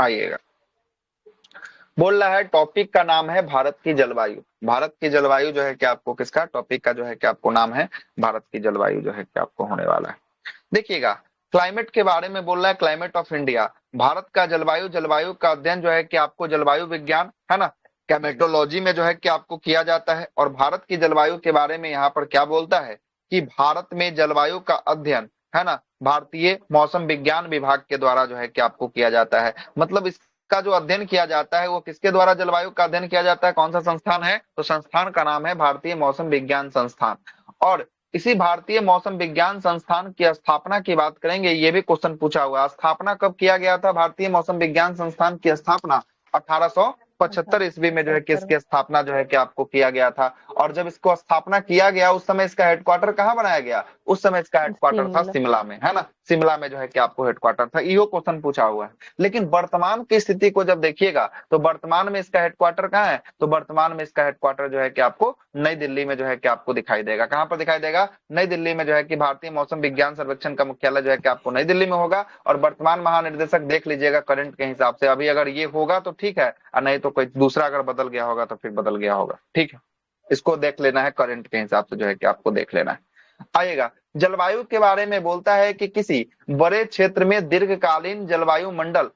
आइएगा, बोल रहा है टॉपिक का नाम है भारत की जलवायु। भारत की जलवायु जो है कि आपको किसका टॉपिक का जो है कि आपको नाम है भारत की जलवायु जो है कि आपको होने वाला है। देखिएगा, क्लाइमेट के बारे में बोल रहा है, क्लाइमेट ऑफ इंडिया, भारत का जलवायु, जलवायु का अध्ययन जो है कि आपको जलवायु विज्ञान है ना, कैमेटोलॉजी में जो है कि आपको किया जाता है। और भारत की जलवायु के बारे में यहाँ पर क्या बोलता है कि भारत में जलवायु का अध्ययन है ना भारतीय मौसम विज्ञान विभाग के द्वारा जो है कि आपको किया जाता है। मतलब इसका जो अध्ययन किया जाता है वो किसके द्वारा जलवायु का अध्ययन किया जाता है, कौन सा संस्थान है, तो संस्थान का नाम है भारतीय मौसम विज्ञान संस्थान। और इसी भारतीय मौसम विज्ञान संस्थान की स्थापना की बात करेंगे, ये भी क्वेश्चन पूछा हुआ है, स्थापना कब किया गया था भारतीय मौसम विज्ञान संस्थान की स्थापना 1875 ईस्वी में जो है कि 75 में। इसकी स्थापना जो है कि आपको किया गया था। और जब इसको स्थापना किया गया उस समय इसका हेडक्वार्टर कहाँ बनाया गया, उस समय इसका हेडक्वार्टर था शिमला। शिमला में, है ना, शिमला में जो है कि आपको हेडक्वार्टर था। यो क्वेश्चन पूछा हुआ है। लेकिन वर्तमान की स्थिति को जब देखिएगा तो वर्तमान में इसका हेडक्वार्टर कहाँ है, तो वर्तमान में इसका हेडक्वार्टर जो है कि आपको नई दिल्ली में जो है कि आपको दिखाई देगा। कहां पर दिखाई देगा, नई दिल्ली में जो है कि भारतीय मौसम विज्ञान सर्वेक्षण का मुख्यालय जो है कि आपको नई दिल्ली में होगा। और वर्तमान महानिर्देशक देख लीजिएगा करंट के हिसाब से, अभी अगर ये होगा तो ठीक है, और नहीं तो कोई दूसरा अगर बदल गया होगा तो फिर बदल गया होगा, ठीक है। इसको देख लेना है, करंट के हिसाब से जो है कि आपको देख लेना है। आइएगा, जलवायु के बारे में बोलता है कि किसी बड़े क्षेत्र में दीर्घकालीन जलवायु मंडल,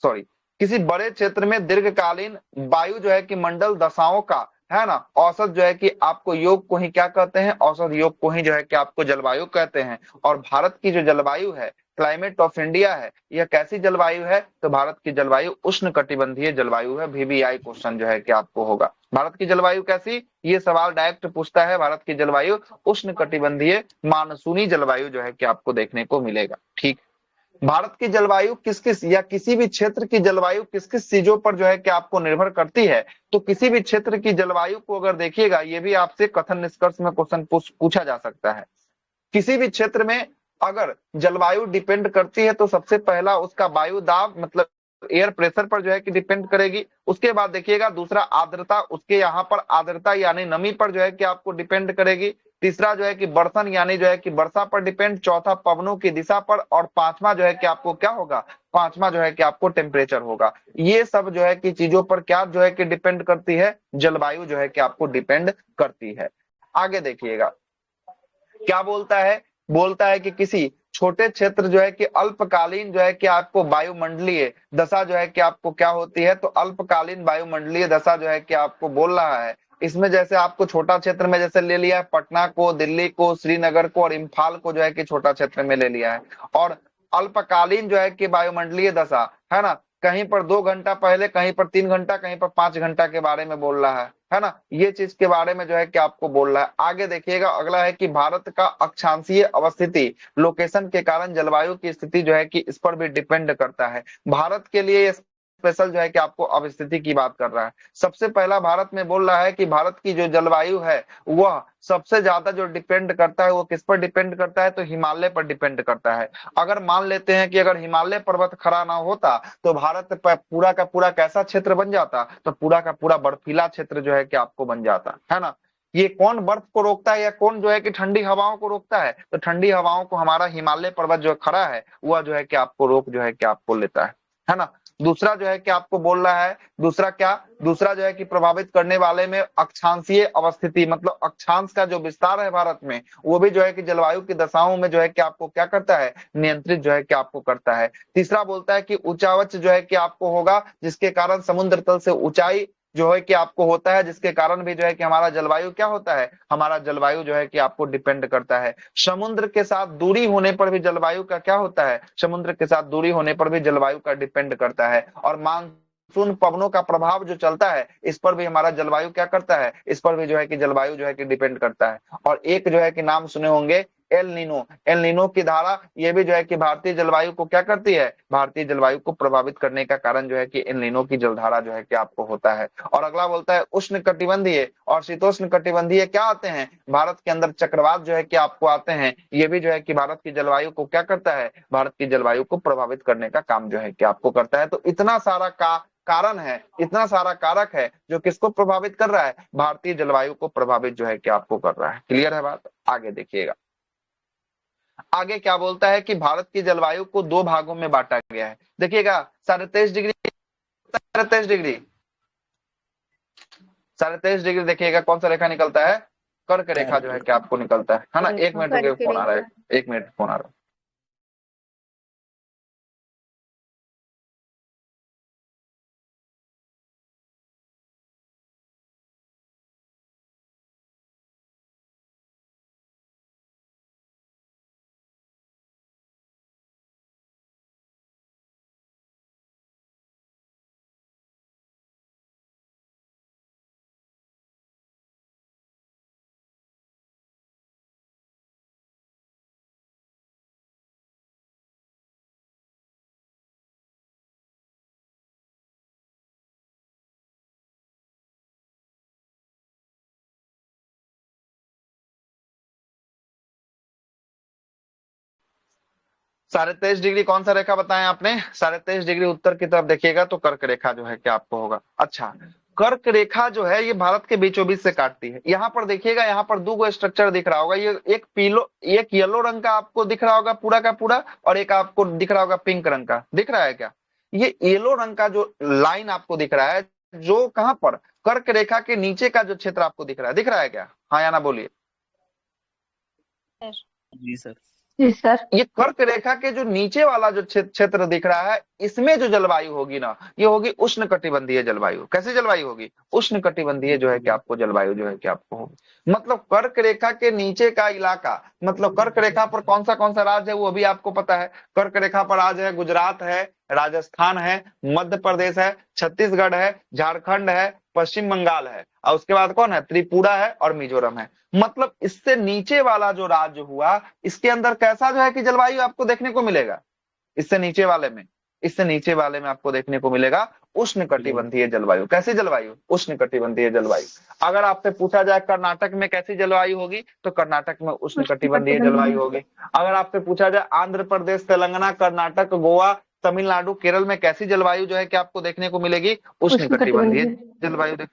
सॉरी, किसी बड़े क्षेत्र में दीर्घकालीन वायु जो है कि मंडल दशाओं का है ना औसत जो है कि आपको योग को ही क्या कहते हैं, औसत योग को ही जो है कि आपको जलवायु कहते हैं। और भारत की जो जलवायु है, क्लाइमेट ऑफ इंडिया है, यह कैसी जलवायु है, तो भारत की जलवायु उष्ण कटिबंधीय जलवायु है। VVI क्वेश्चन जो है कि आपको होगा, भारत की जलवायु कैसी, ये सवाल डायरेक्ट पूछता है। भारत की जलवायु उष्ण कटिबंधीय मानसूनी जलवायु जो है कि आपको देखने को मिलेगा, ठीक। भारत की जलवायु किस किस या किसी भी क्षेत्र की जलवायु किस किस चीजों पर जो है कि आपको निर्भर करती है, तो किसी भी क्षेत्र की जलवायु को अगर देखिएगा, ये भी आपसे कथन निष्कर्ष में क्वेश्चन पूछा जा सकता है। किसी भी क्षेत्र में अगर जलवायु डिपेंड करती है तो सबसे पहला उसका वायु दाब मतलब एयर प्रेशर पर जो है कि डिपेंड करेगी। उसके बाद देखिएगा दूसरा आर्द्रता, उसके यहाँ पर आर्द्रता यानी नमी पर जो है कि आपको डिपेंड करेगी। तीसरा जो है कि बर्षण यानी जो है कि वर्षा पर डिपेंड, चौथा पवनों की दिशा पर, और पांचवा जो है कि आपको क्या होगा, पांचवा जो है कि आपको टेम्परेचर होगा। ये सब जो है कि चीजों पर क्या जो है कि डिपेंड करती है, जलवायु जो है कि आपको डिपेंड करती है। आगे देखिएगा क्या बोलता है, बोलता है कि किसी छोटे क्षेत्र जो है कि अल्पकालीन जो है कि आपको वायुमंडलीय दशा जो है कि आपको क्या होती है, तो अल्पकालीन वायुमंडलीय दशा जो है कि आपको बोल रहा है। इसमें जैसे आपको छोटा क्षेत्र में जैसे ले लिया है पटना को, दिल्ली को, श्रीनगर को और इम्फाल को जो है कि छोटा क्षेत्र में ले लिया है। और अल्पकालीन जो है कि वायुमंडलीय दशा है ना, कहीं पर 2 घंटा पहले, कहीं पर 3 घंटा, कहीं पर 5 घंटा के बारे में बोल रहा है ना, ये चीज के बारे में जो है कि आपको बोल रहा है। आगे देखिएगा अगला है कि भारत का अक्षांशीय अवस्थिति, लोकेशन के कारण जलवायु की स्थिति जो है कि इस पर भी डिपेंड करता है। भारत के लिए स्पेशल जो है कि आपको अवस्थिति की बात कर रहा है। सबसे पहला भारत में बोल रहा है कि भारत की जो जलवायु है वह सबसे ज्यादा जो डिपेंड करता है वो किस पर डिपेंड करता है, तो हिमालय पर डिपेंड करता है। अगर मान लेते हैं कि अगर हिमालय पर्वत खड़ा ना होता तो भारत पूरा का पूरा कैसा क्षेत्र बन जाता, तो पूरा का पूरा बर्फीला क्षेत्र जो है कि आपको बन जाता है ना। ये कौन बर्फ को रोकता है या कौन जो है कि ठंडी हवाओं को रोकता है, तो ठंडी हवाओं को हमारा हिमालय पर्वत जो खड़ा है वह जो है कि आपको रोक जो है कि आपको लेता है ना। दूसरा जो है कि आपको बोल रहा है, दूसरा क्या, दूसरा जो है कि प्रभावित करने वाले में अक्षांशीय अवस्थिति मतलब अक्षांश का जो विस्तार है भारत में, वो भी जो है कि जलवायु की दशाओं में जो है कि आपको क्या करता है, नियंत्रित जो है कि आपको करता है। तीसरा बोलता है कि उच्चावच जो है कि आपको होगा, जिसके कारण समुद्र तल से ऊंचाई जो है कि आपको होता है, जिसके कारण भी जो है कि हमारा जलवायु क्या होता है, हमारा जलवायु जो है कि आपको डिपेंड करता है। समुद्र के साथ दूरी होने पर भी जलवायु का क्या होता है, समुद्र के साथ दूरी होने पर भी जलवायु का डिपेंड करता है। और मानसून पवनों का प्रभाव जो चलता है इस पर भी हमारा जलवायु क्या करता है, इस पर भी जो है कि जलवायु जो है कि डिपेंड करता है। और एक जो है कि नाम सुने होंगे एल नीनो, एल नीनो की धारा, ये भी जो है कि भारतीय जलवायु को क्या करती है, भारतीय जलवायु को प्रभावित करने का कारण जो है कि एल नीनो की जलधारा जो है कि आपको होता है। और अगला बोलता है उष्ण कटिबंधीय और शीतोष्ण कटिबंधीय क्या आते हैं, भारत के अंदर चक्रवात जो है कि आपको आते हैं। ये भी जो है कि भारत की जलवायु को क्या करता है, भारत की जलवायु को प्रभावित करने का काम जो है कि आपको करता है। तो इतना सारा कारण है, इतना सारा कारक है जो किसको प्रभावित कर रहा है, भारतीय जलवायु को प्रभावित जो है कि आपको कर रहा है। क्लियर है बात, आगे देखिएगा। आगे क्या बोलता है कि भारत की जलवायु को दो भागों में बांटा गया है। देखिएगा 23.5 डिग्री, 23.5 डिग्री, 23.5 डिग्री देखिएगा कौन सा रेखा निकलता है, कर्क रेखा जो है कि आपको निकलता है ना। एक मिनट रुकिए, फोन आ रहा है, एक मिनट फोन आ रहा है। साढ़े तेईस डिग्री कौन सा रेखा बताया आपने, 23.5 डिग्री उत्तर की तरफ देखिएगा तो कर्क रेखा जो है कि आपको होगा। अच्छा, कर्क रेखा जो है ये भारत के बीचों बीच से काटती है। यहाँ पर देखिएगा, यहाँ पर दो स्ट्रक्चर दिख रहा होगा, ये एक येलो रंग का आपको दिख रहा होगा पूरा का पूरा, और एक आपको दिख रहा होगा पिंक रंग का, दिख रहा है क्या? ये येलो रंग का जो लाइन आपको दिख रहा है, जो कहां पर, कर्क रेखा के नीचे का जो क्षेत्र आपको दिख रहा है क्या? हाँ या ना बोलिए। जी सर। जी सर। ये कर्क रेखा के जो नीचे वाला जो क्षेत्र दिख रहा है, इसमें जो जलवायु होगी ना, ये होगी उष्ण कटिबंधीय जलवायु। कैसी जलवायु होगी? उष्ण कटिबंधीय जो है कि आपको जलवायु जो है कि आपको होगी। मतलब कर्क रेखा के नीचे का इलाका, मतलब कर्क रेखा पर कौन सा राज्य है वो अभी आपको पता है। कर्क रेखा पर राज्य है गुजरात है, राजस्थान है, मध्य प्रदेश है, छत्तीसगढ़ है, झारखंड है, पश्चिम बंगाल है, और उसके बाद कौन है, त्रिपुरा है और मिजोरम है। मतलब इससे नीचे वाला जो राज्य हुआ, इसके अंदर कैसा जो है कि जलवायु आपको देखने को मिलेगा, इससे नीचे वाले में, इससे नीचे वाले में आपको देखने को मिलेगा उष्ण कटिबंधीय जलवायु। कैसी जलवायु? उष्ण कटिबंधीय जलवायु। अगर आपसे पूछा जाए कर्नाटक में कैसी जलवायु होगी, तो कर्नाटक में उष्ण कटिबंधीय जलवायु होगी। अगर आपसे पूछा जाए आंध्र प्रदेश, तेलंगाना, कर्नाटक, गोवा, तमिलनाडु, केरल में कैसी जलवायु जो है कि आपको देखने को मिलेगी, उष्ण कटिबंधीय जलवायु।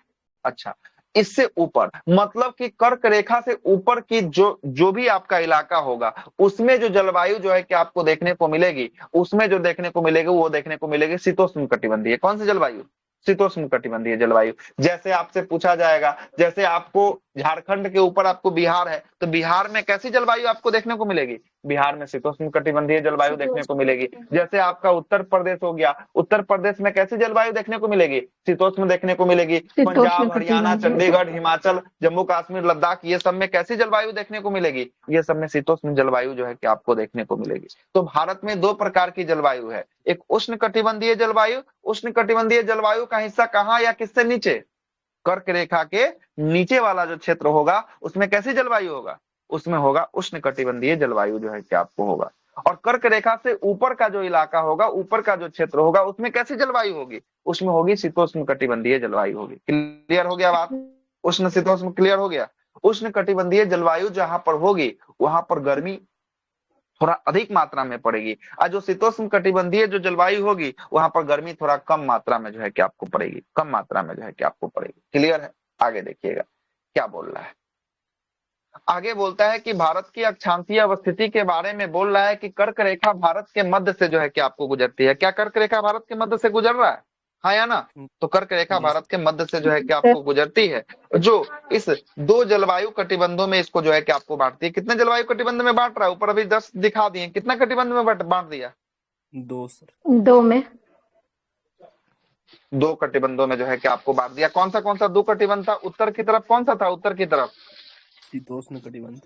अच्छा, इससे ऊपर मतलब कि कर्क रेखा से ऊपर की जो भी आपका इलाका होगा, उसमें जो जलवायु जो है कि आपको देखने को मिलेगी, उसमें जो देखने को मिलेगी वो देखने को मिलेगी शीतोष्ण कटिबंधीय। कौन सी जलवायु? शीतोष्ण कटिबंधीय जलवायु। जैसे आपसे पूछा जाएगा, जैसे आपको झारखंड के ऊपर आपको बिहार है, तो बिहार में कैसी जलवायु आपको देखने को मिलेगी? बिहार में शीतोष्ण कटिबंधीय जलवायु देखने को मिलेगी। जैसे आपका उत्तर प्रदेश हो गया, उत्तर प्रदेश में कैसी जलवायु देखने को मिलेगी? शीतोष्ण देखने को मिलेगी। पंजाब, हरियाणा, चंडीगढ़, हिमाचल, जम्मू कश्मीर, लद्दाख, ये सब में कैसी जलवायु देखने को मिलेगी? ये सब में शीतोष्ण जलवायु जो है कि आपको देखने को मिलेगी। तो भारत में दो प्रकार की जलवायु है, एक उष्ण कटिबंधीय जलवायु। उष्ण कटिबंधीय जलवायु का हिस्सा कहाँ या किससे नीचे? कर्क रेखा के नीचे वाला जो क्षेत्र होगा, उसमें कैसी जलवायु होगा? उसमें होगा उष्ण कटिबंधीय जलवायु जो है कि आपको होगा। और कर्क रेखा से ऊपर का जो इलाका होगा, ऊपर का जो क्षेत्र होगा, उसमें कैसी जलवायु होगी? उसमें होगी शीतोष्ण कटिबंधीय जलवायु होगी। क्लियर हो गया बात? उष्ण शीतोष्ण क्लियर हो गया। उष्ण कटिबंधीय जलवायु जहां पर होगी, वहां पर गर्मी थोड़ा अधिक मात्रा में पड़ेगी, और जो शीतोष्ण कटिबंधीय जो जलवायु होगी, वहां पर गर्मी थोड़ा कम मात्रा में जो है कि आपको पड़ेगी, कम मात्रा में जो है कि आपको पड़ेगी। क्लियर है? आगे देखिएगा क्या बोल रहा है। आगे बोलता है कि भारत की अक्षांशीय अवस्थिति के बारे में बोल रहा है कि कर्क रेखा भारत के मध्य से जो है कि आपको गुजरती है। क्या कर्क रेखा भारत के मध्य से गुजर रहा है? हाँ या ना? तो कर्क रेखा भारत के मध्य से जो है कि आपको गुजरती है, जो इस दो जलवायु कटिबंधों में इसको जो है कि आपको बांटती है। कितने जलवायु कटिबंध में बांट रहा है? ऊपर अभी 10 दिखा दिए, कितना कटिबंध में बांट दिया? 2 सर। 2 में, 2 कटिबंधों में जो है कि आपको बांट दिया। कौन सा 2 कटिबंध था? उत्तर की तरफ कौन सा था? उत्तर की तरफ शीतोष्ण कटिबंध।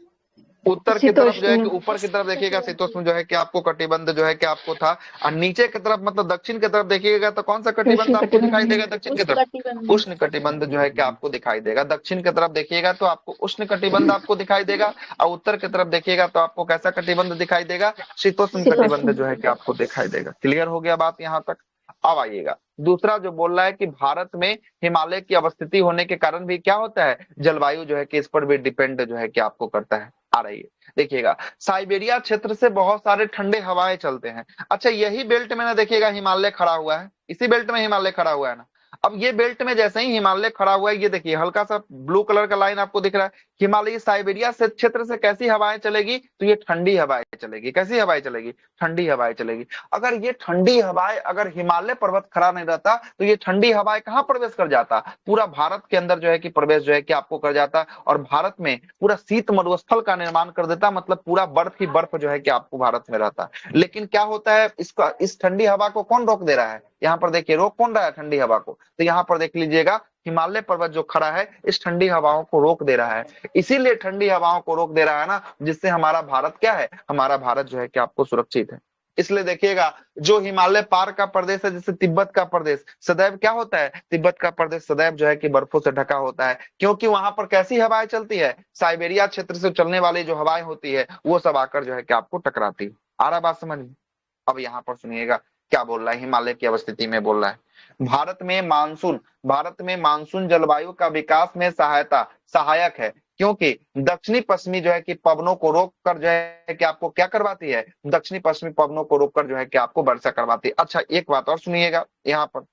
उत्तर की तरफ जो है कि ऊपर की तरफ देखिएगा शीतोष्ण जो है कि आपको कटिबंध जो है कि आपको था, और नीचे की तरफ मतलब दक्षिण की तरफ देखिएगा तो कौन सा कटिबंध आपको दिखाई देगा? दक्षिण की तरफ उष्ण कटिबंध जो है कि आपको दिखाई देगा। दक्षिण की तरफ देखिएगा तो आपको उष्ण कटिबंध आपको दिखाई देगा, और उत्तर की तरफ देखिएगा तो आपको कैसा कटिबंध दिखाई देगा? शीतोष्ण कटिबंध जो है कि आपको दिखाई देगा। क्लियर हो गया बात यहाँ तक? अब आइएगा दूसरा जो बोल रहा है कि भारत में हिमालय की अवस्थिति होने के कारण भी क्या होता है, जलवायु जो है कि इस पर भी डिपेंड जो है कि आपको करता है। आ रही है, देखिएगा साइबेरिया क्षेत्र से बहुत सारे ठंडे हवाएं चलते हैं। अच्छा, यही बेल्ट में ना देखिएगा हिमालय खड़ा हुआ है, इसी बेल्ट में हिमालय खड़ा हुआ है ना। अब ये बेल्ट में जैसे ही हिमालय खड़ा हुआ है, ये देखिए हल्का सा ब्लू कलर का लाइन आपको दिख रहा है, हिमालयी साइबेरिया से क्षेत्र से कैसी हवाएं चलेगी, तो ये ठंडी हवाएं चलेगी। कैसी हवाएं चलेगी, ठंडी हवाएं चलेगी। अगर ये ठंडी हवाएं, अगर हिमालय पर्वत खड़ा नहीं रहता तो ये ठंडी हवाएं कहाँ प्रवेश कर जाता, पूरा भारत के अंदर जो है कि प्रवेश जो है कि आपको कर जाता, और भारत में पूरा शीत मरुस्थल का निर्माण कर देता, मतलब पूरा बर्फ ही बर्फ जो है कि आपको भारत में रहता। लेकिन क्या होता है, इसका इस ठंडी हवा को कौन रोक दे रहा है, यहाँ पर देखिए रोक कौन रहा है ठंडी हवा को, तो यहाँ पर देख लीजिएगा हिमालय पर्वत जो खड़ा है इस ठंडी हवाओं को रोक दे रहा है। इसीलिए ठंडी हवाओं को रोक दे रहा है ना, जिससे हमारा भारत क्या है, हमारा भारत जो है कि आपको सुरक्षित है। इसलिए देखिएगा जो हिमालय पार का प्रदेश है, जैसे तिब्बत का प्रदेश, सदैव क्या होता है, तिब्बत का प्रदेश सदैव जो है कि बर्फों से ढका होता है, क्योंकि वहां पर कैसी हवाएं चलती है, साइबेरिया क्षेत्र से चलने वाली जो हवाएं होती है वो सब आकर जो है कि आपको टकराती है। आ रहा बात समझ में। अब यहाँ पर सुनिएगा क्या बोल रहा है, हिमालय की अवस्थिति में बोल रहा है, भारत में मानसून जलवायु का विकास में सहायक है, क्योंकि दक्षिणी पश्चिमी जो है कि पवनों को रोक कर जो है कि आपको क्या करवाती है, दक्षिणी पश्चिमी पवनों को रोककर जो है कि आपको वर्षा करवाती है। अच्छा एक बात और सुनिएगा यहाँ पर,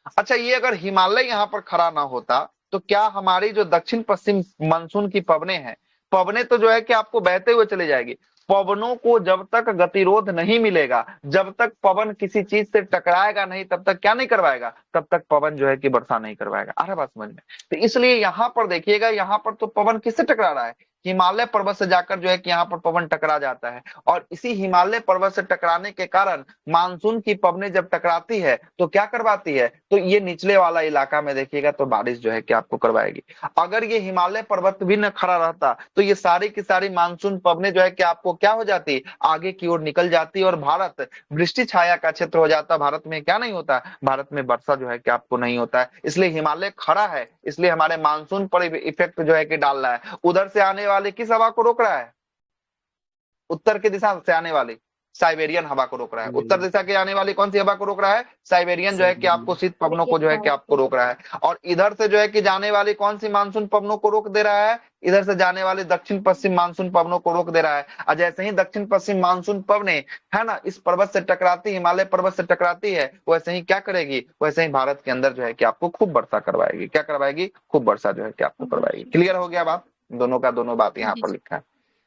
अच्छा ये अगर हिमालय यहाँ पर खड़ा ना होता तो क्या हमारी जो दक्षिण पश्चिम मानसून की पवने हैं, पवने तो जो है कि आपको बहते हुए चले जाएगी, पवनों को जब तक गतिरोध नहीं मिलेगा, जब तक पवन किसी चीज से टकराएगा नहीं, तब तक क्या नहीं करवाएगा, तब तक पवन जो है कि वर्षा नहीं करवाएगा। आ रहा बात समझ में। तो इसलिए यहाँ पर देखिएगा, यहाँ पर तो पवन किससे टकरा रहा है, हिमालय पर्वत से जाकर जो है कि यहाँ पर पवन टकरा जाता है, और इसी हिमालय पर्वत से टकराने के कारण मानसून की पवनें जब टकराती है तो क्या करवाती है, तो ये निचले वाला इलाका में देखिएगा तो बारिश जो है कि आपको करवाएगी। अगर ये हिमालय पर्वत भी न खड़ा रहता तो ये सारी की सारी मानसून पवनें जो है कि आपको क्या हो जाती, आगे की ओर निकल जाती, और भारत वृष्टि छाया का क्षेत्र हो जाता। भारत में क्या नहीं होता, भारत में वर्षा जो है कि आपको नहीं होता है। इसलिए हिमालय खड़ा है, इसलिए हमारे मानसून पर इफेक्ट जो है कि डाल रहा है। उधर से आने वाले किस हवा को रोक रहा है, उत्तर की दिशा से आने वाली साइबेरियन हवा को रोक रहा है। उत्तर दिशा के आने वाली कौन सी हवा को रोक रहा है, साइबेरियन जो है कि आपको शीत पवनों को जो है कि आपको रोक रहा है। और इधर से जो है कि जाने वाली कौन सी मानसून पवनों को रोक दे रहा है, इधर से जाने वाली दक्षिण पश्चिम मानसून पवनों को रोक दे रहा है। और जैसे ही दक्षिण पश्चिम मानसून पवने है ना इस पर्वत से टकराती, हिमालय पर्वत से टकराती है, वैसे ही क्या करेगी, वैसे ही भारत के अंदर जो है कि आपको खूब वर्षा करवाएगी। क्या करवाएगी, खूब वर्षा जो है कि आपको करवाएगी। क्लियर हो गया बात, दोनों का दोनों बात यहाँ पर लिखा है।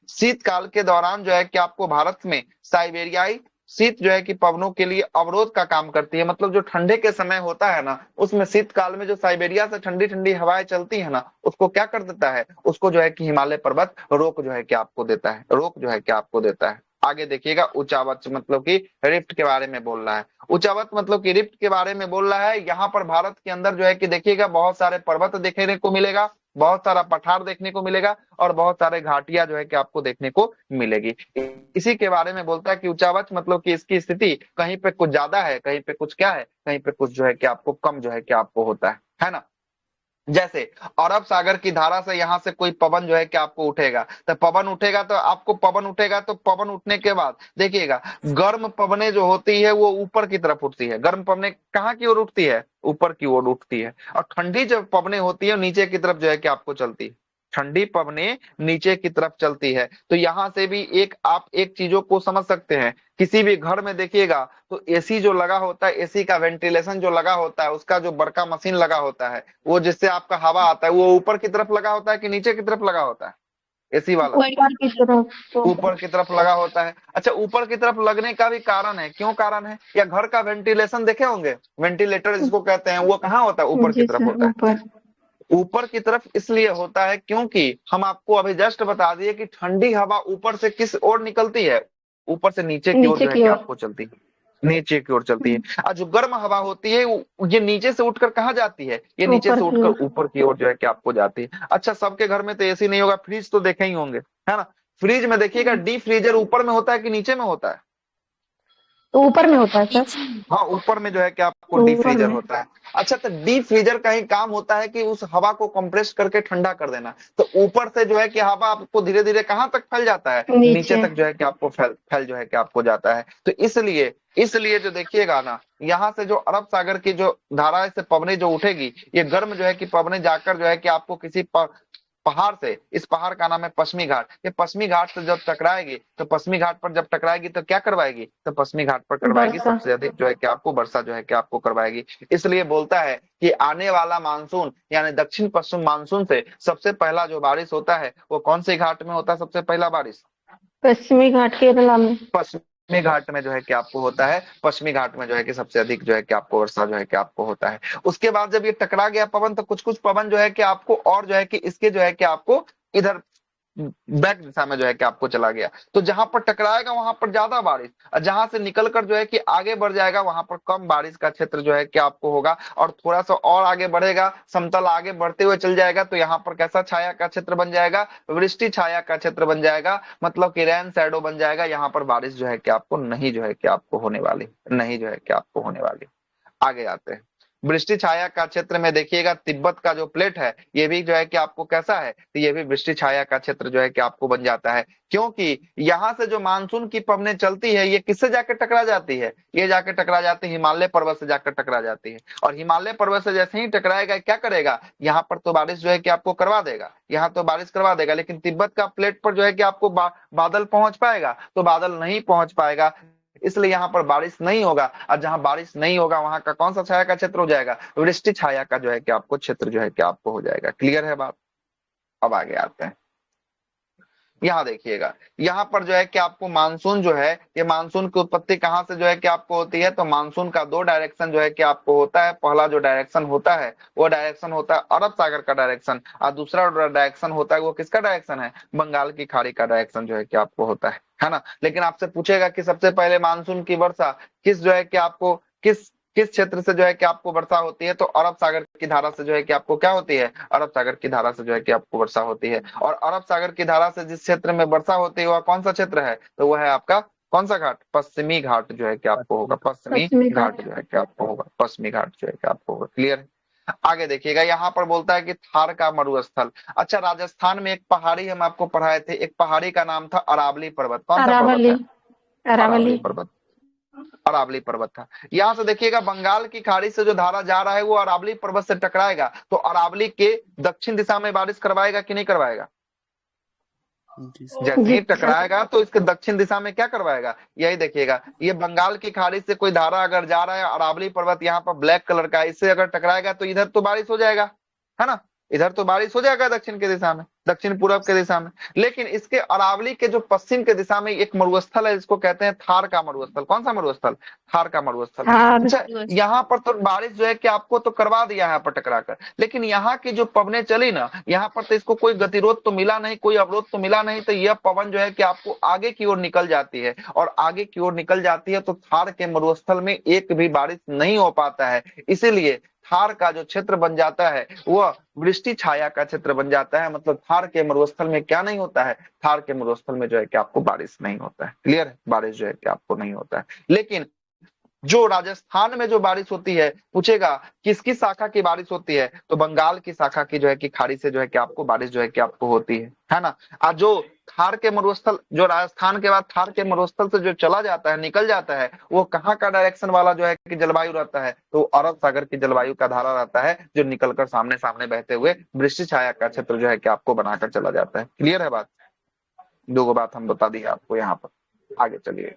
शीतकाल के दौरान जो है कि आपको भारत में साइबेरियाई शीत जो है कि पवनों के लिए अवरोध का काम करती है। मतलब जो ठंडे के समय होता है ना, उसमें शीतकाल में जो साइबेरिया से ठंडी ठंडी हवाएं चलती है ना, उसको क्या कर देता है, उसको जो है कि हिमालय पर्वत रोक जो है कि आपको देता है, रोक जो है कि आपको देता है। आगे देखिएगा ऊंचावत मतलब कि रिफ्ट के बारे में बोल रहा है। ऊंचावत मतलब कि रिफ्ट के बारे में बोल रहा है। यहाँ पर भारत के अंदर जो है कि देखिएगा बहुत सारे पर्वत देखने को मिलेगा, बहुत सारा पठार देखने को मिलेगा, और बहुत सारे घाटियां जो है कि आपको देखने को मिलेगी। इसी के बारे में बोलता है कि ऊंचावच मतलब कि इसकी स्थिति कहीं पे कुछ ज्यादा है, कहीं पे कुछ क्या है, कहीं पे कुछ जो है कि आपको कम जो है कि आपको होता है ना। जैसे अरब सागर की धारा से यहाँ से कोई पवन जो है कि आपको उठेगा, तो पवन उठेगा तो आपको पवन उठेगा, तो पवन उठने के बाद देखिएगा गर्म पवने जो होती है वो ऊपर की तरफ उठती है। गर्म पवने कहाँ की ओर उठती है, ऊपर की ओर उठती है। और ठंडी जब पवने होती है नीचे की तरफ जो है कि आपको चलती है, ठंडी पवने नीचे की तरफ चलती है। तो यहाँ से भी एक आप एक चीजों को समझ सकते हैं, किसी भी घर में देखिएगा तो एसी जो लगा होता है, एसी का वेंटिलेशन जो लगा होता है, उसका जो बड़का मशीन लगा होता है, वो जिससे आपका हवा आता है, वो ऊपर की तरफ लगा होता है कि नीचे की तरफ लगा होता है, एसी वाला ऊपर की तरफ। ऊपर की तरफ लगा होता है। अच्छा ऊपर की तरफ लगने का भी कारण है, क्यों कारण है, या घर का वेंटिलेशन देखे होंगे, वेंटिलेटर जिसको कहते हैं, वो कहाँ होता है, ऊपर की जी तरफ सर, होता है। ऊपर। ऊपर की तरफ इसलिए होता है क्योंकि हम आपको अभी जस्ट बता दिए कि ठंडी हवा ऊपर से किस ओर निकलती है, ऊपर से नीचे की ओर नीचे जो है की कि ओर। आपको चलती है, नीचे की ओर चलती है। और जो गर्म हवा होती है ये नीचे से उठकर कहाँ जाती है, ये नीचे ऊपर से की ओर। उठकर ऊपर की ओर जो है कि आपको जाती है। अच्छा सबके घर में तो एसी नहीं होगा, फ्रिज तो देखे ही होंगे, है ना। फ्रिज में देखिएगा डी फ्रीजर ऊपर में होता है कि नीचे में होता है, तो ऊपर में होता है सर। हाँ ऊपर में जो है कि आपको डी ऊपर फ्रीजर में। होता है। अच्छा तो डी फ्रीजर का ही काम होता है कि उस हवा को कंप्रेस करके ठंडा कर देना। तो ऊपर से जो है कि हवा आपको धीरे धीरे कहाँ तक फैल जाता है, नीचे नीचे। तक जो है कि आपको फैल जो है कि आपको जाता है। तो इसलिए जो देखिएगा ना, यहाँ से जो अरब सागर की जो धारा से पवने जो उठेगी, ये गर्म जो है कि पवने जाकर जो है कि आपको किसी पहाड़ से, इस पहाड़ का नाम है पश्चिमी घाट। ये पश्चिमी घाट से जब टकराएगी तो पश्चिमी घाट पर जब टकराएगी तो क्या करवाएगी, तो पश्चिमी घाट पर करवाएगी वर्षा। सबसे अधिक जो है कि आपको वर्षा जो है कि आपको करवाएगी। इसलिए बोलता है कि आने वाला मानसून यानी दक्षिण पश्चिम मानसून से सबसे पहला जो बारिश होता है वो कौन से घाट में होता है, सबसे पहला बारिश पश्चिमी घाट केरला में। पश्चिमी घाट में जो है कि आपको होता है। पश्चिमी घाट में जो है कि सबसे अधिक जो है कि आपको वर्षा जो है कि आपको होता है। उसके बाद जब ये टकरा गया पवन तो कुछ कुछ पवन जो है कि आपको और जो है कि इसके जो है कि आपको इधर बैक दिशा में जो है कि आपको चला गया। तो जहां पर टकराएगा वहां पर ज्यादा बारिश, और जहां से निकलकर जो है कि आगे बढ़ जाएगा वहां पर कम बारिश का क्षेत्र जो है कि आपको होगा। और थोड़ा सा और आगे बढ़ेगा, समतल आगे बढ़ते हुए चल जाएगा तो यहाँ पर कैसा छाया का क्षेत्र बन जाएगा, वृष्टि छाया का क्षेत्र बन जाएगा, मतलब कि रेन शैडो बन जाएगा। यहाँ पर बारिश जो है कि आपको नहीं जो है कि आपको होने वाली, नहीं जो है कि आपको होने वाली। आगे आते हैं वृष्टि छाया का क्षेत्र में देखिएगा, तिब्बत का जो प्लेट है ये भी जो है कि आपको कैसा है, तो ये भी वृष्टि छाया का क्षेत्र जो है कि आपको बन जाता है। क्योंकि यहाँ से जो मानसून की पवनें चलती है ये किससे जाकर टकरा जाती है, ये जाकर टकरा जाती है हिमालय पर्वत से जाकर टकरा जाती है। और हिमालय पर्वत से जैसे ही टकराएगा क्या करेगा, यहाँ पर तो बारिश जो है कि आपको करवा देगा, यहाँ तो बारिश करवा देगा, लेकिन तिब्बत का प्लेट पर जो है कि आपको बादल पहुंच पाएगा, तो बादल नहीं पहुंच पाएगा, इसलिए यहाँ पर बारिश नहीं होगा। और जहां बारिश नहीं होगा वहां का कौन सा छाया का क्षेत्र हो जाएगा, वृष्टि छाया का जो है कि आपको क्षेत्र जो है कि आपको हो जाएगा। क्लियर है बात। अब आगे आते हैं, यहाँ देखिएगा, यहाँ पर जो है कि आपको मानसून जो है, ये मानसून की उत्पत्ति कहाँ से जो है कि आपको होती है, तो मानसून का दो डायरेक्शन जो है कि आपको होता है। पहला जो डायरेक्शन होता है वो डायरेक्शन होता है अरब सागर का डायरेक्शन, और दूसरा डायरेक्शन होता है वो किसका डायरेक्शन है, बंगाल की खाड़ी का डायरेक्शन जो है कि आपको होता है ना। लेकिन आपसे पूछेगा कि सबसे पहले मानसून की वर्षा किस जो है कि आपको किस किस क्षेत्र से जो है कि आपको वर्षा होती है, तो अरब सागर की धारा से जो है कि आपको क्या होती है, अरब सागर की धारा से जो है कि आपको वर्षा होती है। और अरब सागर की धारा से जिस क्षेत्र में वर्षा होती है वह कौन सा क्षेत्र है, तो वह है आपका कौन सा घाट, पश्चिमी घाट जो है कि आपको होगा, पश्चिमी पश्चिमी घाट घाट। जो है कि आपको होगा, पश्चिमी घाट जो है कि आपको होगा। क्लियर है। आगे देखिएगा, यहाँ पर बोलता है कि थार का मरुस्थल। अच्छा, राजस्थान में एक पहाड़ी हम आपको पढ़ाए थे, एक पहाड़ी का नाम था अरावली पर्वत। कौन सा पर्वत अरावली। है, अरावली अरावली। पर्वत, अरावली पर्वत था। यहां से देखिएगा बंगाल की खाड़ी से जो धारा जा रहा है वो अरावली पर्वत से टकराएगा, तो अरावली के दक्षिण दिशा में बारिश करवाएगा कि नहीं करवाएगा, जी सर। जैसे जी ही सर। टकराएगा तो इसके दक्षिण दिशा में क्या करवाएगा, यही देखिएगा, ये बंगाल की खाड़ी से कोई धारा अगर जा रहा है, अरावली पर्वत यहाँ पर ब्लैक कलर का है, इससे अगर टकराएगा तो इधर तो बारिश हो जाएगा, है ना, इधर तो बारिश हो जाएगा दक्षिण की दिशा में, दक्षिण पूर्व के दिशा में। लेकिन इसके अरावली के जो पश्चिम के दिशा में एक मरुस्थल है जिसको कहते हैं थार का मरुस्थल। कौन सा मरुस्थल, थार का मरुस्थल। थार। अच्छा, यहाँ पर तो बारिश जो है कि आपको तो करवा दिया है यहाँ पर टकराकर, लेकिन यहाँ की जो पवनें चली ना, यहाँ पर तो इसको कोई गतिरोध तो मिला नहीं, कोई अवरोध तो मिला नहीं, तो यह पवन जो है कि आपको आगे की ओर निकल जाती है, और आगे की ओर निकल जाती है तो थार के मरुस्थल में एक भी बारिश नहीं हो पाता है। इसीलिए थार का जो क्षेत्र बन जाता है वह वृष्टि छाया का क्षेत्र बन जाता है। मतलब थार के मरुस्थल में क्या नहीं होता है, थार के मरुस्थल में जो है कि आपको बारिश नहीं होता है। क्लियर है, बारिश जो है कि आपको नहीं होता है। लेकिन जो राजस्थान में जो बारिश होती है, पूछेगा किसकी शाखा की बारिश होती है, तो बंगाल की शाखा की जो है कि खाड़ी से जो है कि आपको बारिश जो है कि आपको होती है ना। और जो थार के मरुस्थल, जो राजस्थान के बाद थार के मरुस्थल से जो चला जाता है, निकल जाता है, वो कहाँ का डायरेक्शन वाला जो है कि जलवायु रहता है, तो अरब सागर की जलवायु का धारा रहता है, जो निकलकर सामने सामने बहते हुए वृष्टि छाया का क्षेत्र जो है कि आपको बनाकर चला जाता है। क्लियर है बात, दो बात हम बता दी है आपको यहाँ पर। आगे चलिए,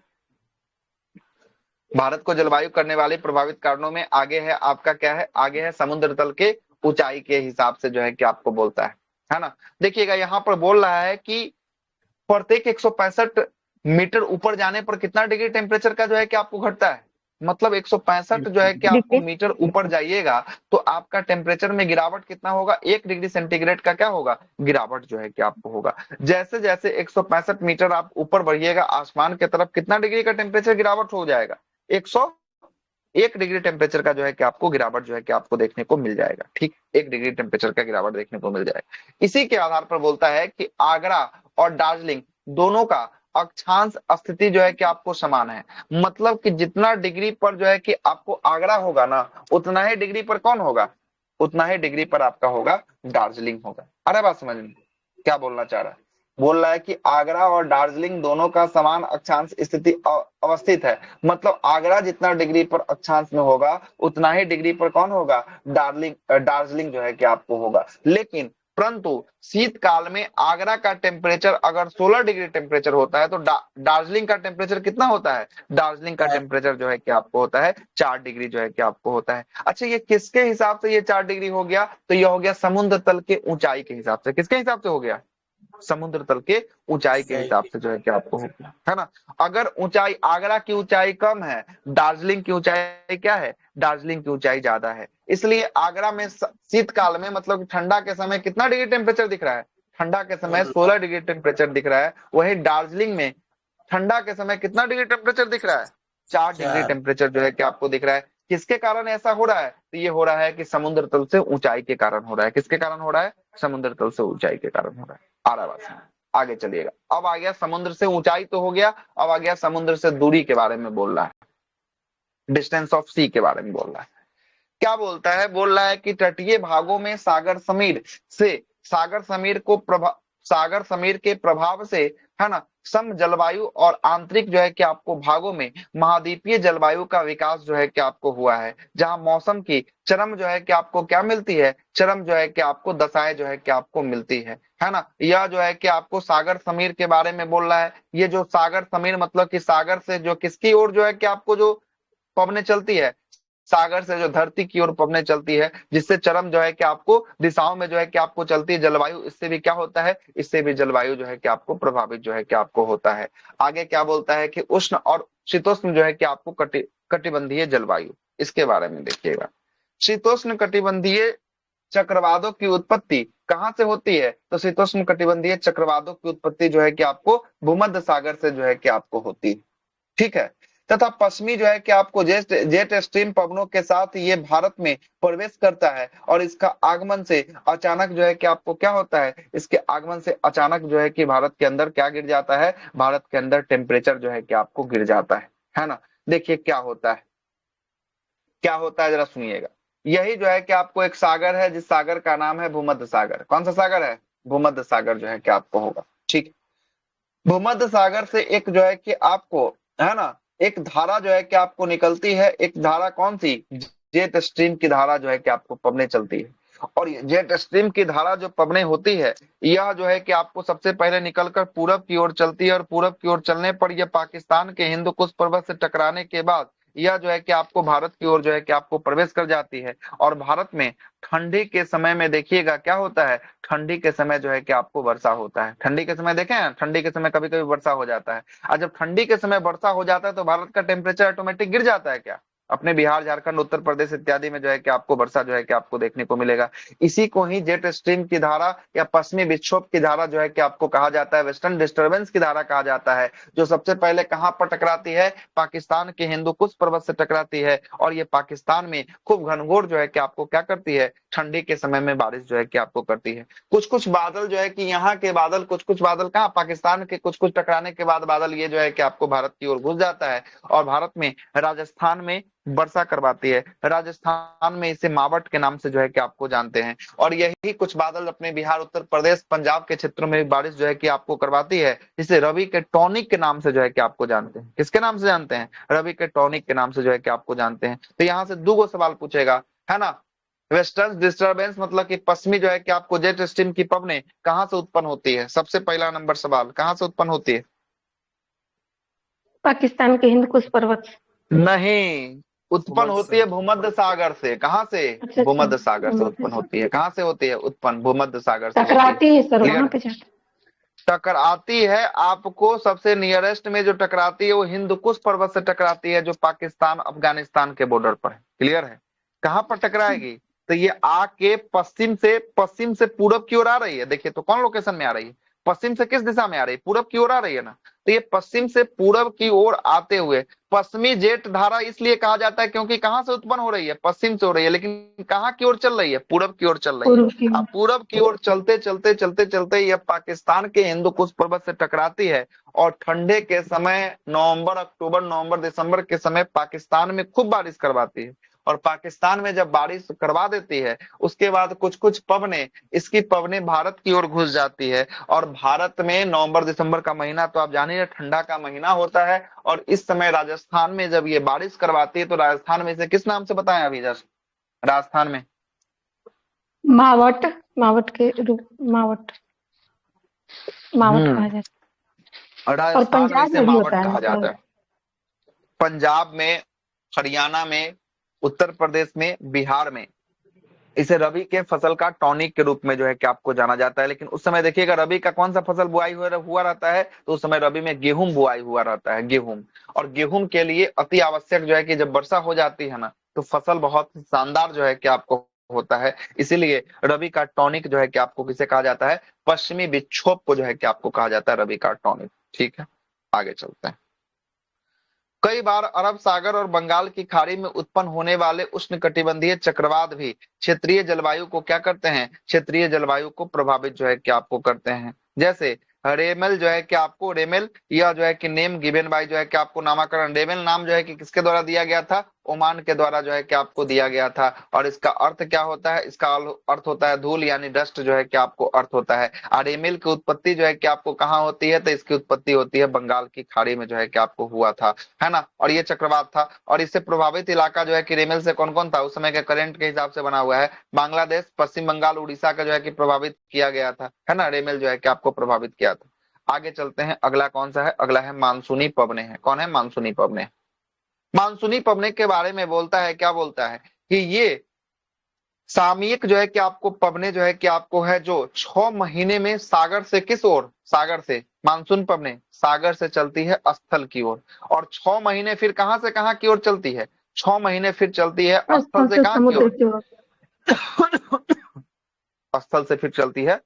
भारत को जलवायु करने वाले प्रभावित कारणों में आगे है आपका क्या है, आगे है समुद्र तल के ऊंचाई के हिसाब से जो है कि आपको बोलता है ना। देखिएगा यहाँ पर बोल रहा है कि प्रत्येक 165 मीटर ऊपर जाने पर कितना डिग्री टेम्परेचर का जो है कि आपको घटता है, मतलब 165 जो है कि आपको मीटर ऊपर जाइएगा तो आपका टेम्परेचर में गिरावट कितना होगा, 1 डिग्री सेंटीग्रेड का क्या होगा, गिरावट जो है कि आपको होगा। जैसे जैसे 165 मीटर आप ऊपर बढ़िएगा आसमान की तरफ, कितना डिग्री का टेम्परेचर गिरावट हो जाएगा, 101 डिग्री टेम्परेचर का जो है कि आपको गिरावट जो है कि आपको देखने को मिल जाएगा। ठीक, 1 डिग्री टेम्परेचर का गिरावट देखने को मिल जाएगा। इसी के आधार पर बोलता है कि आगरा और दार्जिलिंग दोनों का अक्षांश स्थिति जो है कि आपको समान है, मतलब कि जितना डिग्री पर जो है कि आपको आगरा होगा ना, उतना ही डिग्री पर कौन होगा, उतना ही डिग्री पर आपका होगा दार्जिलिंग होगा। अरे बात समझ में क्या बोलना चाह रहा है, बोल रहा है कि आगरा और दार्जिलिंग दोनों का समान अक्षांश स्थिति अवस्थित है, मतलब आगरा जितना डिग्री पर अक्षांश में होगा उतना ही डिग्री पर कौन होगा, दार्जिलिंग जो है कि आपको होगा। लेकिन परंतु शीतकाल में आगरा का टेम्परेचर अगर 16 डिग्री टेम्परेचर होता है तो दार्जिलिंग का टेम्परेचर कितना होता है? दार्जिलिंग का टेम्परेचर जो है कि आपको होता है 4 डिग्री जो है कि आपको होता है। अच्छा, ये किसके हिसाब से ये 4 डिग्री हो गया? तो ये हो गया समुद्र तल के ऊंचाई के हिसाब से। किसके हिसाब से हो गया? समुद्र तल के ऊंचाई के हिसाब से जो है कि आपको हो गया, है ना। अगर ऊंचाई, आगरा की ऊंचाई कम है, दार्जिलिंग की ऊंचाई क्या है? दार्जिलिंग की ऊंचाई ज्यादा है, इसलिए आगरा में शीतकाल में मतलब ठंडा के समय कितना डिग्री टेम्परेचर दिख रहा है? ठंडा के समय 16 डिग्री टेम्परेचर दिख रहा है। वही दार्जिलिंग में ठंडा के समय कितना डिग्री टेम्परेचर दिख रहा है? 4 डिग्री टेम्परेचर जो है कि आपको दिख रहा है। किसके कारण ऐसा हो रहा है? तो ये हो रहा है कि समुद्र तल से ऊंचाई के कारण हो रहा है। किसके कारण हो रहा है? समुद्र तल से ऊंचाई के कारण हो रहा है। आ रहा बात, आगे चलिएगा। अब आ गया समुद्र से ऊंचाई तो हो गया, अब आ गया समुद्र से दूरी के बारे में बोल रहा है, डिस्टेंस ऑफ सी के बारे में बोल रहा है। क्या बोलता है? बोल रहा है कि तटीय भागों में सागर समीर के प्रभाव से, है ना, सम जलवायु और आंतरिक जो है कि आपको भागों में महाद्वीपीय जलवायु का विकास जो है कि आपको हुआ है, जहां मौसम की चरम जो है कि आपको क्या मिलती है? चरम जो है कि आपको दशाएं जो है कि आपको मिलती है ना। यह जो है कि आपको सागर समीर के बारे में बोल रहा है। ये जो सागर समीर मतलब कि सागर से जो किसकी ओर जो है कि आपको जो पवने चलती है, सागर से जो धरती की ओर पवने चलती है, जिससे चरम जो है कि आपको दिशाओं में जो है कि आपको चलती है जलवायु, इससे भी क्या होता है? इससे भी जलवायु जो है कि आपको प्रभावित जो है कि आपको होता है। आगे क्या बोलता है कि उष्ण और शीतोष्ण जो है कि आपको कटिबंधीय जलवायु, इसके बारे में देखिएगा। शीतोष्ण कटिबंधीय चक्रवातों की उत्पत्ति कहां से होती है? तो शीतोष्ण कटिबंधीय चक्रवातों की उत्पत्ति जो है कि आपको भूमध्य सागर से जो है कि आपको होती है, ठीक है। तथा पश्चिमी जो है कि आपको जेट स्ट्रीम पवनों के साथ ये भारत में प्रवेश करता है, और इसका आगमन से अचानक जो है कि आपको क्या होता है? इसके आगमन से अचानक जो है कि भारत के अंदर क्या गिर जाता है? भारत के अंदर टेम्परेचर जो है कि आपको गिर जाता है ना। देखिए क्या होता है, क्या होता है, जरा सुनिएगा। यही जो है कि आपको एक सागर है, जिस सागर का नाम है भूमध्य सागर। कौन सा सागर है? भूमध्य सागर जो है कि आपको होगा, ठीक। भूमध्य सागर से एक जो है कि आपको, है ना, एक धारा जो है कि आपको निकलती है। एक धारा कौन सी? जेट स्ट्रीम की धारा जो है कि आपको पवने चलती है। और जेट स्ट्रीम की धारा जो पवने होती है, यह जो है कि आपको सबसे पहले निकलकर पूरब की ओर चलती है, और पूरब की ओर चलने पर यह पाकिस्तान के हिंद कुश पर्वत से टकराने के बाद यह जो है कि आपको भारत की ओर जो है कि आपको प्रवेश कर जाती है। और भारत में ठंडी के समय में देखिएगा क्या होता है? ठंडी के समय जो है कि आपको वर्षा होता है। ठंडी के समय देखें, ठंडी के समय कभी कभी वर्षा हो जाता है। और जब ठंडी के समय वर्षा हो जाता है तो भारत का टेम्परेचर ऑटोमेटिक गिर जाता है क्या? अपने बिहार, झारखंड, उत्तर प्रदेश इत्यादि में जो है कि आपको वर्षा जो है कि आपको देखने को मिलेगा। इसी को ही जेट स्ट्रीम की धारा या पश्चिमी विक्षोभ की धारा जो है कि आपको कहा जाता है, वेस्टर्न डिस्टर्बेंस की धारा कहा जाता है, जो सबसे पहले कहां पर टकराती है? पाकिस्तान के हिंदू कुश पर्वत से टकराती है, और ये पाकिस्तान में खूब घनघोर जो है कि आपको क्या करती है? ठंडी के समय में बारिश जो है कि आपको करती है। कुछ कुछ बादल जो है कि यहाँ के बादल, कुछ कुछ बादल कहाँ? पाकिस्तान के कुछ कुछ टकराने के बाद बादल ये जो है कि आपको भारत की ओर घुस जाता है, और भारत में राजस्थान में वर्षा करवाती है। राजस्थान में इसे मावट के नाम से जो है कि आपको जानते हैं। और यही कुछ बादल अपने बिहार, उत्तर प्रदेश, पंजाब के क्षेत्रों में बारिश जो है कि आपको करवाती है, जिसे रवि के टॉनिक के नाम से जो है कि आपको जानते हैं। किसके नाम से जानते हैं? रवि के टॉनिक के नाम से जो है कि आपको जानते हैं। तो यहाँ से दो सवाल पूछेगा, है ना। वेस्टर्न डिस्टर्बेंस मतलब कि पश्चिमी जो है कि आपको जेट स्ट्रीम की पवने कहां से उत्पन्न होती है? सबसे पहला नंबर सवाल, कहां से उत्पन्न होती है? पाकिस्तान के हिंद कुश पर्वत से। नहीं, उत्पन्न होती है भूमध्य सागर से। कहां से? अच्छा अच्छा, भूमध्य सागर से उत्पन्न होती है। कहां से होती है उत्पन्न? भूमध्य सागर से होती है। टकराती है सर क्लियर वहां है? पे जाकर। टकराती है, आपको सबसे नियरेस्ट में जो टकराती है वो हिंद कुश पर्वत से टकराती है, जो पाकिस्तान अफगानिस्तान के बॉर्डर पर है। क्लियर है? कहां पर टकराएगी? तो ये आके पश्चिम से पूरब की ओर आ रही है। देखिए तो कौन लोकेशन में आ रही है? पश्चिम से किस दिशा में आ रही है? पूरब की ओर आ रही है ना। तो ये पश्चिम से पूरब की ओर आते हुए पश्चिमी जेट धारा इसलिए कहा जाता है क्योंकि कहां से उत्पन्न हो रही है? पश्चिम से हो रही है, लेकिन कहां की ओर चल रही है? पूरब की ओर चल रही है। पूर्व की अब पूरब की ओर चलते चलते चलते चलते यह पाकिस्तान के हिंदू कुश पर्वत से टकराती है, और ठंडे के समय नवंबर, अक्टूबर, नवंबर, दिसंबर के समय पाकिस्तान में खूब बारिश करवाती है। और पाकिस्तान में जब बारिश करवा देती है, उसके बाद कुछ कुछ पवने, इसकी पवने भारत की ओर घुस जाती है। और भारत में नवंबर दिसंबर का महीना तो आप जानिए ठंडा का महीना होता है, और इस समय राजस्थान में जब ये बारिश करवाती है तो राजस्थान में इसे किस नाम से बताएं अभी जस्ट? राजस्थान में मावट, मावट के रूप, मावट, मावट कहा जाता है। और राजस्थान में पंजाब इसे में भी मावट होता है कहा जाता मतलब। है। पंजाब में, हरियाणा में, उत्तर प्रदेश में, बिहार में इसे रबी के फसल का टॉनिक के रूप में जो है कि आपको जाना जाता है। लेकिन उस समय देखिएगा रबी का कौन सा फसल बुआई हुआ रहता है, तो उस समय रबी में गेहूं बुआई हुआ रहता है, गेहूं। और गेहूं के लिए अति आवश्यक जो है कि जब वर्षा हो जाती है ना, तो फसल बहुत शानदार जो है कि आपको होता है। इसीलिए रबी का टॉनिक जो है कि आपको किसे कहा जाता है, पश्चिमी विक्षोभ को जो है कि आपको कहा जाता है रबी का टॉनिक। ठीक है, आगे चलते हैं। कई बार अरब सागर और बंगाल की खाड़ी में उत्पन्न होने वाले उष्णकटिबंधीय चक्रवात भी क्षेत्रीय जलवायु को क्या करते हैं, क्षेत्रीय जलवायु को प्रभावित जो है कि आपको करते हैं। जैसे रेमेल जो है कि आपको, रेमेल यह जो है कि नेम गिवन बाय जो है कि आपको नामकरण, रेमेल नाम जो है कि किसके द्वारा दिया गया था, ओमान के द्वारा जो है कि आपको दिया गया था। और इसका अर्थ क्या होता है, इसका अर्थ होता है धूल यानी डस्ट जो है कि आपको अर्थ होता है। और रेमेल की उत्पत्ति जो है कि आपको कहाँ होती है, तो इसकी उत्पत्ति होती है बंगाल की खाड़ी में जो है कि आपको हुआ था, है ना। और ये चक्रवात था, और इससे प्रभावित इलाका जो है कि रेमेल से कौन कौन था उस समय के करंट के हिसाब से बना हुआ है, बांग्लादेश, पश्चिम बंगाल, उड़ीसा का जो है कि प्रभावित किया गया था, है ना। रेमेल जो है कि आपको प्रभावित किया था। आगे चलते हैं, अगला कौन सा है, अगला है मानसूनी पवने हैं। कौन है, मानसूनी पवने। मानसूनी पवने के बारे में बोलता है, क्या बोलता है कि ये सामयिक जो है कि आपको पवने जो है कि आपको है जो 6 महीने में सागर से किस ओर, सागर से, मानसून पवने सागर से चलती है स्थल की ओर। और 6 महीने फिर कहां से कहां की ओर चलती है, 6 महीने फिर चलती है स्थल स्थल से से कहां की समुद्र ओर, की ओर। स्थल से फिर चलती है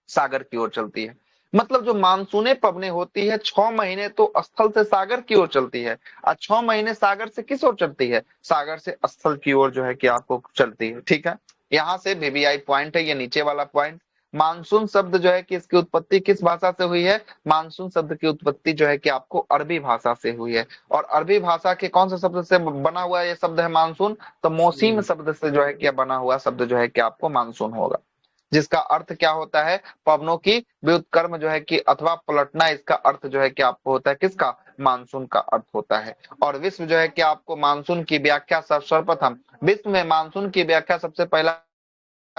सागर की ओर चलती है। मतलब जो मानसूनी पवने होती है 6 महीने तो स्थल से सागर की ओर चलती है, और 6 महीने सागर से किस ओर चलती है, सागर से स्थल की ओर जो है कि आपको चलती है। ठीक है, यहाँ से वीवीआई पॉइंट है, ये नीचे वाला पॉइंट। मानसून शब्द जो है कि इसकी उत्पत्ति किस भाषा से हुई है, मानसून शब्द की उत्पत्ति जो है कि आपको अरबी भाषा से हुई है। और अरबी भाषा के कौन सा शब्द से बना हुआ ये शब्द है मानसून, तो मौसीम शब्द से जो है कि बना हुआ शब्द जो है कि आपको मानसून होगा, जिसका अर्थ क्या होता है, पवनों की व्युत्क्रम जो है कि अथवा पलटना, इसका अर्थ जो है कि आपको होता है किसका, मानसून का अर्थ होता है। और विश्व जो है कि आपको मानसून की व्याख्या सर्वप्रथम, विश्व में मानसून की व्याख्या सबसे पहला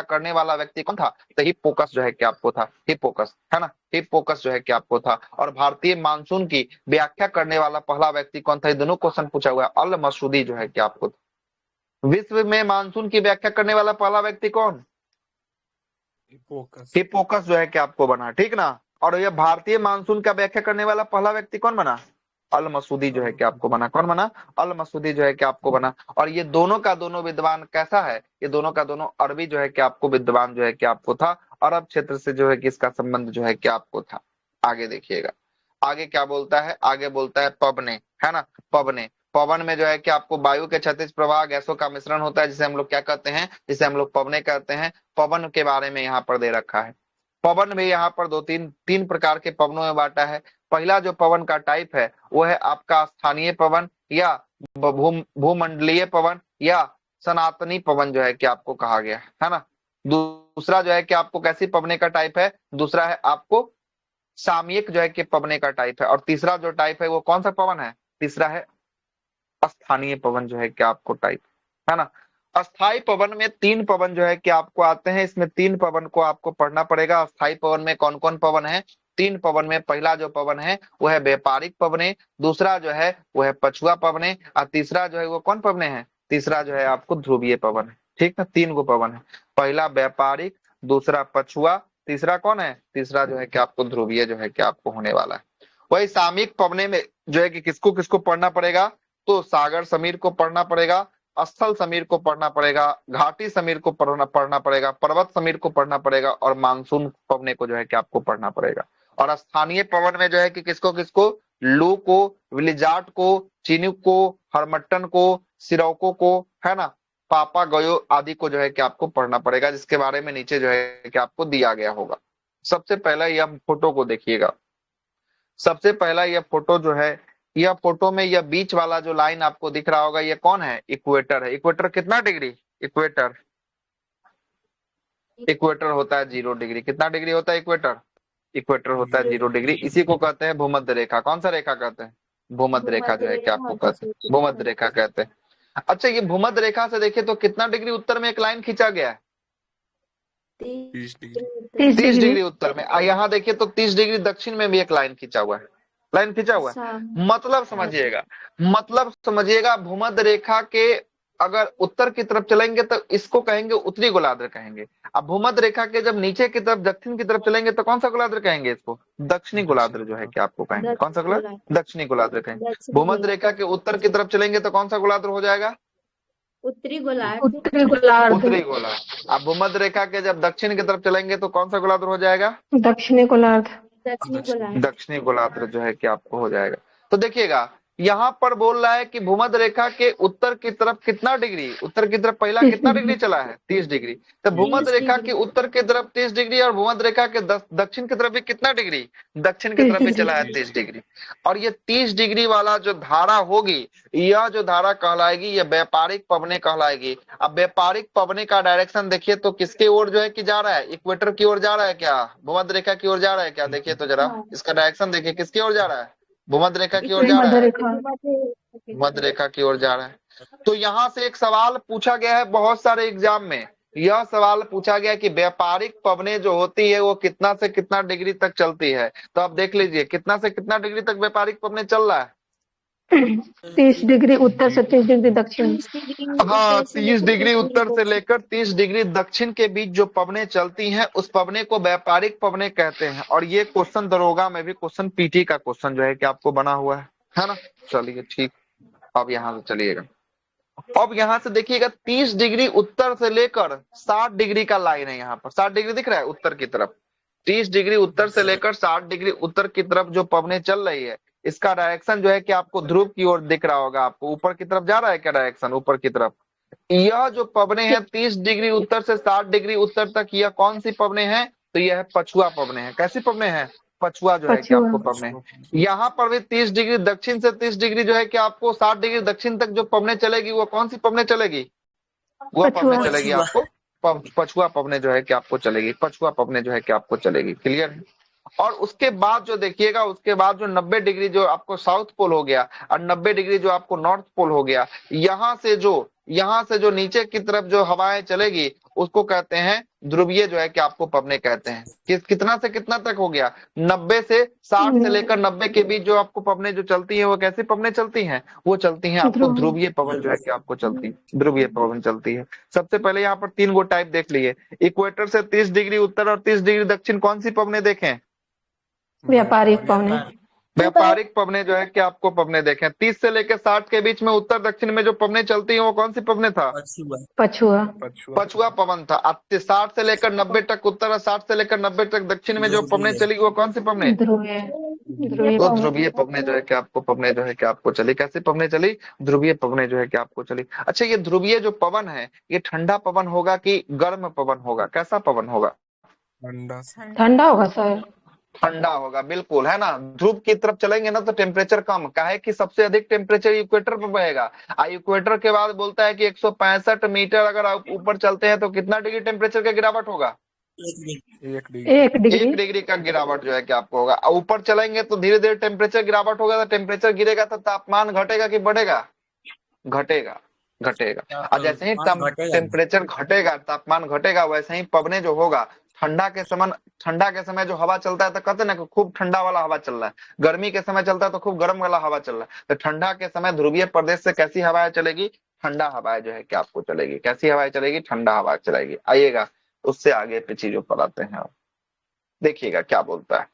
करने वाला व्यक्ति कौन था, तो हिप्पोकस जो है कि आपको था, हिप्पोकस, है ना, हिप्पोकस जो है कि आपको था। और भारतीय मानसून की व्याख्या करने वाला पहला व्यक्ति कौन था, ये दोनों क्वेश्चन पूछा हुआ है, अल मसूदी जो है कि आपको था। विश्व में मानसून की व्याख्या करने वाला पहला व्यक्ति कौन, हिपोकस। हिप्पोकस जो है कि आपको बना, ठीक ना। और ये भारतीय मानसून का व्याख्या करने वाला पहला व्यक्ति कौन बना, अल मसूदी जो है कि आपको बना, कौन बना, अल मसूदी जो है कि आपको बना। और ये दोनों का दोनों विद्वान कैसा है, ये दोनों का दोनों अरबी जो है कि आपको विद्वान जो है कि आपको था, अरब क्षेत्र से जो है कि इसका संबंध जो है कि आपको था। आगे देखिएगा, आगे क्या बोलता है, आगे बोलता है पवने, है ना, पवने। पवन में जो है कि आपको वायु के क्षैतिज प्रवाह गैसों का मिश्रण होता है, जिसे हम लोग क्या कहते हैं, जिसे हम लोग पवने कहते हैं। पवन के बारे में यहाँ पर दे रखा है। पवन भी यहाँ पर दो तीन तीन प्रकार के पवनों में बांटा है। पहला जो पवन का टाइप है वो है आपका स्थानीय पवन, या भूमंडलीय पवन, या सनातनी पवन जो है कि आपको कहा गया है ना। दूसरा जो है कि आपको कैसी पवने का टाइप है, दूसरा है आपको सामयिक जो है कि पवने का टाइप है। और तीसरा जो टाइप है वो कौन सा पवन है, तीसरा है स्थानीय पवन जो है कि आपको टाइप, है ना। अस्थाई पवन में 3 पवन जो है कि आपको आते हैं, इसमें 3 पवन को आपको पढ़ना पड़ेगा। अस्थाई पवन में कौन कौन पवन है, 3 पवन में पहला जो पवन है वो है व्यापारिक पवने, दूसरा जो है वो है पछुआ पवने, और तीसरा जो है वो कौन पवने है, तीसरा जो है आपको ध्रुवीय पवन है। ठीक है, 3 गो पवन है, पहला व्यापारिक, दूसरा पछुआ, तीसरा कौन है, तीसरा जो है कि आपको ध्रुवीय जो है कि आपको होने वाला है। वही सामयिक पवने में जो है कि किसको किसको पढ़ना पड़ेगा, तो सागर समीर को पढ़ना पड़ेगा, स्थल समीर को पढ़ना पड़ेगा, घाटी समीर को पढ़ना पड़ेगा, पर्वत समीर को पढ़ना पड़ेगा, और मानसून पवने को जो है कि आपको पढ़ना पड़ेगा। और स्थानीय पवन में जो है कि किसको किसको, लू को, विलिजार्ड को, चिनुक को, हरमट्टन को, सिरौको को, है ना, पापा गयो आदि को जो है कि आपको पढ़ना पड़ेगा, जिसके बारे में नीचे जो है कि आपको दिया गया होगा। सबसे पहला यह फोटो को देखिएगा, सबसे पहला यह फोटो जो है, यह फोटो में यह बीच वाला जो लाइन आपको दिख रहा होगा ये कौन है, इक्वेटर है। इक्वेटर कितना डिग्री, इक्वेटर, इक्वेटर होता है 0 डिग्री। कितना डिग्री होता है इक्वेटर, इक्वेटर होता है 0 डिग्री। इसी को कहते हैं भूमध्य रेखा। कौन सा रेखा कहते हैं, भूमध्य रेखा जो है कि आपको कहते हैं, भूमध्य रेखा कहते हैं। अच्छा, ये भूमध्य रेखा से देखिए तो कितना डिग्री उत्तर में एक लाइन खींचा गया है, 30 डिग्री। 30 30 डिग्री। डिग्री उत्तर में। यहाँ देखिए तो 30 डिग्री दक्षिण में भी एक लाइन खींचा हुआ है, लाइन खींचा हुआ है। मतलब समझिएगा भूमध्य रेखा के अगर उत्तर की तरफ चलेंगे तो इसको कहेंगे उत्तरी गोलार्ध कहेंगे। अब भूमध्य रेखा के जब नीचे की तरफ दक्षिण की तरफ चलेंगे तो कौन सा गोलार्ध कहेंगे इसको? दक्षिणी गोलार्ध जो है कि आपको कहेंगे। कौन सा गोलार्ध? दक्षिणी गोलार्ध कहेंगे। भूमध्य रेखा के उत्तर की तरफ चलेंगे तो कौन सा गोलार्ध हो जाएगा? उत्तरी गोलार्ध। उत्तरी गोलार्ध। उत्तरी गोलार्ध। अब भूमध्य रेखा के जब दक्षिण की तरफ चलेंगे तो कौन सा गोलार्ध हो जाएगा? दक्षिणी गोलार्ध। दक्षिणी गोलार्ध जो है कि आपको हो जाएगा। तो देखिएगा यहाँ पर बोल रहा है कि भूमध्य रेखा के उत्तर की तरफ कितना डिग्री, उत्तर की तरफ पहला कितना डिग्री चला है? 30 डिग्री। तो भूमध्य रेखा के उत्तर की तरफ 30 डिग्री और भूमध्य रेखा के दक्षिण की तरफ भी कितना डिग्री? दक्षिण की तरफ भी चला है 30 डिग्री। और ये 30 डिग्री वाला जो धारा होगी, यह जो धारा कहलाएगी ये व्यापारिक पवने कहलाएगी। अब व्यापारिक पवने का डायरेक्शन देखिए तो किसके ओर जो है कि जा रहा है? इक्वेटर की ओर जा रहा है क्या? भूमध्य रेखा की ओर जा रहा है क्या? देखिए तो जरा इसका डायरेक्शन देखिए किसकी ओर जा रहा है? भूमध्य रेखा की ओर जा रहा है। भूमध्य रेखा की ओर जा रहा है। तो यहाँ से एक सवाल पूछा गया है बहुत सारे एग्जाम में। यह सवाल पूछा गया कि व्यापारिक पवने जो होती है वो कितना से कितना डिग्री तक चलती है। तो आप देख लीजिए कितना से कितना डिग्री तक व्यापारिक पवने चल रहा है? 30 डिग्री उत्तर से 30 डिग्री दक्षिण। हाँ, 30 डिग्री उत्तर से लेकर 30 डिग्री दक्षिण के बीच जो पवने चलती हैं उस पवने को व्यापारिक पवने कहते हैं। और ये क्वेश्चन दरोगा में भी क्वेश्चन पीटी का क्वेश्चन जो है कि आपको बना हुआ है ना। चलिए ठीक, अब यहाँ से चलिएगा। अब यहाँ से देखिएगा 30 डिग्री उत्तर से लेकर 60 डिग्री का लाइन है। यहाँ पर 60 डिग्री दिख रहा है उत्तर की तरफ। 30 डिग्री उत्तर से लेकर 60 डिग्री उत्तर की तरफ जो पवने चल रही है इसका डायरेक्शन जो है कि आपको ध्रुव की ओर दिख रहा होगा। आपको ऊपर की तरफ जा रहा है क्या डायरेक्शन? ऊपर की तरफ। यह जो पवने हैं 30 डिग्री उत्तर से 60 डिग्री उत्तर तक, यह कौन सी पवने हैं? तो यह पछुआ पवने हैं। कैसी पवने हैं? पछुआ जो है कि आपको पवने। यहाँ पर भी 30 डिग्री दक्षिण से 30 डिग्री जो है कि आपको 60 डिग्री दक्षिण तक जो पवने चलेगी वो कौन सी पवने चलेगी? वह पवने चलेगी आपको पछुआ पवने जो है कि आपको चलेगी। पछुआ पवने जो है कि आपको चलेगी। क्लियर है? और उसके बाद जो देखिएगा उसके बाद जो 90 डिग्री जो आपको साउथ पोल हो गया और 90 डिग्री जो आपको नॉर्थ पोल हो गया, यहाँ से जो नीचे की तरफ जो हवाएं चलेगी उसको कहते हैं ध्रुवीय जो है कि आपको पवने कहते हैं। कितना से कितना तक हो गया? 90 से 60 से लेकर 90 के बीच जो आपको पवने जो चलती है वो कैसी पवने चलती हैं? वो चलती हैं आपको ध्रुवीय पवन जो है कि आपको चलती है। ध्रुवीय पवन चलती है। सबसे पहले यहाँ पर 3 गो टाइप देख लिए। इक्वेटर से 30 डिग्री उत्तर और 30 डिग्री दक्षिण कौन सी पवने देखें? व्यापारिक पवने। व्यापारिक पवने जो है कि आपको पवने देखें। 30 से लेकर 60 के बीच में उत्तर दक्षिण में जो पवने चलती हैं वो कौन सी पवने था? पछुआ पवन था। अब 60 से लेकर 90 तक उत्तर और 60 से लेकर 90 तक दक्षिण में जो पवने चली वो कौन सी पवने? तो ध्रुवीय पवने जो है कि आपको पवने जो है कि आपको चली। कैसी पवने चली? ध्रुवीय पवने जो है कि आपको चली। अच्छा, ये ध्रुवीय जो पवन है ये ठंडा पवन होगा कि गर्म पवन होगा? कैसा पवन होगा? ठंडा होगा सर। ठंडा होगा, बिल्कुल, है ना। ध्रुव की तरफ चलेंगे ना तो टेम्परेचर कम, काहे कि सबसे अधिक टेम्परेचर इक्वेटर पर बहेगा। इक्वेटर के बाद बोलता है कि 165 मीटर अगर आप ऊपर चलते हैं तो कितना डिग्री टेम्परेचर का गिरावट होगा? 1 डिग्री का गिरावट जो है कि आपको होगा। ऊपर चलेंगे तो धीरे धीरे टेम्परेचर गिरावट होगा। तो टेम्परेचर गिरेगा तो तापमान घटेगा कि बढ़ेगा? घटेगा। और जैसे ही टेम्परेचर घटेगा, तापमान घटेगा, वैसे ही पवने जो होगा ठंडा के समय जो हवा चलता है तो कहते ना खूब ठंडा वाला हवा चल रहा है। गर्मी के समय चलता है तो खूब गर्म वाला हवा चल रहा है। तो ठंडा के समय ध्रुवीय प्रदेश से कैसी हवाएं चलेगी? ठंडा हवाएं जो है कि आपको चलेगी। कैसी हवाएं चलेगी? ठंडा हवा चलेगी। आइएगा उससे आगे पीछे जो पढ़ाते हैं आप देखिएगा क्या बोलता है।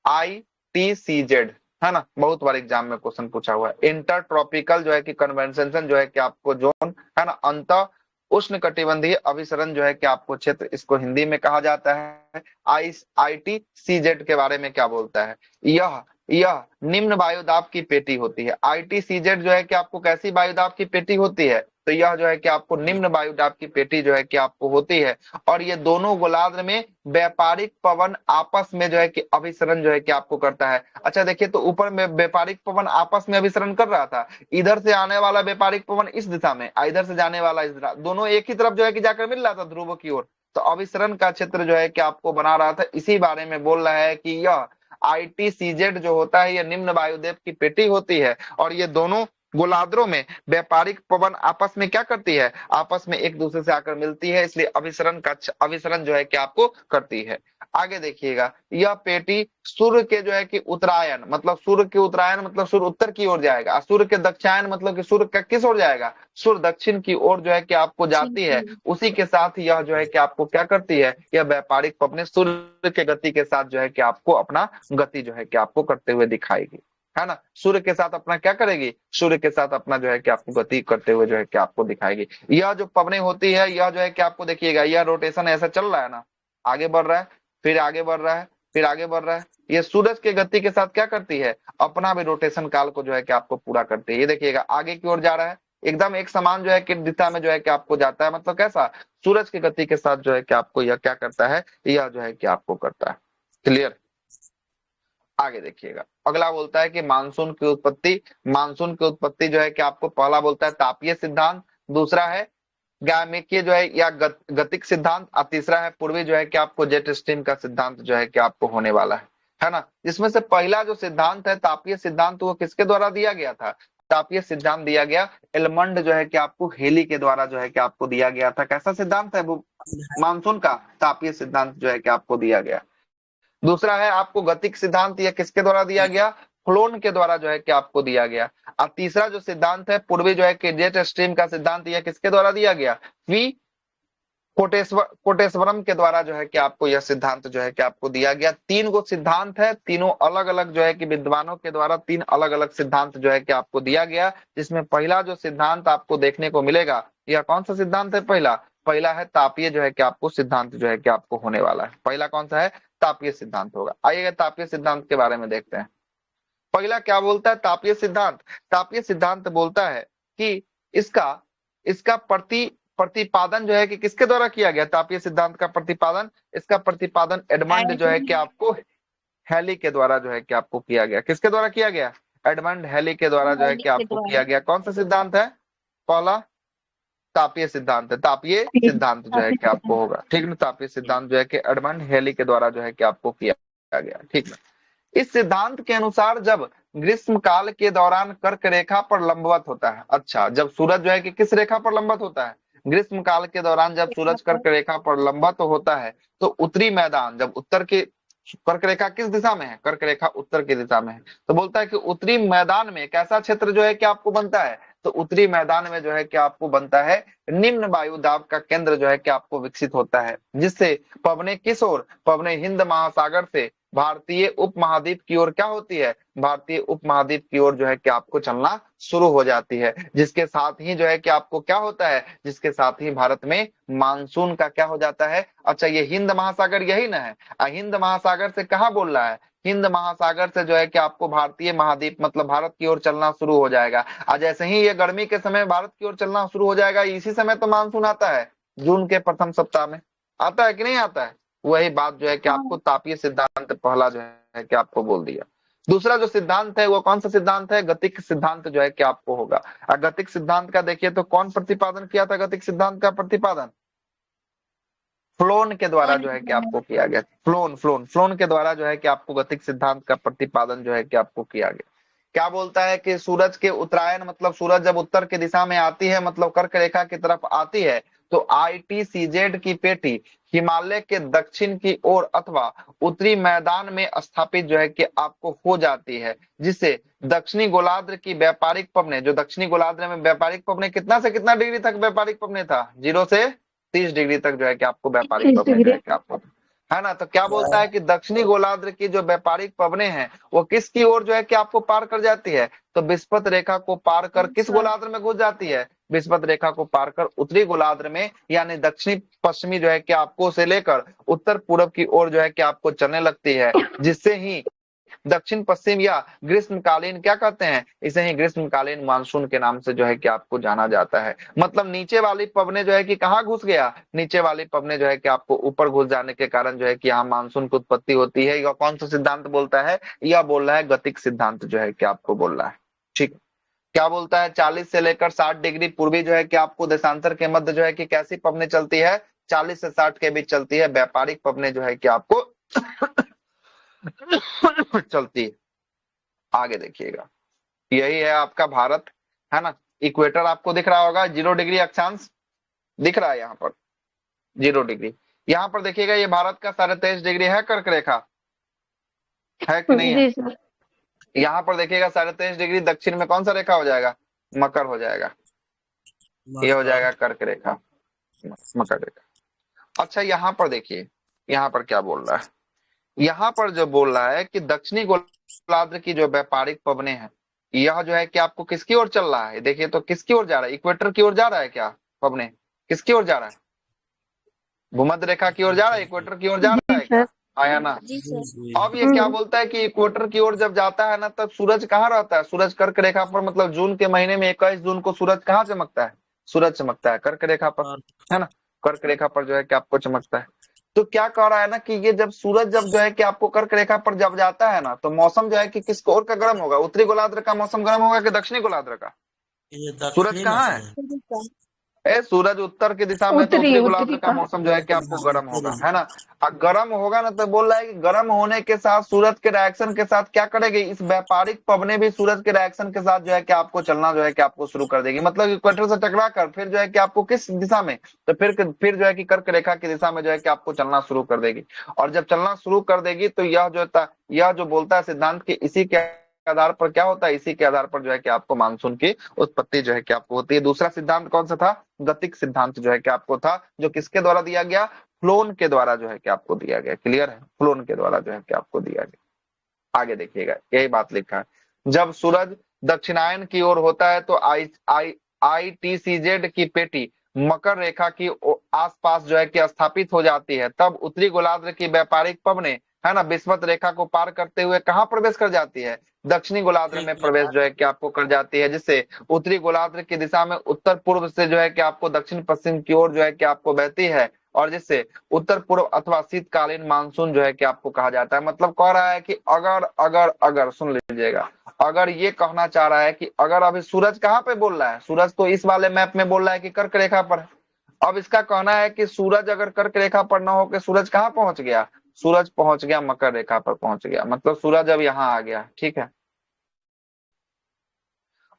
ITCZ है ना, बहुत बार एग्जाम में क्वेश्चन पूछा हुआ है। इंटर ट्रॉपिकल जो है कि कन्वेंशन जो है कि आपको जोन है ना, अंत उष्ण कटिबंधीय अभिसरण जो है कि आपको क्षेत्र, इसको हिंदी में कहा जाता है। ITCZ के बारे में क्या बोलता है? यह निम्न वायुदाब की पेटी होती है। ITCZ जो है कि आपको कैसी वायुदाब की पेटी होती है? तो यह जो है कि आपको निम्न वायुदाब की पेटी जो है कि आपको होती है। और ये दोनों गोलार्ध में व्यापारिक पवन आपस में जो है कि अभिसरण जो है कि आपको करता है। अच्छा देखिए, तो ऊपर में व्यापारिक पवन आपस में अभिसरण कर रहा था। इधर से आने वाला व्यापारिक पवन इस दिशा में, इधर से जाने वाला इस दिशा, दोनों एक ही तरफ जो है कि जाकर मिल रहा था ध्रुव की ओर। तो अभिसरण का क्षेत्र जो है कि आपको बना रहा था। इसी बारे में बोल रहा है कि यह ITCZ जो होता है यह निम्न वायुदेव की पेटी होती है। और ये दोनों गोलार्धों में व्यापारिक पवन आपस में क्या करती है, आपस में एक दूसरे से आकर मिलती है, इसलिए अभिसरण जो है कि आपको करती है। आगे देखिएगा, यह पेटी सूर्य के जो है कि उत्तरायण मतलब सूर्य के उत्तरायण मतलब सूर्य उत्तर की ओर जाएगा, सूर्य के दक्षिणायन मतलब कि सूर्य का किस ओर जाएगा, सूर्य दक्षिण की ओर जो है कि आपको जाती है। उसी के साथ यह जो है कि आपको क्या करती है, यह व्यापारिक पवनें सूर्य के गति के साथ जो है कि आपको अपना गति जो है कि आपको करते हुए दिखाएगी, है ना। सूर्य के साथ अपना क्या करेगी, सूर्य के साथ अपना जो है कि आपको गति करते हुए जो है कि आपको दिखाएगी। यह जो पवनें होती है यह जो है कि आपको देखिएगा, यह रोटेशन ऐसा चल रहा है ना, आगे बढ़ रहा है, फिर आगे बढ़ रहा है, फिर आगे बढ़ रहा है। ये सूरज के गति के साथ क्या करती है, अपना भी रोटेशन काल को जो है कि आपको पूरा करती है। ये देखिएगा आगे की ओर जा रहा है, एकदम एक समान जो है कि दिशा में जो है कि आपको जाता है, मतलब कैसा, सूरज की गति के साथ जो है कि आपको यह क्या करता है, यह जो है कि आपको करता है। क्लियर। आगे देखिएगा, अगला बोलता है कि मानसून की उत्पत्ति। मानसून की उत्पत्ति जो है कि आपको पहला बोलता है तापीय सिद्धांत, दूसरा है ज्यामितीय जो है या गतिक सिद्धांत, और तीसरा है पूर्वी जो है कि आपको जेट स्ट्रीम का सिद्धांत जो है कि आपको होने वाला है ना। इसमें से पहला जो सिद्धांत है तापीय सिद्धांत, वो किसके द्वारा दिया गया था, तापीय सिद्धांत दिया गया एलमंड जो है कि आपको हेली के द्वारा जो है कि आपको दिया गया था। कैसा सिद्धांत है वो, मानसून का तापीय सिद्धांत जो है कि आपको दिया गया। दूसरा है आपको गतिक सिद्धांत, यह किसके द्वारा दिया गया, फ्लोन के द्वारा जो है कि आपको दिया गया। और तीसरा जो सिद्धांत है पूर्वी जो है कि जेट स्ट्रीम का सिद्धांत, यह किसके द्वारा दिया गया, वी कोटेश्वरम के द्वारा जो है कि आपको यह सिद्धांत जो है कि आपको दिया गया। तीन गो सिद्धांत है, तीनों अलग अलग जो है कि विद्वानों के द्वारा तीन अलग अलग सिद्धांत जो है कि आपको दिया गया। जिसमें पहला जो सिद्धांत आपको देखने को मिलेगा, यह कौन सा सिद्धांत है, पहला पहला है तापीय जो है कि आपको सिद्धांत जो है कि आपको होने वाला है। पहला कौन सा है, तापीय सिद्धांत होगा। आइएगा तापीय सिद्धांत के बारे में देखते हैं। पहला क्या बोलता है तापीय सिद्धांत, तापीय सिद्धांत बोलता है कि इसका इसका प्रतिपादन जो है कि किसके द्वारा किया गया, तापीय सिद्धांत का प्रतिपादन, इसका प्रतिपादन एडमंड जो है कि आपको हेली के द्वारा जो है कि आपको किया गया। किसके द्वारा किया गया, एडमंड हेली के द्वारा जो है कि आपको किया गया। कौन सा सिद्धांत है, पहला तापीय सिद्धांत है, तापीय सिद्धांत जो है कि आपको होगा, ठीक ना। तापीय सिद्धांत जो है कि एडमंड हेली के द्वारा जो है कि आपको किया गया, ठीक ना। इस सिद्धांत के अनुसार जब ग्रीष्म काल के दौरान कर्क रेखा पर लंबवत होता है, अच्छा जब सूरज जो है कि किस रेखा पर लंबवत होता है, ग्रीष्म काल के दौरान जब सूरज कर्क रेखा पर लंबवत होता है, तो उत्तरी मैदान जब उत्तर के, कर्क रेखा किस दिशा में है, कर्क रेखा उत्तर की दिशा में है, तो बोलता है कि उत्तरी मैदान में कैसा क्षेत्र जो है कि आपको बनता है, तो उत्तरी मैदान में जो है कि आपको बनता है निम्न वायु दाब का केंद्र जो है कि आपको विकसित होता है, जिससे पवने किस ओर, पवने हिंद महासागर से भारतीय उपमहाद्वीप की ओर क्या होती है, भारतीय उपमहाद्वीप की ओर जो है कि आपको चलना शुरू हो जाती है। जिसके साथ ही जो है कि आपको क्या होता है, जिसके साथ ही भारत में मानसून का क्या हो जाता है। अच्छा ये हिंद महासागर यही ना है, हिंद महासागर से कहाँ बोल रहा है, हिंद महासागर से जो है कि आपको भारतीय महाद्वीप मतलब भारत की ओर चलना शुरू हो जाएगा। आज जैसे ही ये गर्मी के समय भारत की ओर चलना शुरू हो जाएगा, इसी समय तो मानसून आता है, जून के प्रथम सप्ताह में आता है कि नहीं आता है। वही बात जो है कि आपको तापीय सिद्धांत पहला जो है कि आपको बोल दिया। दूसरा जो सिद्धांत है वो कौन सा सिद्धांत है, गतिक सिद्धांत जो है कि आपको होगा। गतिक सिद्धांत का देखिए तो कौन प्रतिपादन किया था, गतिक सिद्धांत का प्रतिपादन फ्लोन के द्वारा जो है कि आपको किया गया। फ्लोन के द्वारा जो है कि आपको गतिक सिद्धांत का प्रतिपादन जो है कि आपको किया गया। क्या बोलता है कि सूरज के उत्तरायण मतलब सूरज जब उत्तर की दिशा में आती है, मतलब कर्क रेखा की तरफ आती है, तो ITCZ की पेटी हिमालय के दक्षिण की ओर अथवा उत्तरी मैदान में स्थापित जो है कि आपको हो जाती है, जिससे दक्षिणी गोलार्ध की व्यापारिक पवने, जो दक्षिणी गोलार्ध में व्यापारिक पवने कितना से कितना डिग्री तक व्यापारिक पवने था, 0 से 30 डिग्री तक जो है कि आपको व्यापारिक पवने जो है कि आपको, है ना। तो क्या बोलता है कि दक्षिणी गोलार्ध की जो व्यापारिक पवने हैं वो किसकी ओर जो है कि आपको पार कर जाती है, तो विस्पत रेखा को पार कर किस गोलार्ध में घुस जाती है, विस्पत रेखा को पार कर उत्तरी गोलार्ध में, यानी दक्षिणी पश्चिमी जो है कि आपको से लेकर उत्तर पूर्व की ओर जो है कि आपको चलने लगती है, जिससे ही दक्षिण पश्चिम या ग्रीष्मकालीन क्या कहते हैं, इसे ही ग्रीष्मकालीन मानसून के नाम से जो है कि आपको जाना जाता है। मतलब नीचे वाली पवने जो है कि कहाँ घुस गया, नीचे वाली पवने जो है कि आपको ऊपर घुस जाने के कारण जो है कि यहाँ मानसून की उत्पत्ति होती है। यह कौन सा सिद्धांत बोलता है, यह बोल रहा है गतिक सिद्धांत जो है कि आपको बोल रहा है। ठीक, क्या बोलता है 40 से लेकर 60 डिग्री पूर्वी जो है कि आपको देशांतर के मध्य जो है कि कैसी पवने चलती है, 40 से 60 के बीच चलती है व्यापारिक पवने जो है कि आपको चलती है। आगे देखिएगा, यही है आपका भारत, है ना। इक्वेटर आपको दिख रहा होगा, 0 डिग्री अक्षांश दिख रहा है यहाँ पर, 0 डिग्री। यहाँ पर देखिएगा ये भारत का 23.5 डिग्री है कर्क रेखा, है कि नहीं है। जी सर। यहाँ पर देखिएगा 23.5 डिग्री दक्षिण में कौन सा रेखा हो जाएगा, मकर हो जाएगा, ये हो जाएगा कर्क रेखा, मकर रेखा। अच्छा यहाँ पर देखिए, यहाँ पर क्या बोल रहा है, यहाँ पर जो बोल रहा है कि दक्षिणी गोलार्ध की जो व्यापारिक पवने हैं, यह जो है कि आपको किसकी ओर चल रहा है, देखिए तो किसकी ओर जा रहा है, इक्वेटर की ओर जा रहा है क्या पवने, किसकी ओर जा रहा है, भूमध्य रेखा की ओर जा रहा है, इक्वेटर की ओर जा रहा जी है क्या, सर। आया ना। जी सर। अब ये क्या बोलता है कि इक्वेटर की ओर जब जाता है ना, तब सूरज कहाँ रहता है, सूरज कर्क रेखा पर, मतलब जून के महीने में 21 जून को सूरज कहाँ चमकता है, सूरज चमकता है कर्क रेखा पर, है ना, कर्क रेखा पर जो है कि आपको चमकता है। तो क्या कह रहा है ना कि ये जब सूरज जब जो है कि आपको कर्क रेखा पर जब जाता है ना, तो मौसम जो है कि किस ओर का गर्म होगा, उत्तरी गोलार्ध का मौसम गर्म होगा कि दक्षिणी गोलार्ध का, ये सूरज दक्षिणी कहाँ है, मौसम सूरज उत्तर की दिशा में, तो उत्तरी उत्तरी गोलार्ध उत्तरी का का। मौसम जो है कि आपको गर्म होगा, उत्तरी। है ना। और गर्म होगा ना, तो बोल रहा है कि गर्म होने के साथ सूरज के रिएक्शन के साथ क्या करेगी, इस व्यापारिक पवने भी सूरज के रिएक्शन के साथ जो है कि आपको चलना जो है कि आपको शुरू कर देगी, मतलब इक्वेटर से टकरा कर फिर जो है कि आपको किस दिशा में, तो फिर जो है कि कर्क रेखा की दिशा में जो है कि आपको चलना शुरू कर देगी। और जब चलना शुरू कर देगी तो यह जो बोलता है सिद्धांत के इसी के आधार पर क्या होता है, इसी के आधार पर जो है कि आपको मानसून की उत्पत्ति जो है कि आपको होती है। दूसरा सिद्धांत कौन सा था, गतिक सिद्धांत जो है कि आपको था, जो किसके द्वारा दिया गया, फ्लोन के द्वारा जो है कि आपको दिया गया, क्लियर है, फ्लोन के द्वारा जो है कि आपको दिया गया। आगे देखिएगा यही बात लिखा है, जब सूरज दक्षिणायन की ओर होता है तो ITCZ की पेटी मकर रेखा की आसपास जो है कि स्थापित हो जाती है, तब उत्तरी गोलार्ध की व्यापारिक पवने, है ना, विषुवत रेखा को पार करते हुए कहाँ प्रवेश कर जाती है, दक्षिणी गोलार्ध में प्रवेश जो है कि आपको कर जाती है, जिससे उत्तरी गोलार्ध की दिशा में उत्तर पूर्व से जो है कि आपको दक्षिण पश्चिम की ओर जो है कि आपको बहती है, और जिससे उत्तर पूर्व अथवा शीतकालीन मानसून जो है कि आपको कहा जाता है। मतलब कह रहा है कि अगर अगर अगर सुन लीजिएगा, अगर ये कहना चाह रहा है कि अगर अभी सूरज कहाँ पे बोल रहा है, सूरज तो इस वाले मैप में बोल रहा है कि कर्क रेखा पर है। अब इसका कहना है कि सूरज अगर कर्क रेखा पर ना होकर सूरज कहाँ पहुंच गया, सूरज पहुंच गया मकर रेखा पर पहुंच गया, मतलब सूरज अब यहाँ आ गया, ठीक है।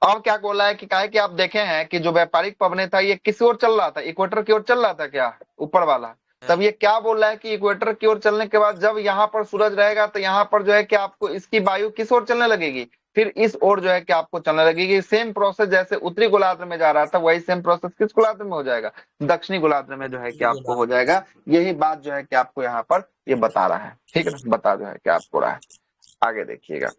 अब क्या बोला है कि काहे कि आप देखे हैं कि जो व्यापारिक पवने था ये किस ओर चल रहा था, इक्वेटर की ओर चल रहा था क्या, ऊपर वाला। तब ये क्या बोल रहा है कि इक्वेटर की ओर चलने के बाद जब यहाँ पर सूरज रहेगा तो यहाँ पर जो है कि आपको इसकी वायु किस ओर चलने लगेगी, फिर इस ओर जो है कि आपको चलने लगेगी। सेम प्रोसेस जैसे उत्तरी गोलार्ध में जा रहा था, वही सेम प्रोसेस किस गोलार्ध में हो जाएगा, दक्षिणी गोलार्ध में जो है कि आपको हो जाएगा। यही बात जो है कि आपको यहाँ पर ये बता रहा है, ठीक है ना, बता जो है कि आपको रहा है। आगे देखिएगा,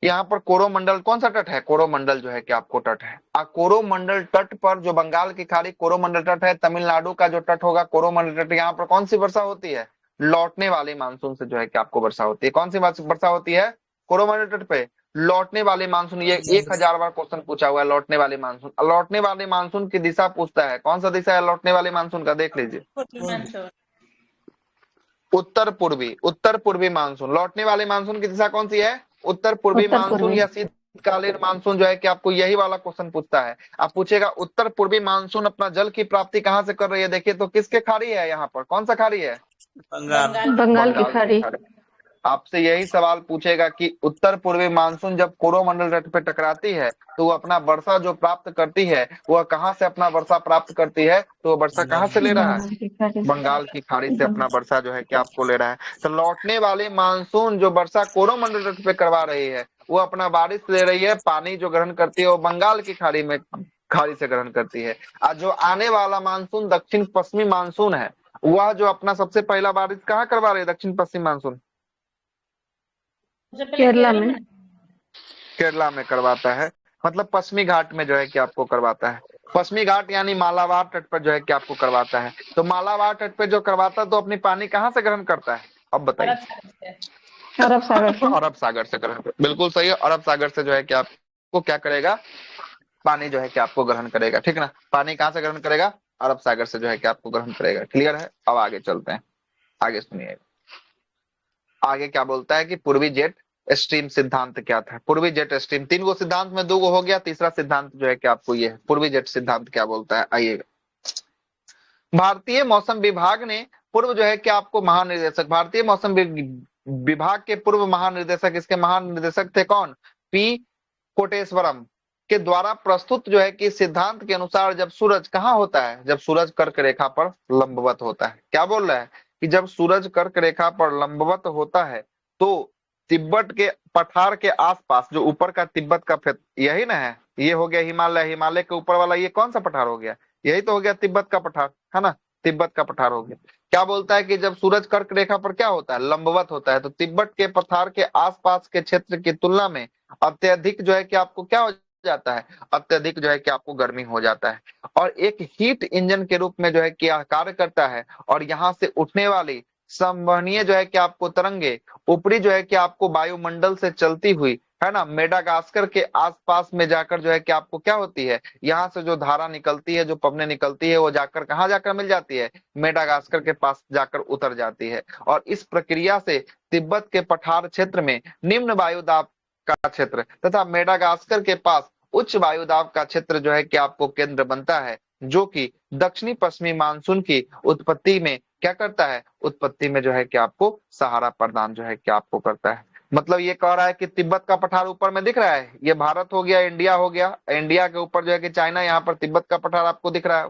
यहाँ पर कोरोमंडल कौन सा तट है, कोरोमंडल जो है कि आपको तट है। कोरोमंडल तट पर जो बंगाल की खाड़ी कोरोमंडल तट है, तमिलनाडु का जो तट होगा कोरोमंडल तट, यहाँ पर कौन सी वर्षा होती है, लौटने वाले मानसून से जो है कि आपको वर्षा होती है। कौन सी वर्षा होती है कोरोमंडल तट पे, लौटने वाले मानसून। ये 1000 बार क्वेश्चन पूछा हुआ है, लौटने वाले मानसून। लौटने वाले मानसून की दिशा पूछता है, कौन सा दिशा है लौटने वाले मानसून का, देख लीजिए, उत्तर पूर्वी मानसून। लौटने वाले मानसून की दिशा कौन सी है, उत्तर पूर्वी उत्तर मानसून पूर्वी। या शीतकालीन मानसून जो है कि आपको यही वाला क्वेश्चन पूछता है। आप पूछेगा उत्तर पूर्वी मानसून अपना जल की प्राप्ति कहाँ से कर रही है, देखिए तो किसके खाड़ी है, यहाँ पर कौन सा खाड़ी है, बंगाल की खाड़ी। आपसे यही सवाल पूछेगा कि उत्तर पूर्वी मानसून जब कोरोमंडल तट पे टकराती है तो वो अपना वर्षा जो प्राप्त करती है वह कहाँ से अपना वर्षा प्राप्त करती है, तो वो वर्षा कहाँ से ले रहा है, बंगाल की खाड़ी से अपना वर्षा जो है कि आपको ले रहा है। तो लौटने वाले मानसून जो वर्षा कोरोमंडल तट पे करवा रही है वो अपना बारिश ले रही है, पानी जो ग्रहण करती है वो बंगाल की खाड़ी से ग्रहण करती है। और जो आने वाला मानसून दक्षिण पश्चिमी मानसून है, वह जो अपना सबसे पहला बारिश कहाँ करवा रही है, दक्षिण पश्चिम मानसून केरला में। केरला में करवाता है, मतलब पश्चिमी घाट में जो है कि आपको करवाता है, पश्चिमी घाट यानी मालाबार तट पर जो है कि आपको करवाता है। तो मालाबार तट पे जो करवाता है तो अपनी पानी कहाँ से ग्रहण करता है, अब बताइए, अरब सागर से। अरब सागर से ग्रहण, बिल्कुल सही है, अरब सागर से जो है कि आपको क्या करेगा, पानी जो है कि आपको ग्रहण करेगा, ठीक ना। पानी कहाँ से ग्रहण करेगा, अरब सागर से जो है कि आपको ग्रहण करेगा, क्लियर है। अब आगे चलते हैं, आगे सुनिए, आगे क्या बोलता है कि पूर्वी जेट स्ट्रीम सिद्धांत क्या था। पूर्वी जेट स्ट्रीम, 3 गो सिद्धांत में 2 गो हो गया, तीसरा सिद्धांत जो है कि आपको ये है पूर्वी जेट सिद्धांत क्या बोलता है, आइएगा। भारतीय मौसम विभाग ने पूर्व जो है कि आपको महानिदेशक, भारतीय मौसम विभाग के पूर्व महानिदेशक, इसके महानिदेशक थे कौन, पी कोटेश्वरम, के द्वारा प्रस्तुत जो है कि सिद्धांत के अनुसार जब सूरज कहाँ होता है, जब सूरज कर्क रेखा पर लंबवत होता है। क्या बोल रहा है कि जब सूरज कर्क रेखा पर लंबवत होता है तो तिब्बत के पठार के आसपास, जो ऊपर का तिब्बत का यही ना है, ये हो गया हिमालय, हिमालय के ऊपर वाला ये कौन सा पठार हो गया, यही तो हो गया तिब्बत का पठार, है ना, तिब्बत का पठार हो गया। क्या बोलता है कि जब सूरज कर्क रेखा पर क्या होता है, लंबवत होता है, तो तिब्बत के पठार के आसपास के क्षेत्र की तुलना में अत्यधिक जो है कि आपको क्या हो जाता है, अत्यधिक जो है कि आपको गर्मी हो जाता है, और एक हीट इंजन के रूप में जो है कि कार्य करता है, और यहाँ से उठने वाली संवहनीय जो है कि आपको तरंगे ऊपरी जो है कि आपको वायुमंडल से चलती हुई, है ना, मेडागास्कर के आसपास में जाकर जो है कि आपको क्या होती है, यहाँ से जो धारा निकलती है, जो पवनें निकलती है, वो जाकर कहाँ जाकर मिल जाती है, मेडागास्कर के पास जाकर उतर जाती है, और इस प्रक्रिया से तिब्बत के पठार क्षेत्र में निम्न वायुदाब का क्षेत्र तथा मेडागास्कर के पास उच्च वायुदाब का क्षेत्र जो है कि आपको केंद्र बनता है, जो कि दक्षिणी पश्चिमी मानसून की उत्पत्ति में क्या करता है, उत्पत्ति में जो है कि आपको सहारा प्रदान जो है कि आपको करता है। मतलब ये कह रहा है कि तिब्बत का पठार ऊपर में दिख रहा है, ये भारत हो गया, इंडिया हो गया, इंडिया के ऊपर जो है कि चाइना, यहाँ पर तिब्बत का पठार आपको दिख रहा है।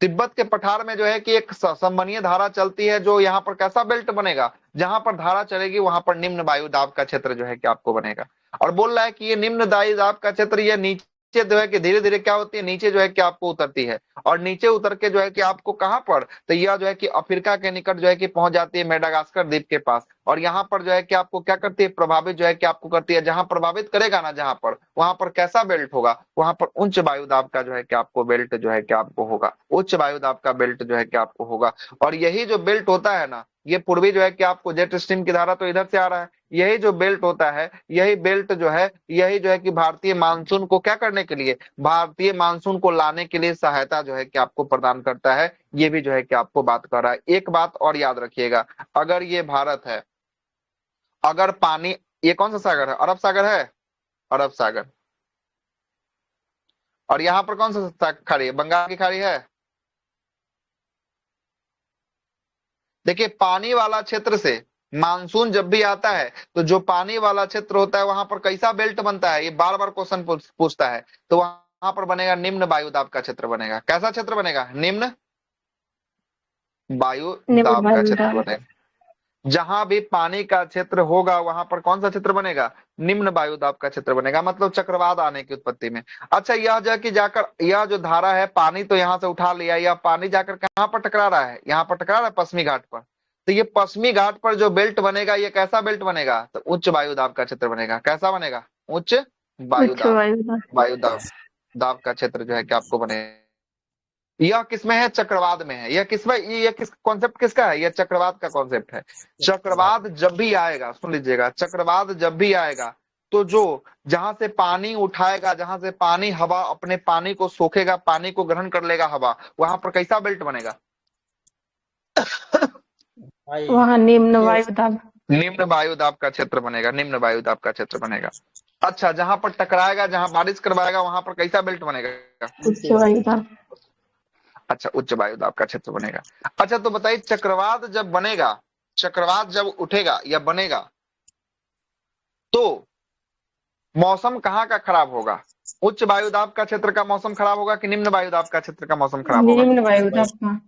तिब्बत के पठार में जो है कि एक संवहनीय धारा चलती है, जो यहाँ पर कैसा बेल्ट बनेगा, जहां पर धारा चलेगी वहां पर निम्न वायु दाब का क्षेत्र जो है कि आपको बनेगा। और बोल रहा है कि ये निम्न वायु दाब का क्षेत्र ये नीचे जो है कि धीरे धीरे क्या होती है, नीचे जो है कि आपको उतरती है, और नीचे उतर के जो है कि आपको कहां पर, तो यह जो है कि अफ्रीका के निकट जो है कि पहुंच जाती है, मेडागास्कर द्वीप के पास, और यहाँ पर जो है कि आपको क्या करती है, प्रभावित जो है कि आपको करती है, जहां प्रभावित करेगा ना, जहां पर, वहां पर कैसा बेल्ट होगा, वहां पर उच्च वायुदाब का जो है कि आपको बेल्ट जो है कि आपको होगा, उच्च वायुदाब का बेल्ट जो है कि आपको होगा। और यही जो बेल्ट होता है ना, ये पूर्वी जो है कि आपको जेट स्ट्रीम की धारा तो इधर से आ रहा है, यही जो बेल्ट होता है, यही बेल्ट जो है, यही जो है कि भारतीय मानसून को क्या करने के लिए, भारतीय मानसून को लाने के लिए सहायता जो है कि आपको प्रदान करता है। ये भी जो है कि आपको बात कर रहा है। एक बात और याद रखिएगा, अगर ये भारत है, अगर पानी, ये कौन सा सागर है, अरब सागर है, अरब सागर, और यहाँ पर कौन सा खाड़ी है, बंगाल की खाड़ी है। देखिए पानी वाला क्षेत्र से मानसून जब भी आता है तो जो पानी वाला क्षेत्र होता है वहां पर कैसा बेल्ट बनता है, ये बार बार क्वेश्चन पूछता है, तो वहां पर बनेगा निम्न वायुदाब का क्षेत्र बनेगा। कैसा क्षेत्र बनेगा, निम्न वायुदाब का क्षेत्र बनेगा। जहां भी पानी का क्षेत्र होगा वहां पर कौन सा क्षेत्र बनेगा, निम्न वायुदाब का क्षेत्र बनेगा, मतलब चक्रवात आने की उत्पत्ति में। अच्छा यह जो कि जाकर, यह जो धारा है, पानी तो यहाँ से उठा लिया, यह पानी जाकर कहाँ पर टकरा रहा है, यहाँ पर टकरा रहा है पश्चिमी घाट पर, तो ये पश्चिमी घाट पर जो बेल्ट बनेगा ये कैसा बेल्ट बनेगा, तो उच्च वायुदाब का क्षेत्र बनेगा। कैसा बनेगा, उच्च वायुदाब दाब का क्षेत्र जो है कि आपको बनेगा। यह किसमें है, चक्रवात में है। यह किसमें, ये किस कॉन्सेप्ट किसका है, यह चक्रवात का कॉन्सेप्ट है। चक्रवात जब भी आएगा, सुन लीजिएगा, चक्रवात जब भी आएगा तो जो जहां से पानी उठाएगा, जहां से पानी, हवा अपने पानी को सोखेगा, पानी को ग्रहण कर लेगा हवा, वहां पर कैसा बेल्ट बनेगा, वहाँ निम्न वायुदाब, निम्न वायुदाब का क्षेत्र बनेगा, निम्न वायुदाब का क्षेत्र बनेगा। अच्छा जहां पर टकराएगा, जहां बारिश करवाएगा, वहां पर कैसा बेल्ट बनेगा, उच्च वायुदाब। अच्छा उच्च वायुदाब का क्षेत्र बनेगा। अच्छा तो बताइए चक्रवात जब बनेगा, चक्रवात जब उठेगा या बनेगा तो मौसम कहाँ का खराब होगा, उच्च वायुदाब का क्षेत्र का मौसम खराब होगा कि निम्न वायुदाब का क्षेत्र का मौसम खराब होगा, निम्न वायुदाब का,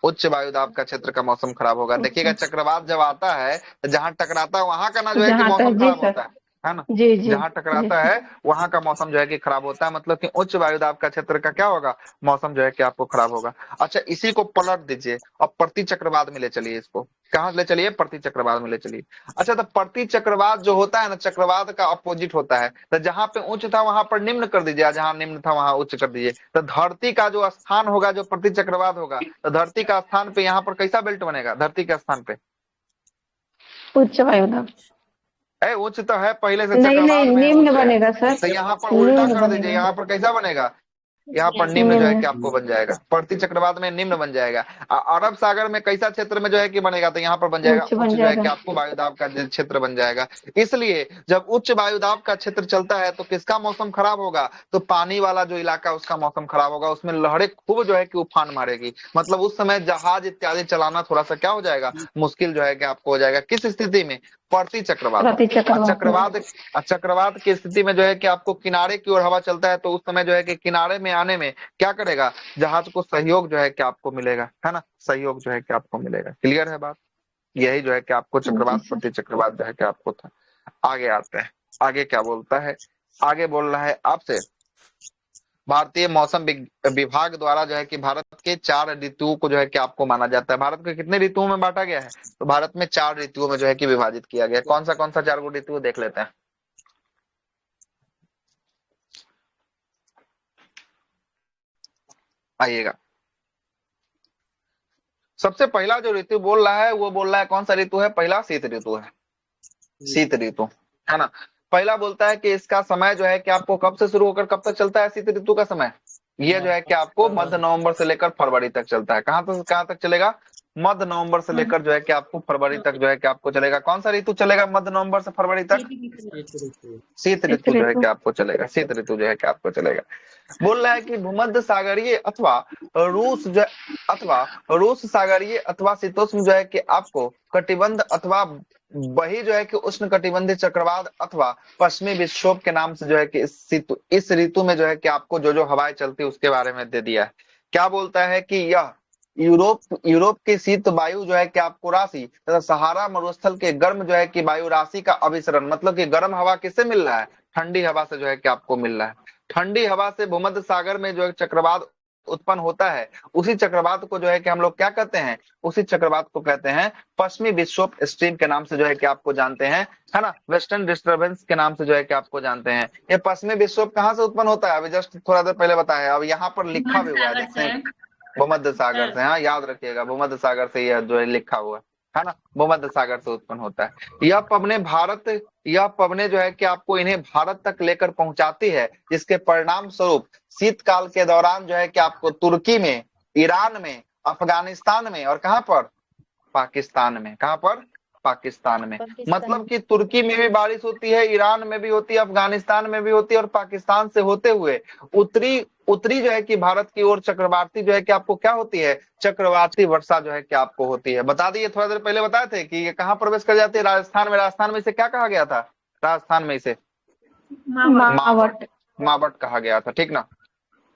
उच्च वायुदाब का क्षेत्र का मौसम खराब होगा। देखिएगा चक्रवात जब आता है तो जहां टकराता है वहां का ना जो है कि मौसम खराब होता है ना, जी जी, जहां टकराता है वहां का मौसम जो है कि खराब होता है, मतलब कि उच्च वायुदाब का क्षेत्र का क्या होगा, मौसम जो है कि आपको खराब होगा। अच्छा इसी को पलट दीजिए और प्रति चक्रवात में ले चलिए, इसको कहां ले चलिए, प्रति चक्रवात में ले चलिए। अच्छा तो प्रति चक्रवात जो होता है ना, चक्रवात का अपोजिट होता है, तो जहां पे उच्च था वहां पर निम्न कर दीजिए, जहां निम्न था वहां उच्च कर दीजिए। तो धरती का जो स्थान होगा, जो प्रति चक्रवात होगा, तो धरती का स्थान पे यहाँ पर कैसा बेल्ट बनेगा, धरती के स्थान पे उच्च वायुदाब। उच्च तो है पहले से, नहीं चक्रवात में निम्न बनेगा सर, तो यहाँ पर उल्टा कर दीजिए, यहाँ पर कैसा बनेगा, यहाँ पर निम्न जो है कि आपको बन जाएगा, प्रति चक्रवात में निम्न बन जाएगा। अरब सागर में कैसा क्षेत्र में जो है कि बनेगा, तो यहाँ पर बन जाएगा उच्च जो है कि आपको वायुदाब का क्षेत्र बन जाएगा। इसलिए जब उच्च वायुदाब का क्षेत्र चलता है तो किसका मौसम खराब होगा, तो पानी वाला जो इलाका उसका मौसम खराब होगा, उसमें लहरें खूब जो है कि उफान मारेगी, मतलब उस समय जहाज इत्यादि चलाना थोड़ा सा क्या हो जाएगा, मुश्किल जो है कि आपको हो जाएगा। किस स्थिति में, प्रति चक्रवात। प्रति चक्रवात। चक्रवात की स्थिति में जो है कि आपको किनारे की ओर हवा चलता है, तो उस समय जो है कि किनारे में आने में क्या करेगा, जहाज को सहयोग जो है कि आपको मिलेगा, है ना, सहयोग जो है कि आपको मिलेगा। क्लियर है बात? यही जो है कि आपको चक्रवात प्रति चक्रवात जो है कि आपको था। आगे आते हैं, आगे क्या बोलता है, आगे बोल रहा है आपसे भारतीय मौसम विभाग द्वारा जो है कि भारत के 4 ऋतुओं को जो है कि आपको माना जाता है। भारत को कितने ऋतुओं में बांटा गया है? तो भारत में 4 ऋतुओं में जो है कि विभाजित किया गया। कौन सा 4 ऋतु देख लेते हैं। आइएगा, सबसे पहला जो ऋतु बोल रहा है वो बोल रहा है कौन सा ऋतु है? पहला शीत ऋतु है, शीत ऋतु, है ना। पहला बोलता है कि इसका समय जो है कि आपको कब से शुरू होकर कब तक चलता है शीत ऋतु का समय? ये जो है कि आपको मध्य नवंबर से लेकर फरवरी तक चलता है। कहां तक चलेगा? मध्य नवंबर से लेकर जो है कि आपको फरवरी तक जो है कि आपको चलेगा। कौन सा ऋतु चलेगा मध्य नवंबर से फरवरी तक? शीत ऋतु जो है कि आपको चलेगा, शीत ऋतु जो है कि आपको चलेगा। बोल रहा है कि भूमध्य सागरीय अथवा रूस सागरीय अथवा शीतोष्ण जो है कि आपको कटिबंध अथवा वही जो है कि उष्ण कटिबंधीय चक्रवात अथवा पश्चिमी विक्षोभ के नाम से जो है कि इस ऋतु में जो है कि आपको जो हवाएं चलती है उसके बारे में दे दिया है। क्या बोलता है कि यह यूरोप की शीत वायु जो है कि आपको राशि तथा सहारा मरुस्थल के गर्म जो है कि वायु राशि का अभिसरण, मतलब कि गर्म हवा किससे मिल रहा है? ठंडी हवा से जो है कि आपको मिल रहा है। ठंडी हवा से भूमध्य सागर में जो है चक्रवात उत्पन्न होता है, उसी चक्रवात को जो है कि हम लोग क्या कहते हैं? उसी चक्रवात को कहते हैं पश्चिमी विक्षोभ स्ट्रीम के नाम से जो है कि आपको जानते हैं, है ना, वेस्टर्न डिस्टर्बेंस के नाम से जो है कि आपको जानते हैं। ये पश्चिमी विक्षोभ कहाँ से उत्पन्न होता है? अभी जस्ट थोड़ा देर पहले बताया, अब यहाँ पर लिखा भी हुआ है, देखते हैं, भूमध्य सागर से। हाँ, याद रखिएगा, भूमध्य सागर से यह जो है लिखा हुआ है ना, भूमध्य सागर से उत्पन्न होता है। यह पवने जो है कि आपको इन्हें भारत तक लेकर पहुंचाती है, जिसके परिणाम स्वरूप शीतकाल के दौरान जो है कि आपको तुर्की में, ईरान में, अफगानिस्तान में और कहां पर? पाकिस्तान में। कहां पर? पाकिस्तान में। मतलब कि तुर्की में भी बारिश होती है, ईरान में भी होती है, अफगानिस्तान में भी होती है और पाकिस्तान से होते हुए उत्तरी जो है कि भारत की ओर चक्रवाती जो है कि आपको क्या होती है? चक्रवाती वर्षा जो है कि आपको होती है। बता दिए, थोड़ा देर पहले बताए थे कि ये कहाँ प्रवेश कर जाती है? राजस्थान में। राजस्थान में इसे क्या कहा गया था? राजस्थान में इसे मावट कहा गया था, ठीक ना।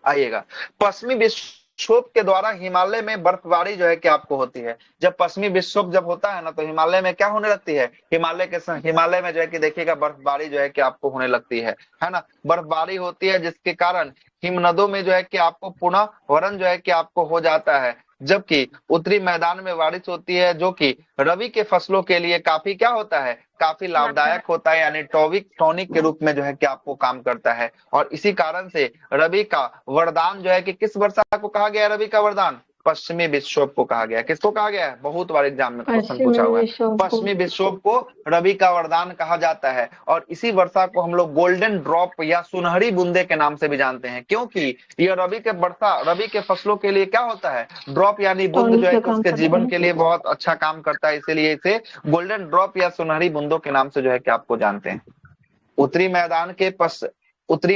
आइएगा, पश्चिमी विक्षोभ के द्वारा हिमालय में बर्फबारी जो है कि आपको होती है। जब पश्चिमी विक्षोभ जब होता है ना, तो हिमालय में क्या होने लगती है? हिमालय में जो है कि देखिएगा बर्फबारी जो है कि आपको होने लगती है ना, बर्फबारी होती है, जिसके कारण हिमनदों में जो है कि आपको पुनः वरण जो है कि आपको हो जाता है। जबकि उत्तरी मैदान में बारिश होती है, जो कि रबी के फसलों के लिए काफी क्या होता है? काफी लाभदायक होता है, यानी टॉनिक के रूप में जो है कि आपको काम करता है। और इसी कारण से रबी का वरदान जो है कि किस वर्षा को कहा गया? रबी का वरदान पश्चिमी विक्षोभ को कहा गया। किसको कहा गया है? बहुत बार एग्जाम में क्वेश्चन पूछा हुआ है। पश्चिमी विक्षोभ को रबी का वरदान कहा जाता है। और इसी वर्षा को हम लोग गोल्डन ड्रॉप या सुनहरी बूंदे के नाम से भी जानते हैं, क्योंकि यह रबी के फसलों के लिए क्या होता है? ड्रॉप यानी बूंद जो है कि उसके जीवन के लिए बहुत अच्छा काम करता है, इसीलिए इसे गोल्डन ड्रॉप या सुनहरी बूंदों के नाम से जो है कि आपको जानते हैं। उत्तरी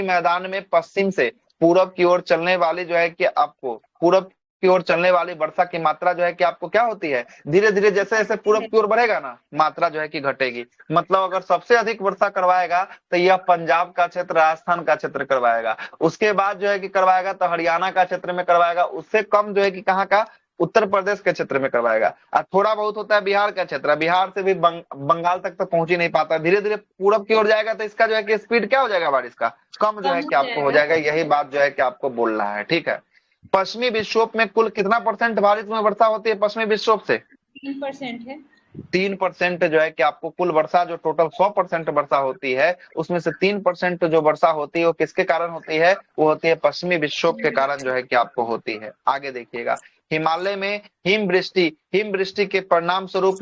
मैदान में पश्चिम से पूरब की ओर चलने वाली जो है कि आपको पूरब की ओर चलने वाली वर्षा की मात्रा जो है कि आपको क्या होती है? धीरे धीरे जैसे जैसे पूरब की ओर बढ़ेगा ना, मात्रा जो है कि घटेगी। मतलब अगर सबसे अधिक वर्षा करवाएगा तो यह पंजाब का क्षेत्र, राजस्थान का क्षेत्र करवाएगा। उसके बाद जो है कि करवाएगा तो हरियाणा का क्षेत्र में करवाएगा। उससे कम जो है कि कहाँ का? उत्तर प्रदेश के क्षेत्र में करवाएगा। और थोड़ा बहुत होता है बिहार का क्षेत्र, बिहार से भी बंगाल तक तो पहुंच ही नहीं पाता। धीरे धीरे पूरब की ओर जाएगा तो इसका जो है कि स्पीड क्या हो जाएगा? बारिश का कम जो है कि आपको हो जाएगा। यही बात जो है कि आपको बोल रहा है, ठीक है। पश्चिमी विक्षोभ में कुल कितना % बारिश में वर्षा होती है? पश्चिमी विक्षोभ से 3% है। 3% जो है कि आपको कुल वर्षा, जो टोटल 100% वर्षा होती है, उसमें से 3% जो वर्षा होती है वो किसके कारण होती है? वो होती है पश्चिमी विक्षोभ के कारण जो है कि आपको होती है। आगे देखिएगा, हिमालय में हिमवृष्टि के परिणाम स्वरूप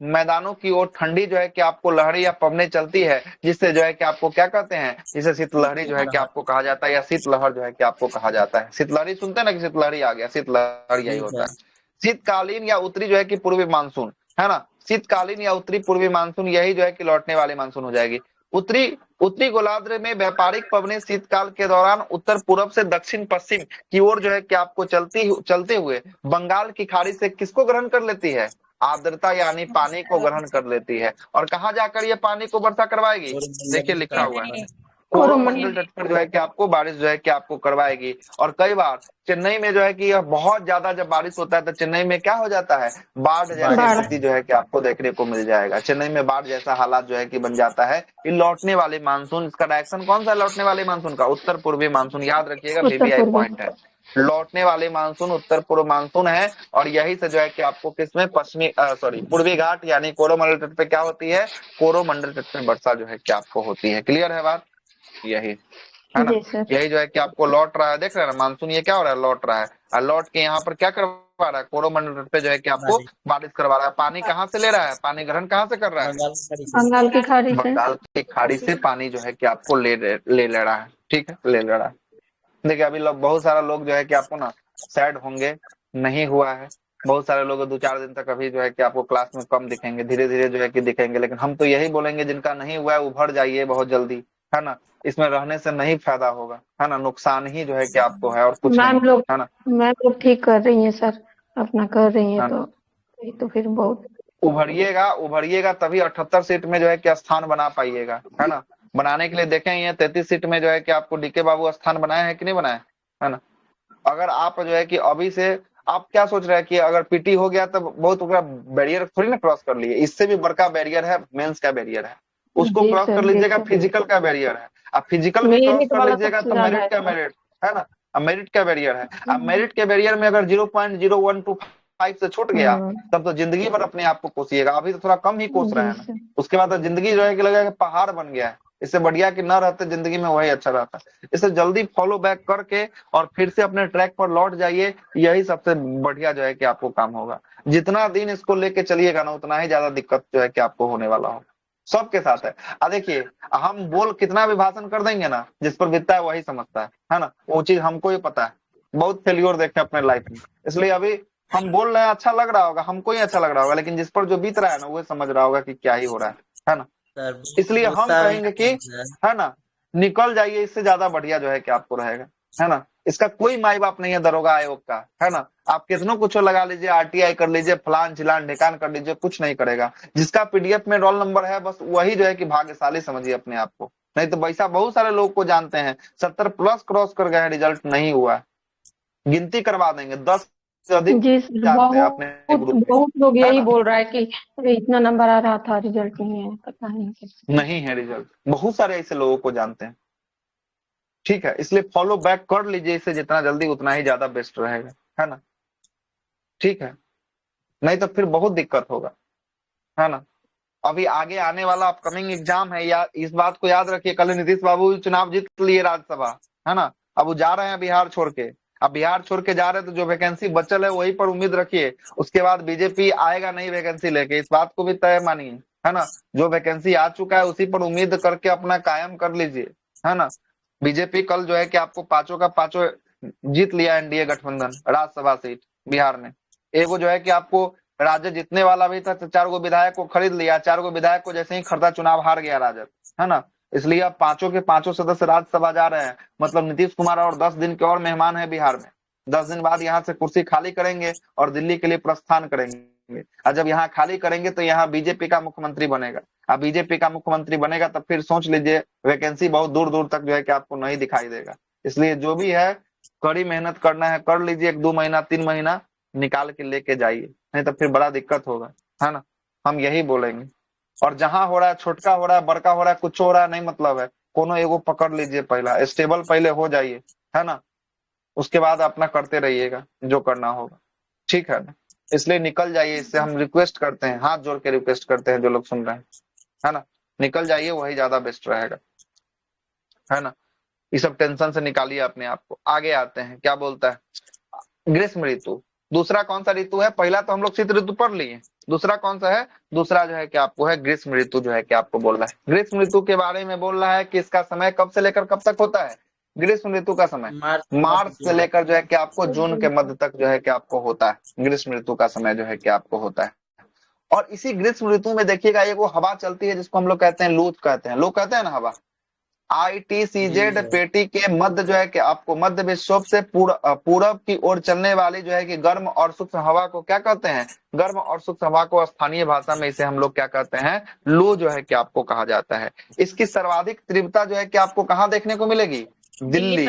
मैदानों की ओर ठंडी जो है कि आपको लहरें या पवनें चलती है, जिससे जो है कि आपको क्या कहते हैं? जिसे शीतलहरी जो है कि आपको कहा जाता है, या शीतलहर जो है कि आपको कहा जाता है। शीतलहरी सुनते हैं ना कि शीतलहरी आ गया, शीतलहर यही होता है। शीतकालीन या उत्तरी जो है कि पूर्वी मानसून, है ना, शीतकालीन या उत्तरी पूर्वी मानसून, यही जो है कि लौटने वाली मानसून हो जाएगी। उत्तरी गोलार्ध में व्यापारिक पवनें शीतकाल के दौरान उत्तर पूर्व से दक्षिण पश्चिम की ओर जो है कि आपको चलते हुए बंगाल की खाड़ी से किसको ग्रहण कर लेती है? आर्द्रता यानी पानी को ग्रहण कर लेती है और कहाँ जाकर ये पानी को वर्षा करवाएगी, देखिए लिखा हुआ है कोरोमंडल तट पर जो है कि आपको बारिश जो है कि आपको करवाएगी। और कई बार चेन्नई में जो है कि यह बहुत ज्यादा जब बारिश होता है तो चेन्नई में क्या हो जाता है, बाढ़ जैसी स्थिति जो है कि आपको देखने को मिल जाएगा। चेन्नई में बाढ़ जैसा हालात जो है कि बन जाता है। ये लौटने वाले मानसून, इसका डायरेक्शन कौन सा लौटने वाले मानसून का, उत्तर पूर्वी मानसून, याद रखिएगा VVI पॉइंट है। लौटने वाले मानसून उत्तर पूर्व मानसून है और यही से जो है कि आपको किसमें पश्चिमी पूर्वी घाट यानी कोरोमंडल तट पे क्या होती है, कोरोमंडल तट पे वर्षा जो है कि आपको होती है। क्लियर है बात, यही है ना, यही जो है कि आपको लौट रहा है, देख रहे हैं ना मानसून ये क्या हो रहा है, लौट रहा है और लौट के यहाँ पर क्या करवा रहा है, कोरोमंडल तट पे जो है कि आपको बारिश करवा रहा है। पानी कहाँ से ले रहा है, पानी ग्रहण कहाँ से कर रहा है, बंगाल की खाड़ी से, बंगाल की खाड़ी से पानी जो है कि आपको ले रहा है। ठीक है, ले रहा है। देखिए अभी लोग, बहुत सारा लोग जो है कि आपको ना सैड होंगे, नहीं हुआ है, बहुत सारे लोग 2-4 दिन तक अभी जो है कि आपको क्लास में कम दिखेंगे, धीरे धीरे जो है कि दिखेंगे, लेकिन हम तो यही बोलेंगे जिनका नहीं हुआ है उभर जाइए बहुत जल्दी, है ना। इसमें रहने से नहीं फायदा होगा, है ना, नुकसान ही जो है कि आपको है और कुछ मैम नहीं, लोग, है ना। मैम लोग ठीक कर रही हैं सर, अपना कर रही हैं तो फिर बहुत उभरिएगा तभी 78 सीट में जो है कि स्थान बना पाइएगा, है ना। बनाने के लिए देखें ये 33 सीट में जो है कि आपको डीके बाबू स्थान बनाए हैं कि नहीं बनाए, है ना। अगर आप जो है कि अभी से आप क्या सोच रहे हैं कि अगर पीटी हो गया तो बहुत बड़ा बैरियर थोड़ी ना क्रॉस कर लिए, इससे भी बड़ा बैरियर है मेंस का बैरियर है, उसको क्रॉस कर लीजिएगा, फिजिकल का बैरियर है, आप फिजिकल भी क्रॉस कर लीजिएगा तो मेरिट का मेरिट है ना, अब मेरिट का बैरियर है। अब मेरिट के बैरियर में अगर 0.0125 से छूट गया तब तो जिंदगी भर अपने आप को कोसिएगा, अभी तो थोड़ा कम ही कोस रहे हैं ना, उसके बाद तो जिंदगी जो है कि लगेगा पहाड़ बन गया है, इससे बढ़िया कि न रहते जिंदगी में वही अच्छा रहता। इसे जल्दी फॉलो बैक करके और फिर से अपने ट्रैक पर लौट जाइए, यही सबसे बढ़िया जो है कि आपको काम होगा। जितना दिन इसको लेके चलिएगा ना उतना ही ज्यादा दिक्कत जो है कि आपको होने वाला हो, सबके साथ है। देखिए हम बोल कितना भी भाषण कर देंगे ना, जिस पर बीतता है वही समझता है ना, वो चीज हमको ही पता है, बहुत फेल्योर देखे अपने लाइफ में। इसलिए अभी हम बोल रहे हैं अच्छा लग रहा होगा, हमको ही अच्छा लग रहा होगा, लेकिन जिस पर जो बीत रहा है ना वो समझ रहा होगा कि क्या ही हो रहा है ना। इसलिए हम कहेंगे कि है ना, निकल जाइए, इससे ज्यादा बढ़िया जो है कि आपको रहेगा, है ना। इसका कोई माई बाप नहीं है दरोगा आयोग का, है ना। आप कितनों कुछ लगा लीजिए, RTI कर लीजिए, फलान चिलान ढिकान कर लीजिए, कुछ नहीं करेगा। जिसका PDF में रोल नंबर है बस वही जो है कि भाग्यशाली समझिए अपने आप को, नहीं तो वैसा बहुत सारे लोग को जानते हैं 70+ क्रॉस कर गए, रिजल्ट नहीं हुआ, गिनती करवा देंगे 10 से अधिक जी जानते हैं अपने ग्रुप में, बहुत लोग यही बोल रहा है कि इतना नंबर आ रहा था, रिजल्ट नहीं है, पता नहीं है रिजल्ट, बहुत सारे ऐसे लोगों को जानते हैं। ठीक है, इसलिए फॉलो बैक कर लीजिए, इससे जितना जल्दी उतना ही ज्यादा बेस्ट रहेगा, है ना। ठीक है, नहीं तो फिर बहुत दिक्कत होगा, है ना। अभी आगे आने वाला अपकमिंग एग्जाम है, या इस बात को याद रखिए, कल नीतीश बाबू चुनाव जीत लिए राज्यसभा, है ना। अब वो जा रहे हैं बिहार छोड़ के, अब बिहार छोड़ के जा रहे हैं तो जो वैकेंसी बचल है वही पर उम्मीद रखिए, उसके बाद बीजेपी आएगा नहीं वैकेंसी लेके, इस बात को भी तय मानिए, है ना। जो वैकेंसी आ चुका है उसी पर उम्मीद करके अपना कायम कर लीजिए, है ना। बीजेपी कल जो है कि आपको 5 का 5 जीत लिया, NDA गठबंधन राज्यसभा सीट बिहार में। एगो जो है कि आपको राजद जीतने वाला भी था तो 4 गो विधायक को खरीद लिया, 4 गो विधायक को जैसे ही खरीदा चुनाव हार गया राजद, है ना। इसलिए अब 5 के 5 सदस्य राज्यसभा जा रहे हैं, मतलब नीतीश कुमार और 10 दिन के और मेहमान है बिहार में, 10 दिन बाद यहाँ से कुर्सी खाली करेंगे और दिल्ली के लिए प्रस्थान करेंगे। और जब यहाँ खाली करेंगे तो यहाँ बीजेपी का मुख्यमंत्री बनेगा, अब बीजेपी का मुख्यमंत्री बनेगा तब फिर सोच लीजिए वैकेंसी बहुत दूर दूर तक जो है कि आपको नहीं दिखाई देगा। इसलिए जो भी है कड़ी मेहनत करना है कर लीजिए, 1-2 महीना 3 महीना निकाल के लेके जाइए, नहीं तो फिर बड़ा दिक्कत होगा, है ना। हम यही बोलेंगे। और जहां हो रहा है, छोटका हो रहा है, बड़का हो रहा है, कुछ हो रहा है, नहीं मतलब है, कोनो एगो पकड़ लीजिए, पहला स्टेबल पहले हो जाइए, है ना। उसके बाद अपना करते रहिएगा जो करना होगा, ठीक है ना। इसलिए निकल जाइए, इससे हम रिक्वेस्ट करते हैं, हाथ जोड़ के रिक्वेस्ट करते हैं जो लोग सुन रहे हैं, है ना। निकल जाइए, वही ज्यादा बेस्ट रहेगा, है ना। ये सब टेंशन से निकालिए अपने आप को। आगे आते हैं, क्या बोलता है ग्रीष्म ऋतु। दूसरा कौन सा ऋतु है, पहला तो हम लोग शीत ऋतु पढ़ लिए, दूसरा कौन सा है, दूसरा जो है कि आपको है ग्रीष्म ऋतु जो है कि आपको बोल रहा है। ग्रीष्म ऋतु के बारे में बोल रहा है कि इसका समय कब से लेकर कब तक होता है, ग्रीष्म ऋतु का समय मार्च से लेकर जो है कि आपको जून के मध्य तक जो है कि आपको होता है, ग्रीष्म ऋतु का समय जो है कि आपको होता है। और इसी ग्रीष्म ऋतु में देखिएगा एक वो हवा चलती है जिसको हम लोग कहते हैं लूज कहते हैं, लोग कहते हैं ना हवा, ITCZ पेटी के मध्य जो है कि आपको मध्य विक्षोभ से पूरब की ओर चलने वाली जो है कि गर्म और सूक्ष्म हवा को क्या कहते हैं? गर्म और सूक्ष्म हवा को स्थानीय भाषा में इसे हम लोग क्या कहते हैं? लू जो है कि आपको कहा जाता है। इसकी सर्वाधिक तीव्रता जो है कि आपको कहाँ देखने को मिलेगी? दिल्ली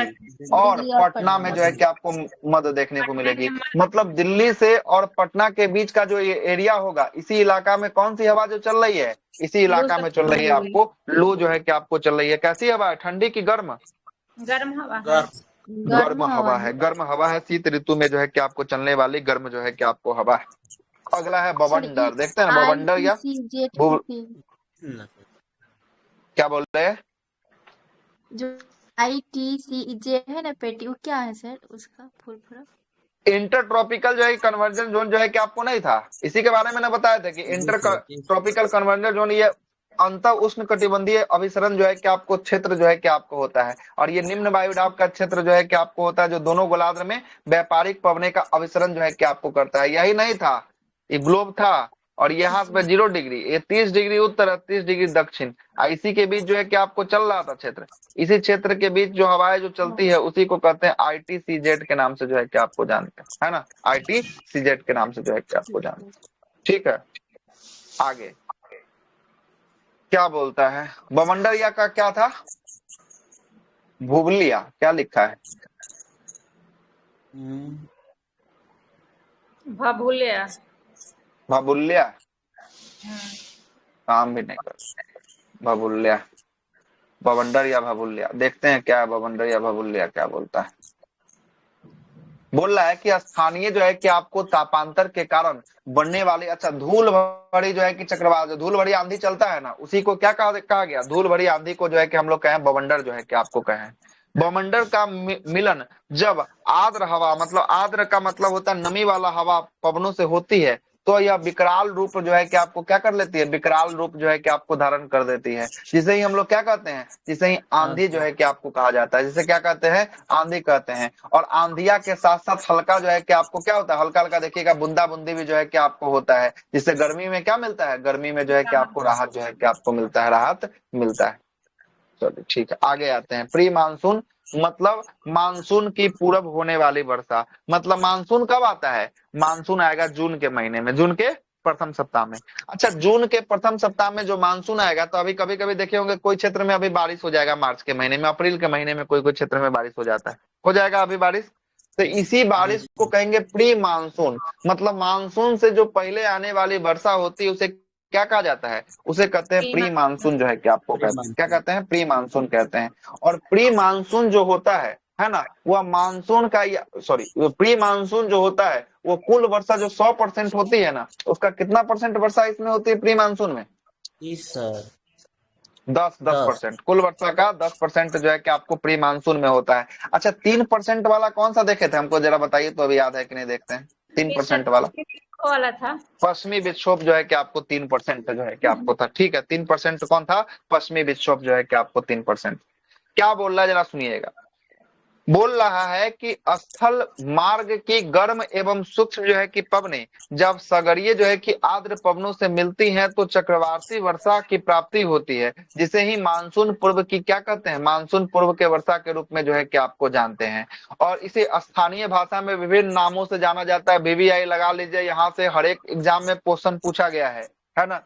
और पटना में जो है कि आपको मध्य देखने को मिलेगी। मतलब दिल्ली से और पटना के बीच का जो ये एरिया होगा, इसी इलाका में कौन सी हवा जो चल रही है? इसी इलाका में चल रही है आपको लू जो है कि आपको चल रही है। कैसी हवा है? ठंडी की गर्म? गर्म हवा है। गर्म हवा है। गर्म हवा है, शीत ऋतु में जो है कि आपको चलने वाली गर्म जो है कि आपको हवा है। अगला है बवंडर। देखते हैं बवंडर या क्या बोल रहे हैं? जो ITCJ है ना पेटी, वो क्या है सर उसका फुल फॉर्म? इंटर ट्रॉपिकल जो है कन्वर्जन जोन जो है कि आपको नहीं था, इसी के बारे में ना बताया था कि इंटर ट्रॉपिकल कन्वर्जन जोन ये अंत उष्ण कटिबंधीय अभिसरण जो है कि आपको क्षेत्र जो है कि आपको होता है, और ये निम्न वायुदाब का क्षेत्र जो है कि आपको होता है, जो दोनों गोलार्ध में व्यापारिक पवने का अभिसरण जो है कि आपको करता है। यही नहीं था, ये ग्लोब था, और यहाँ पे 0 डिग्री, ये 30 डिग्री उत्तर, 30 डिग्री दक्षिण, इसी के बीच जो है कि आपको चल रहा था क्षेत्र। इसी क्षेत्र के बीच जो हवाएं जो चलती है उसी को कहते हैं ITCZ के नाम से जो है कि आपको जानते हैं, है ना? ITCZ के नाम से जो है कि आपको जानते हैं। ठीक है, आगे क्या बोलता है? बवंडरिया का क्या था? भूगलिया क्या लिखा है? भभूलिया। भबुल्या काम भी नहीं कर। भबुल्या, बवंडर या भबुल्या, देखते हैं क्या है बवंडर या भबुल्या क्या बोलता है। बोल रहा है कि स्थानीय जो है कि आपको तापांतर के कारण बनने वाली, अच्छा धूल भरी जो है कि चक्रवात, धूल भरी आंधी चलता है ना, उसी को क्या कहा गया? धूल भरी आंधी को जो है कि हम लोग कहें बवंडर जो है कि आपको कहें। बवंडर का मिलन जब आर्द्र हवा, मतलब आर्द्र का मतलब होता है नमी वाला हवा, पवनों से होती है तो यह विकराल रूप जो है कि आपको क्या कर लेती है? विकराल रूप जो है कि आपको धारण कर देती है, जिसे ही हम लोग क्या कहते हैं? जिसे ही आंधी जो है कि आपको कहा जाता है। जिसे क्या कहते हैं? आंधी कहते हैं। और आंधिया के साथ साथ हल्का जो है कि आपको क्या होता है? हल्का हल्का देखिएगा बूंदा बूंदी भी जो है कि आपको होता है, जिससे गर्मी में क्या मिलता है? गर्मी में जो है कि आपको राहत जो है कि आपको मिलता है, राहत मिलता है। चलिए ठीक है, आगे आते हैं। प्री मानसून मतलब मानसून की पूर्व होने वाली वर्षा। मतलब मानसून कब आता है? मानसून आएगा जून के महीने में, जून के प्रथम सप्ताह में। अच्छा, जून के प्रथम सप्ताह में जो मानसून आएगा, तो अभी कभी कभी देखे होंगे कोई क्षेत्र में अभी बारिश हो जाएगा, मार्च के महीने में, अप्रैल के महीने में कोई कोई क्षेत्र में बारिश हो जाता है, हो जाएगा अभी बारिश। तो इसी बारिश को कहेंगे प्री मानसून। मतलब मानसून से जो पहले आने वाली वर्षा होती है उसे क्या कहा जाता है? उसे कहते हैं प्री मानसून जो है कि आपको कहते हैं, क्या कहते हैं? प्री मानसून कहते हैं। और प्री मानसून जो होता है ना, वह मानसून का, सॉरी, प्री मानसून जो होता है वो कुल वर्षा जो 100% होती है ना, उसका कितना परसेंट वर्षा इसमें होती है प्री मानसून में? 10%। कुल वर्षा का 10% जो है कि आपको प्री मानसून में होता है। अच्छा, 3% वाला कौन सा देखे थे? हमको जरा बताइए तो, अभी याद है कि नहीं, देखते हैं। 3% वाला था पश्चिमी विक्षोभ जो है कि आपको 3% जो है कि आपको था। ठीक है, 3% कौन था? पश्चिमी विक्षोभ जो है कि आपको 3%। क्या बोल रहा है जरा सुनिएगा। बोल रहा है कि स्थल मार्ग की गर्म एवं सूक्ष्म जो है कि पवनें जब सागरीय जो है कि आर्द्र पवनों से मिलती हैं तो चक्रवाती वर्षा की प्राप्ति होती है, जिसे ही मानसून पूर्व की क्या कहते हैं? मानसून पूर्व के वर्षा के रूप में जो है कि आपको जानते हैं। और इसे स्थानीय भाषा में विभिन्न नामों से जाना जाता है। VVI लगा लीजिए, यहाँ से हर एक एग्जाम में क्वेश्चन पूछा गया है ना?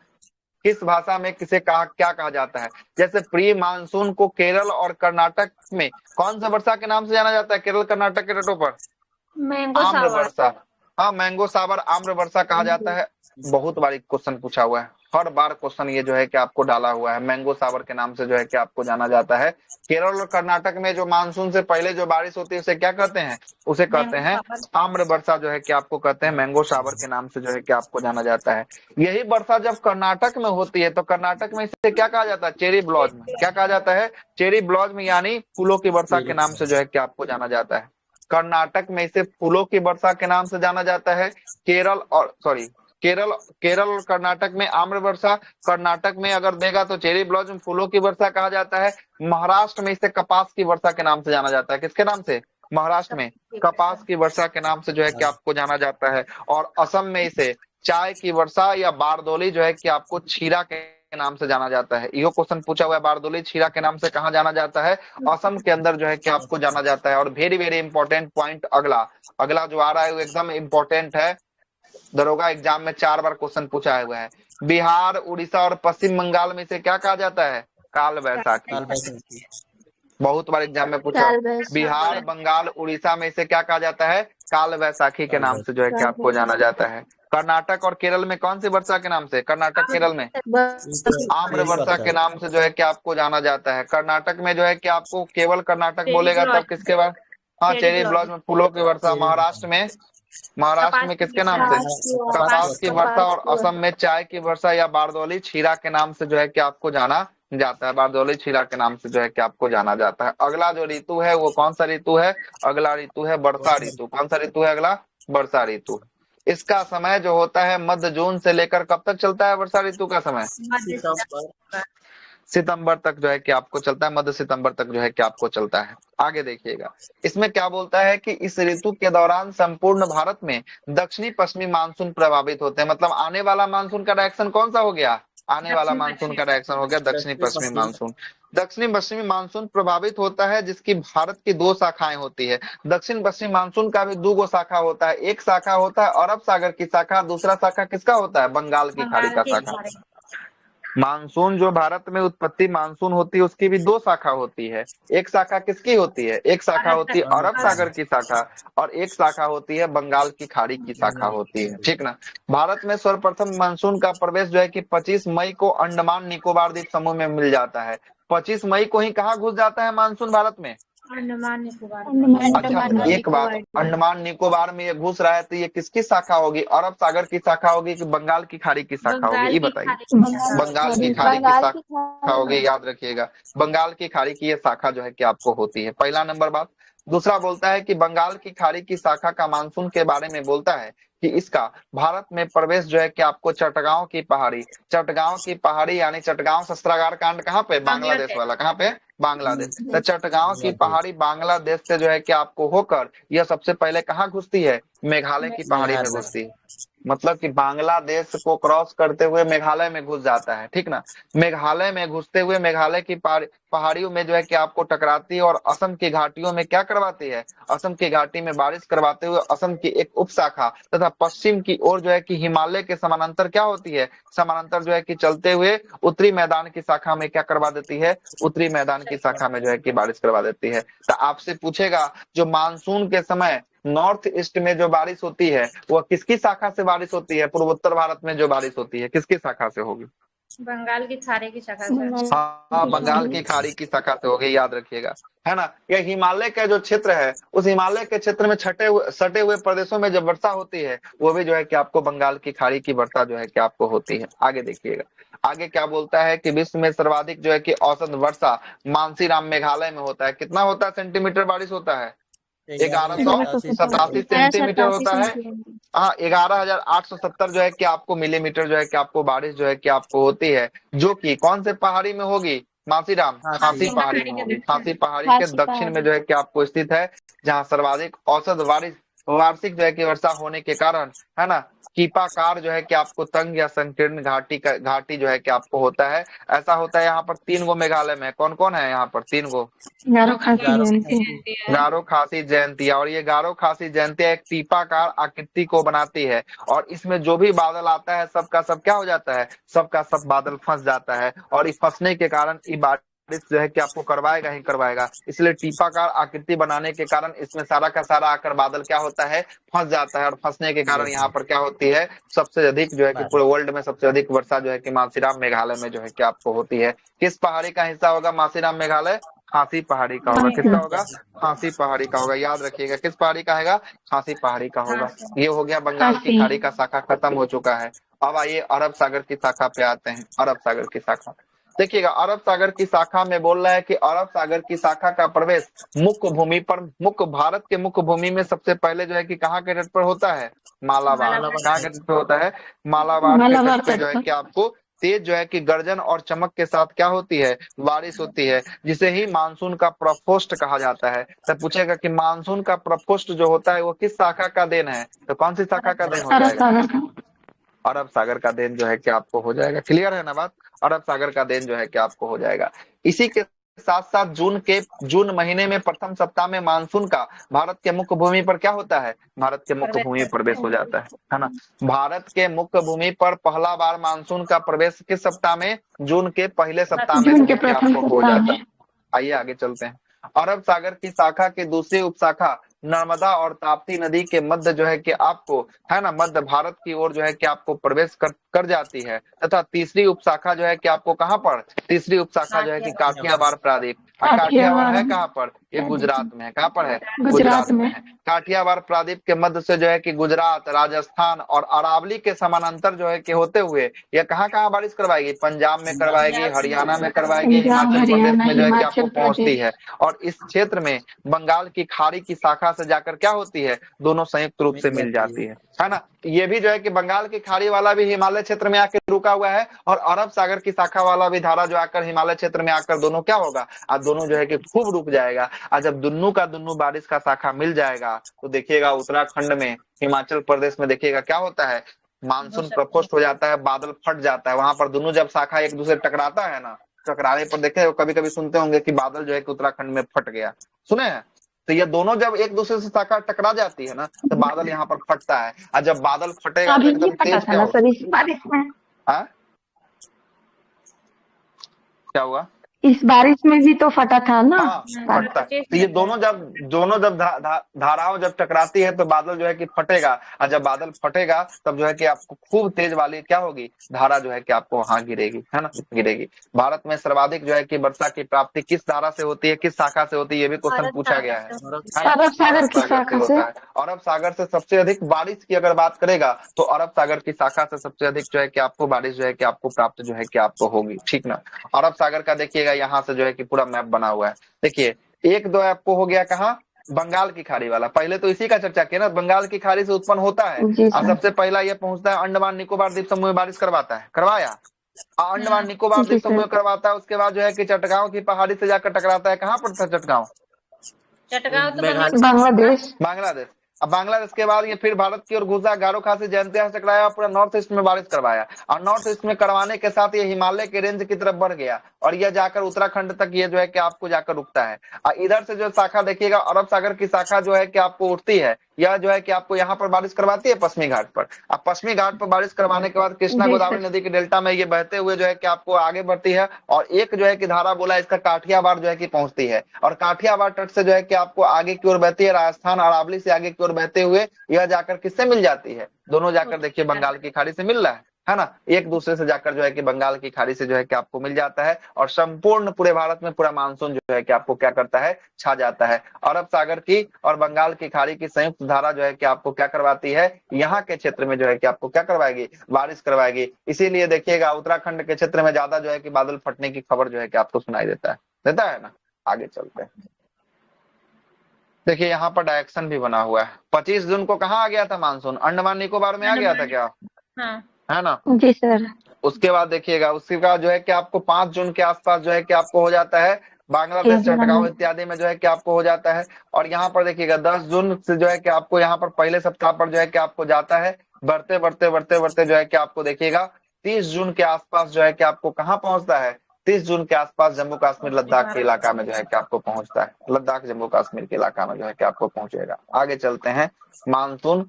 किस भाषा में किसे क्या कहा जाता है? जैसे प्री मानसून को केरल और कर्नाटक में कौन सा वर्षा के नाम से जाना जाता है? केरल कर्नाटक के तटों पर आम्र वर्षा। हाँ, मैंगो सावर, आम्र वर्षा कहा जाता है। बहुत बार क्वेश्चन पूछा हुआ है, हर बार क्वेश्चन ये जो है कि आपको डाला हुआ है। मैंगो सावर के नाम से जो है कि आपको जाना जाता है। केरल और कर्नाटक में जो मानसून से पहले जो बारिश होती है उसे क्या कहते हैं? उसे कहते हैं आम्र वर्षा जो है कि आपको कहते हैं, मैंगो सावर के नाम से जो है कि आपको जाना जाता है। यही वर्षा जब कर्नाटक में होती है तो कर्नाटक में इसे क्या कहा जाता है? Cherry blossom. क्या कहा जाता है? चेरी ब्लॉसम, यानी फूलों की वर्षा के नाम से जो है कि आपको जाना जाता है। कर्नाटक में इसे फूलों की वर्षा के नाम से जाना जाता है। केरल और कर्नाटक में आम्र वर्षा, कर्नाटक में अगर देगा तो चेरी ब्लॉसम, फूलों की वर्षा कहा जाता है। महाराष्ट्र में इसे कपास की वर्षा के नाम से जाना जाता है। किसके नाम से? महाराष्ट्र में कपास की वर्षा के नाम से जो है कि आपको जाना जाता है। और असम में इसे चाय की वर्षा या बारदोली जो है कि आपको क्षीरा के के नाम से जाना जाता है? यो क्वेश्चन पूछा हुआ है। बारदोली छीरा के नाम से कहाँ जाना जाता है? असम के अंदर जो है कि आपको जाना जाता है। और वेरी वेरी इंपॉर्टेंट पॉइंट अगला अगला जो आ रहा है वो एकदम इंपॉर्टेंट है। दरोगा एग्जाम में 4 बार क्वेश्चन पूछा हुआ है। बिहार, उड़ीसा और पश्चिम बंगाल में से क्या कहा जाता है? काल वैसाखी। काल वैसाखी। बहुत बार एग्जाम में पूछा। काल वैसाखी। बिहार, बंगाल, उड़ीसा में से क्या कहा जाता है? काल वैसाखी के नाम से जो है कि आपको जाना जाता है। कर्नाटक और केरल में कौन सी वर्षा के नाम से? कर्नाटक केरल में आम्र वर्षा के नाम से जो है कि आपको जाना जाता है। कर्नाटक में जो है कि आपको केवल कर्नाटक बोलेगा तब किसके बाद? हाँ, चेरी ब्लॉसम फूलों की वर्षा। महाराष्ट्र में किसके नाम से? कपास की वर्षा। और असम में चाय की वर्षा या बारदौली छीरा के नाम से जो है कि आपको जाना जाता है। बारदौली छीरा के नाम से जो है कि आपको जाना जाता है। अगला जो ऋतु है वो कौन सा ऋतु है? अगला ऋतु है वर्षा ऋतु। कौन सा ऋतु है अगला? वर्षा ऋतु। इसका समय जो होता है मध्य जून से लेकर कब तक चलता है वर्षा ऋतु का समय? सितंबर तक जो है कि आपको चलता है। मध्य सितंबर तक जो है कि आपको चलता है। आगे देखिएगा, इसमें क्या बोलता है कि इस ऋतु के दौरान संपूर्ण भारत में दक्षिणी पश्चिमी मानसून प्रभावित होते हैं। मतलब आने वाला मानसून का डायरेक्शन कौन सा हो गया? आने वाला मानसून का डायरेक्शन हो गया दक्षिणी पश्चिमी मानसून। दक्षिणी पश्चिमी मानसून प्रभावित होता है जिसकी भारत की 2 शाखाएं होती है। दक्षिण पश्चिमी मानसून का भी 2 शाखा होता है। एक शाखा होता है अरब सागर की शाखा, दूसरा शाखा किसका होता है? बंगाल की खाड़ी का शाखा। मानसून जो भारत में उत्पत्ति मानसून होती है उसकी भी 2 शाखा होती है। एक शाखा किसकी होती है? एक शाखा होती है अरब सागर की शाखा और एक शाखा होती है बंगाल की खाड़ी की शाखा होती है। ठीक ना। भारत में सर्वप्रथम मानसून का प्रवेश जो है कि 25 मई को अंडमान निकोबार द्वीप समूह में मिल जाता है। 25 मई को ही कहाँ घुस जाता है मानसून भारत में? अंडमान निकोबार। अच्छा, एक बात, अंडमान निकोबार में ये घुस रहा है तो ये किसकी शाखा होगी? अरब सागर की शाखा होगी कि बंगाल की खाड़ी की शाखा होगी? ये बताइए। बंगाल की खाड़ी की शाखा होगी, याद रखिएगा। बंगाल की खाड़ी की ये शाखा जो है कि आपको होती है। पहला नंबर बात। दूसरा बोलता है कि बंगाल की खाड़ी की शाखा का मानसून के बारे में बोलता है कि इसका भारत में प्रवेश जो है कि आपको चटगांव की पहाड़ी यानी चटगांव शस्त्रागार कांड कहाँ पे? बांग्लादेश वाला। कहाँ पे? बांग्लादेश। तो चटगांव की पहाड़ी बांग्लादेश से जो है कि आपको होकर यह सबसे पहले कहाँ घुसती है? मेघालय की पहाड़ी में घुसती है। मतलब कि बांग्लादेश को क्रॉस करते हुए मेघालय में घुस जाता है। ठीक ना। मेघालय में घुसते हुए मेघालय की पहाड़ियों में जो है कि आपको टकराती है और असम की घाटियों में क्या करवाती है? असम की घाटी में बारिश करवाते हुए असम की एक उप शाखा तथा पश्चिम की ओर जो है कि हिमालय के समानांतर क्या होती है? समानांतर जो है कि चलते हुए उत्तरी मैदान की शाखा में क्या करवा देती है? उत्तरी मैदान की शाखा में जो है कि बारिश करवा देती है। तो आपसे पूछेगा जो मानसून के समय नॉर्थ ईस्ट में जो बारिश होती है वह किसकी शाखा से बारिश होती है? पूर्वोत्तर भारत में जो बारिश होती है किसकी शाखा से होगी? बंगाल की खाड़ी की शाखा से। हाँ, बंगाल की खाड़ी की शाखा से होगी, याद रखिएगा, है ना। यह हिमालय का जो क्षेत्र है उस हिमालय के क्षेत्र में सटे हुए प्रदेशों में जब वर्षा होती है वो भी जो है कि आपको बंगाल की खाड़ी की वर्षा जो है कि आपको होती है। आगे देखिएगा, आगे क्या बोलता है कि विश्व में सर्वाधिक जो है कि औसत वर्षा मानसीराम मेघालय में होता है। कितना होता है सेंटीमीटर बारिश होता है? 1187 सेंटीमीटर होता है। हाँ, 11,870 जो है कि आपको मिलीमीटर जो है कि आपको बारिश जो है कि आपको होती है, जो कि कौन से पहाड़ी में होगी? मासीराम, खासी पहाड़ी में होगी। खासी पहाड़ी के दक्षिण में जो है कि आपको स्थित है, जहाँ सर्वाधिक औसत वार्षिक जो है कि वर्षा होने के कारण, है ना, कीपाकार जो है कि आपको तंग या संकीर्ण घाटी जो है कि आपको होता है। ऐसा होता है यहाँ पर 3 गो मेघालय में। कौन कौन है यहाँ पर? 3 गो। गारो खासी जयंतिया। और ये गारो खासी जयंतिया एक टीपाकार आकृति को बनाती है और इसमें जो भी बादल आता है सबका सब क्या हो जाता है? सबका सब बादल फंस जाता है और इस फंसने के कारण ये बारिश जो है कि आपको करवाएगा ही करवाएगा। इसलिए टीपाकार आकृति बनाने के कारण इसमें सारा का सारा आकर बादल क्या होता है? फंस जाता है और फंसने के कारण यहाँ पर क्या होती है? सबसे अधिक जो है कि पूरे वर्ल्ड में सबसे अधिक वर्षा जो है कि मासीराम मेघालय में जो है कि आपको होती है। किस पहाड़ी का हिस्सा होगा मासीराम मेघालय? खासी पहाड़ी का होगा। किसका होगा? खासी पहाड़ी का होगा। याद रखिएगा, किस पहाड़ी का है? खासी पहाड़ी का होगा। ये हो गया बंगाल की खाड़ी का शाखा खत्म हो चुका है। अब आइए अरब सागर की शाखा पे आते हैं। अरब सागर की शाखा देखिएगा, अरब सागर की शाखा में बोल रहा है कि अरब सागर की शाखा का प्रवेश भारत के मुख्य भूमि में सबसे पहले जो है कि कहाँ के तट पर होता है? मालाबार। कहाँ के तट पर होता है? मालाबार के तट पे जो है कि आपको तेज जो है कि गर्जन और चमक के साथ क्या होती है? बारिश होती है, जिसे ही मानसून का प्रकोष्ठ कहा जाता है। तो पूछेगा कि मानसून का प्रकोष्ठ जो होता है वो किस शाखा का देन है? तो कौन सी शाखा का देन होता है? अरब सागर का देन जो है कि आपको हो जाएगा। क्लियर है ना बात? अरब सागर का देन जो है कि आपको हो जाएगा। इसी के साथ साथ जून महीने में प्रथम सप्ताह में मानसून का भारत के मुख्य भूमि पर क्या होता है? भारत के मुख्य भूमि पर प्रवेश हो जाता है ना। भारत के मुख्य भूमि पर पहला बार मानसून का प्रवेश किस सप्ताह में? जून के पहले सप्ताह में जून जो के है कि प्रथम आपको हो सप्ताह जाता में। है। आइए आगे चलते हैं। अरब सागर की शाखा की दूसरी उपशाखा नर्मदा और ताप्ती नदी के मध्य जो है कि आपको, है ना, मध्य भारत की ओर जो है कि आपको प्रवेश कर जाती है। तथा तीसरी उपशाखा जो है कि आपको कहाँ पर? तीसरी उपशाखा जो है कि काठियावाड़ प्रायद्वीप। काठियावाड़ है कहाँ पर? ये गुजरात में है। कहाँ पर है? गुजरात में है। काठियावाड़ प्रायद्वीप के मध्य से जो है कि गुजरात, राजस्थान और अरावली के समानांतर जो है कि होते हुए यह कहाँ कहाँ बारिश करवाएगी? पंजाब में करवाएगी, हरियाणा में करवाएगी, हिमाचल प्रदेश में जो है कि आपको पहुंचती है। और इस क्षेत्र में बंगाल की खाड़ी की शाखा से जाकर क्या होती है? दोनों संयुक्त रूप से मिल जाती है ना। ये भी जो है कि बंगाल की खाड़ी वाला भी हिमालय क्षेत्र में आकर रुका हुआ है और अरब सागर की शाखा वाला भी धारा जो आकर हिमालय क्षेत्र में आकर दोनों क्या होगा? आज दोनों जो है कि खूब रुक जाएगा। आज जब दुन्नू का दुन्नू बारिश का शाखा मिल जाएगा तो देखिएगा उत्तराखंड में, हिमाचल प्रदेश में देखिएगा क्या होता है? मानसून प्रकोष्ठ हो जाता है, बादल फट जाता है। वहां पर दोनों जब शाखा एक दूसरे टकराता है ना, टकराने पर देखे कभी कभी सुनते होंगे कि बादल जो है कि उत्तराखंड में फट गया, सुने हैं? तो ये दोनों जब एक दूसरे से शाखा टकरा जाती है ना तो बादल यहाँ पर फटता है। और जब बादल फटेगा तो अभी एकदम भी फटा तेज था क्या ना होगा? सर इस बारिश में। हाँ? क्या हुआ? इस बारिश में भी तो फटा था ना। हाँ, फटता है। तो ये दोनों जब धाराओं जब टकराती है तो बादल जो है कि फटेगा। और जब बादल फटेगा तब जो है कि आपको खूब तेज वाली क्या होगी? धारा जो है कि आपको वहां गिरेगी, है ना, गिरेगी। भारत में सर्वाधिक जो है कि वर्षा की प्राप्ति किस धारा से होती है, किस शाखा से होती है? ये भी क्वेश्चन पूछा गया है। अरब सागर की शाखा से। अरब सागर से सबसे अधिक बारिश की अगर बात करेगा तो अरब सागर की शाखा से सबसे अधिक जो है कि आपको बारिश जो है कि आपको प्राप्त जो है कि आपको होगी, ठीक ना। अरब सागर का देखिएगा यहाँ से जो है कि पूरा मैप बना हुआ है। देखिए, एक दो आपको हो गया कहाँ? बंगाल की खाड़ी वाला। पहले तो इसी का चर्चा किया ना, बंगाल की खाड़ी से उत्पन्न होता है और सबसे पहला ये पहुंचता है अंडमान निकोबार द्वीप समूह में बारिश करवाता है, करवाया। अंडमान निकोबार द्वीप समूह में करवाता है। उसके बाद जो है कि चटगांव की पहाड़ी से जाकर टकराता है। कहाँ पर था चटगांव? बांग्लादेश। बांग्लादेश। अब बांग्लादेश के बाद ये फिर भारत की ओर घुसा, गारो खासी जयंतिया से टकराया, पूरा नॉर्थ ईस्ट में बारिश करवाया। और नॉर्थ ईस्ट में करवाने के साथ ये हिमालय के रेंज की तरफ बढ़ गया और यह जाकर उत्तराखंड तक ये जो है कि आपको जाकर रुकता है। और इधर से जो शाखा देखिएगा, अरब सागर की शाखा जो है कि आपको उठती है, यह जो है कि आपको यहाँ पर बारिश करवाती है पश्चिमी घाट पर। अब पश्चिमी घाट पर बारिश करवाने के बाद कृष्णा गोदावरी नदी के डेल्टा में ये बहते हुए जो है कि आपको आगे बढ़ती है और एक जो है कि धारा बोला इसका काठियावाड़ जो है कि पहुंचती है। और काठियावाड़ तट से जो है कि आपको आगे की ओर बहती है, राजस्थान अरावली से आगे की ओर बहते हुए यह जाकर किससे मिल जाती है? दोनों जाकर देखिए बंगाल की खाड़ी से मिल रहा है ना। एक दूसरे से जाकर जो है कि बंगाल की खाड़ी से जो है कि आपको मिल जाता है और संपूर्ण पूरे भारत में पूरा मानसून जो है कि आपको क्या करता है? छा जाता है। अरब सागर की और बंगाल की खाड़ी की संयुक्त धारा जो है कि आपको क्या करवाती है? यहाँ के क्षेत्र में जो है कि आपको क्या करवाएगी? बारिश करवाएगी। इसीलिए देखिएगा उत्तराखंड के क्षेत्र में ज्यादा जो है कि बादल फटने की खबर जो है कि आपको सुनाई देता है ना। आगे चलते हैं। देखिए यहाँ पर डायरेक्शन भी बना हुआ है। 25 जून को कहाँ आ गया था मानसून? अंडमान निकोबार में आ गया था क्या? है ना जी सर। उसके बाद देखिएगा, उसके बाद जो है कि आपको 5 जून के आसपास जो है कि आपको हो जाता है बांग्लादेश, चटगांव इत्यादि में जो है कि आपको हो जाता है। और यहाँ पर देखिएगा 10 जून से जो है कि आपको यहाँ पर पहले सप्ताह पर जो है कि आपको जाता है। बढ़ते बढ़ते जो है कि आपको देखिएगा 30 जून के आसपास जो है कि आपको कहाँ पहुंचता है? 30 जून के आसपास जम्मू कश्मीर लद्दाख के इलाका में जो है कि आपको पहुंचता है। लद्दाख जम्मू कश्मीर के इलाका में जो है कि आपको पहुंचेगा। आगे चलते हैं। मानसून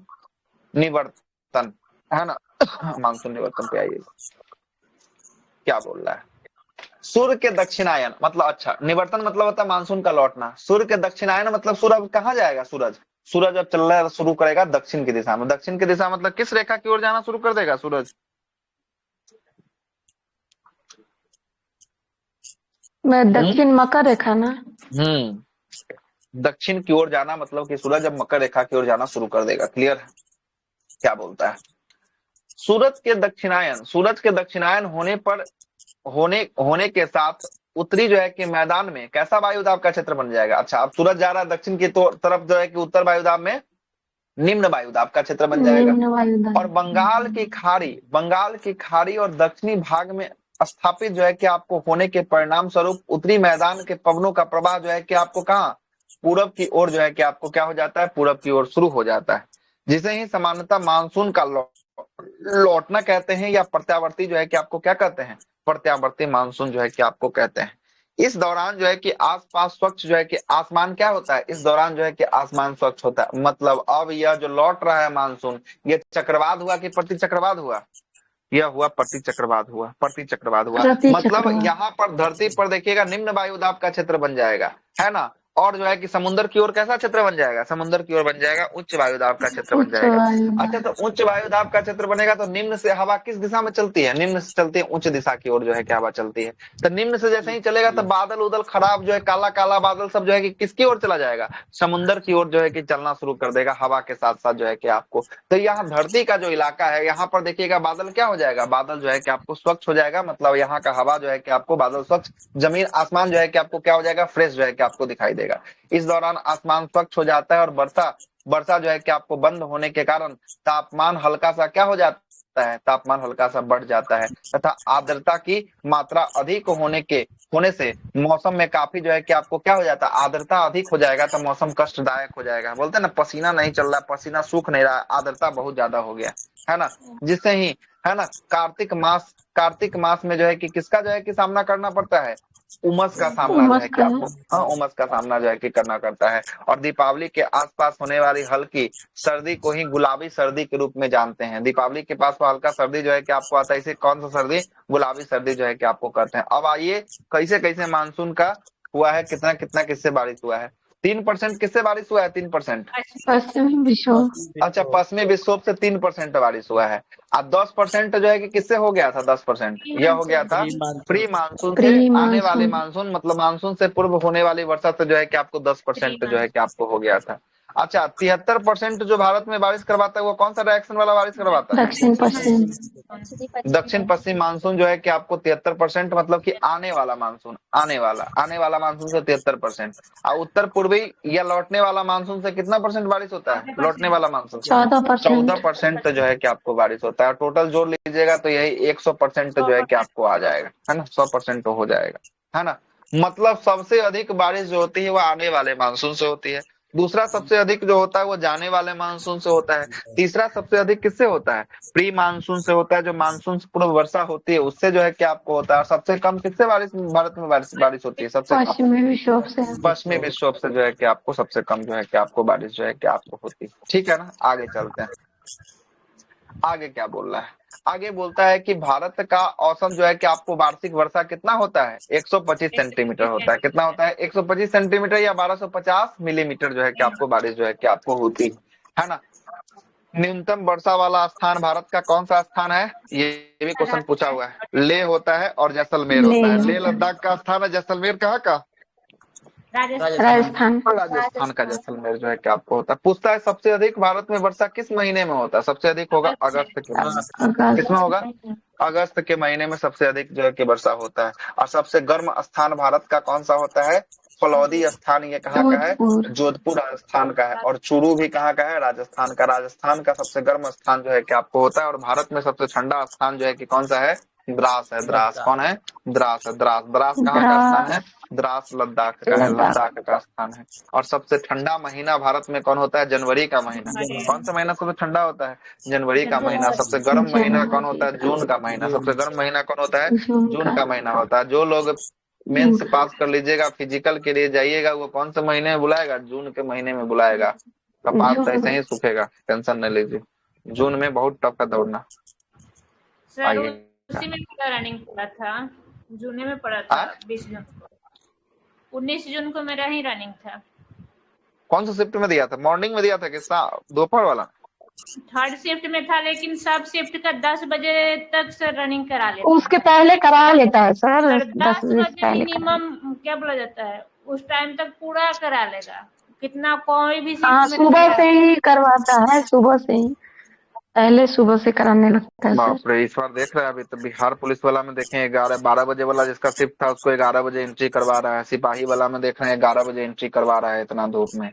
निवर्तन, है ना। मानसून निवर्तन पे आइए, क्या बोल रहा है? सूर्य के दक्षिणायन मतलब, अच्छा, निवर्तन मतलब होता है मानसून का लौटना। सूर्य के दक्षिणायन मतलब सूरज कहाँ जाएगा? सूरज अब चलना शुरू करेगा दक्षिण की दिशा में। दक्षिण की दिशा मतलब किस रेखा की ओर जाना शुरू कर देगा सूरज? दक्षिण मकर रेखा ना। दक्षिण की ओर जाना मतलब कि सूरज अब मकर रेखा की ओर जाना शुरू कर देगा। क्लियर है? क्या बोलता है? सूरज के दक्षिणायन होने के साथ उत्तरी जो है कि मैदान में कैसा वायुदाब का क्षेत्र बन जाएगा? अच्छा, अब सूरज जा रहा है दक्षिण की तरफ जो है कि उत्तर वायुदाब में निम्न वायुदाब का क्षेत्र बन जाएगा। और बंगाल की खाड़ी और दक्षिणी भाग में स्थापित जो है कि आपको होने के परिणाम स्वरूप उत्तरी मैदान के पवनों का प्रवाह जो है कि आपको कहाँ? पूरब की ओर जो है कि आपको क्या हो जाता है? पूरब की ओर शुरू हो जाता है। जिसे ही सामान्यतः मानसून का लौटना कहते हैं, या प्रत्यावर्ती जो है कि आपको क्या कहते हैं, प्रत्यावर्ती मानसून जो है कि आपको कहते हैं। इस दौरान जो है कि आसपास स्वच्छ जो है कि आसमान क्या होता है, इस दौरान जो है कि आसमान स्वच्छ होता है। मतलब अब यह जो लौट रहा है मानसून, ये चक्रवात हुआ कि प्रति चक्रवात हुआ, यह हुआ प्रति चक्रवात हुआ, प्रति चक्रवात हुआ। प्रति मतलब चक्रवात। यहाँ पर धरती पर देखिएगा निम्न वायुदाब का क्षेत्र बन जाएगा, है ना, और जो है कि समुद्र की ओर कैसा क्षेत्र बन जाएगा, समुद्र की ओर बन जाएगा उच्च वायुदाब का क्षेत्र बन उच्च जाएगा। वायुदाब। अच्छा, तो उच्च वायुदाब का क्षेत्र बनेगा तो निम्न से हवा किस दिशा में चलती है, निम्न से चलती है उच्च दिशा की ओर जो है कि हवा चलती है। तो निम्न से जैसे ही चलेगा तो बादल उदल खराब जो है, काला काला बादल सब जो है कि किसकी ओर चला जाएगा, समुद्र की ओर जो है कि चलना शुरू कर देगा हवा के साथ साथ जो है कि आपको। तो यहाँ धरती का जो इलाका है, यहाँ पर देखिएगा बादल क्या हो जाएगा, बादल जो है कि आपको स्वच्छ हो जाएगा। मतलब यहाँ का हवा जो है कि आपको बादल स्वच्छ, जमीन आसमान जो है कि आपको क्या हो जाएगा, फ्रेश जो है कि आपको दिखाई देगा। इस दौरान आसमान स्वच्छ हो जाता है और वर्षा जो है कि आपको बंद होने के कारण तापमान हल्का सा क्या हो जाता है, तापमान हल्का सा बढ़ जाता है, तथा आर्द्रता की मात्रा अधिक होने से मौसम में काफी जो है कि आपको क्या हो जाता है, आर्द्रता अधिक हो जाएगा तो मौसम कष्टदायक हो जाएगा। बोलते हैं ना, पसीना नहीं चल रहा, पसीना सूख नहीं रहा, आर्द्रता बहुत ज्यादा हो गया है ना, जिससे ही है ना कार्तिक मास में जो है कि किसका जो है कि सामना करना पड़ता है, उमस का सामना जो है कि आपको, हाँ, उमस का सामना जो है कि करना करता है। और दीपावली के आसपास होने वाली हल्की सर्दी को ही गुलाबी सर्दी के रूप में जानते हैं। दीपावली के पास तो हल्का सर्दी जो है कि आपको आता है, इसे कौन सा सर्दी, गुलाबी सर्दी जो है कि आपको कहते हैं। अब आइए कैसे कैसे मानसून का हुआ है, कितना कितना किससे बारिश हुआ है। 3% किससे बारिश हुआ है, 3%। पश्चिमी विक्षोभ। अच्छा, पश्चिमी विक्षोभ से 3% बारिश हुआ है। और 10% जो है कि किससे हो गया था, 10% यह हो गया था प्री मानसून से आने वाले मानसून, मतलब मानसून से पूर्व होने वाली वर्षा से जो है कि आपको 10% जो है कि आपको हो गया था। अच्छा, 73% जो भारत में बारिश करवाता है वो कौन सा डायरेक्शन वाला बारिश करवाता है, दक्षिण पश्चिम। दक्षिण पश्चिम मानसून जो है कि आपको 73%, मतलब कि आने वाला मानसून, आने वाला मानसून से 73%। और उत्तर पूर्वी या लौटने वाला मानसून से कितना परसेंट बारिश होता है, लौटने वाला मानसून 14% जो है कि आपको बारिश होता है। टोटल जोड़ लीजिएगा तो यही 100% जो है कि आपको आ जाएगा, है ना, 100% हो जाएगा, है ना। मतलब सबसे अधिक बारिश जो होती है वो आने वाले मानसून से होती है। दूसरा सबसे अधिक जो होता है वो जाने वाले मानसून से होता है। तीसरा सबसे अधिक किससे होता है, प्री मानसून से होता है, जो मानसून से पूर्व वर्षा होती है उससे जो है कि आपको होता है। और सबसे कम किससे बारिश भारत में बारिश होती है, सबसे कम पश्चिमी विक्षोभ से। पश्चिमी विक्षोभ से जो है कि आपको सबसे कम जो है कि आपको बारिश जो है कि आपको होती है। ठीक है ना, आगे चलते हैं। आगे क्या बोल रहा है, आगे बोलता है कि भारत का औसत जो है कि आपको वार्षिक वर्षा कितना होता है, 125 सेंटीमीटर होता है। कितना होता है, 125 सेंटीमीटर या 1250 मिलीमीटर जो है कि आपको बारिश जो है कि आपको होती है ना। न्यूनतम वर्षा वाला स्थान भारत का कौन सा स्थान है, ये भी क्वेश्चन पूछा हुआ है। लेह होता है और जैसलमेर होता है। लेह लद्दाख का स्थान है, जैसलमेर कहाँ का, राजस्थान। राजस्थान का जैसलमेर जो है कि आपको होता है। पूछता है सबसे अधिक भारत में वर्षा किस महीने में होता है, सबसे अधिक होगा अगस्त के महीने। किसमें होगा, अगस्त के महीने में सबसे अधिक जो है कि वर्षा होता है। और सबसे गर्म स्थान भारत का कौन सा होता है, फलौदी स्थान, ये कहाँ का है, जोधपुर राजस्थान का है। और चूरू भी कहाँ का है, राजस्थान का। राजस्थान का सबसे गर्म स्थान जो है कि आपको होता है। और भारत में सबसे ठंडा स्थान जो है कि कौन सा है, द्रास है। द्रास कौन है, द्रास है। द्रास कहाँ का स्थान है, द्रास लद्दाख का है, लद्दाख का स्थान है। और सबसे ठंडा महीना भारत में कौन होता है, जनवरी का महीना। कौन सा महीना सबसे ठंडा होता है, जनवरी का महीना। सबसे गर्म महीना कौन होता है, जून का महीना। सबसे गर्म महीना कौन होता है, जून का महीना होता है। जो लोग मेंस पास कर लीजिएगा, फिजिकल के लिए जाइएगा, वो कौन से महीने में बुलाएगा, जून के महीने में बुलाएगा। कपास तो ऐसे ही सूखेगा, टेंशन नहीं लीजिए। जून में बहुत टफ है दौड़ना। सर उसी में मेरा रनिंग पड़ा था, जून में पड़ा था। 20 जून को, 19 जून को मेरा ही रनिंग था। कौन सा शिफ्ट में दिया था, मॉर्निंग में दिया था कि दोपहर वाला, थर्ड शिफ्ट में था। लेकिन सब शिफ्ट का 10 बजे तक सर रनिंग करा लेता है। उसके पहले करा लेता है सर, 10 बजे मिनिमम क्या बोला जाता है, उस टाइम तक पूरा करा लेगा। कितना कोई भी हाँ, सुबह से ही करवाता है, सुबह से ही, पहले सुबह से कराने लगता है। बाप रे, इस बार देख रहे हैं अभी तो बिहार पुलिस वाला में देखें 11-12 बजे वाला जिसका शिफ्ट था उसको 11 बजे एंट्री करवा रहा है। सिपाही वाला में देख रहे हैं 11 बजे एंट्री करवा रहा है, इतना धूप में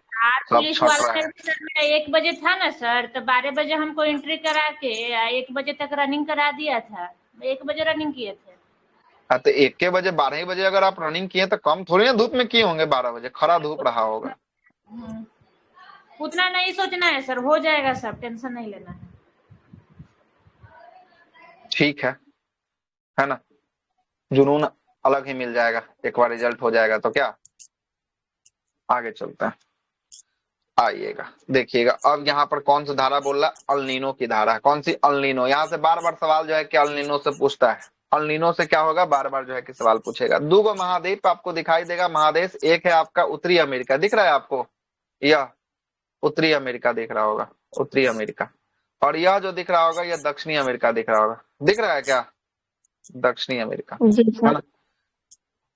पुलिस वाला में सर मेरा 1 बजे था ना सर, तो 12 बजे हमको एंट्री करा के 1 बजे तक रनिंग करा दिया था। 1 बजे रनिंग किए थे। तो 1 बजे 12 बजे अगर आप रनिंग किए तो कम थोड़ी ना धूप में किए होंगे, 12 बजे खरा धूप रहा होगा। उतना नहीं सोचना है सर, हो जाएगा सब, टेंशन नहीं लेना है। ठीक है ना, जुनून अलग ही मिल जाएगा एक बार रिजल्ट हो जाएगा तो। क्या आगे चलते हैं, आइएगा देखिएगा। अब यहाँ पर कौन सी धारा बोल रहा, अल नीनो की धारा। कौन सी, अल नीनो। यहाँ से बार बार सवाल जो है कि अल नीनो से पूछता है। अल नीनो से क्या होगा, बार बार जो है कि सवाल पूछेगा। दो महाद्वीप आपको दिखाई देगा, महादेश। एक है आपका उत्तरी अमेरिका, दिख रहा है आपको, यह उत्तरी अमेरिका दिख रहा होगा, उत्तरी अमेरिका। और यह जो दिख रहा होगा यह दक्षिणी अमेरिका दिख रहा होगा, दिख रहा है क्या, दक्षिणी अमेरिका, जी है सर। ना।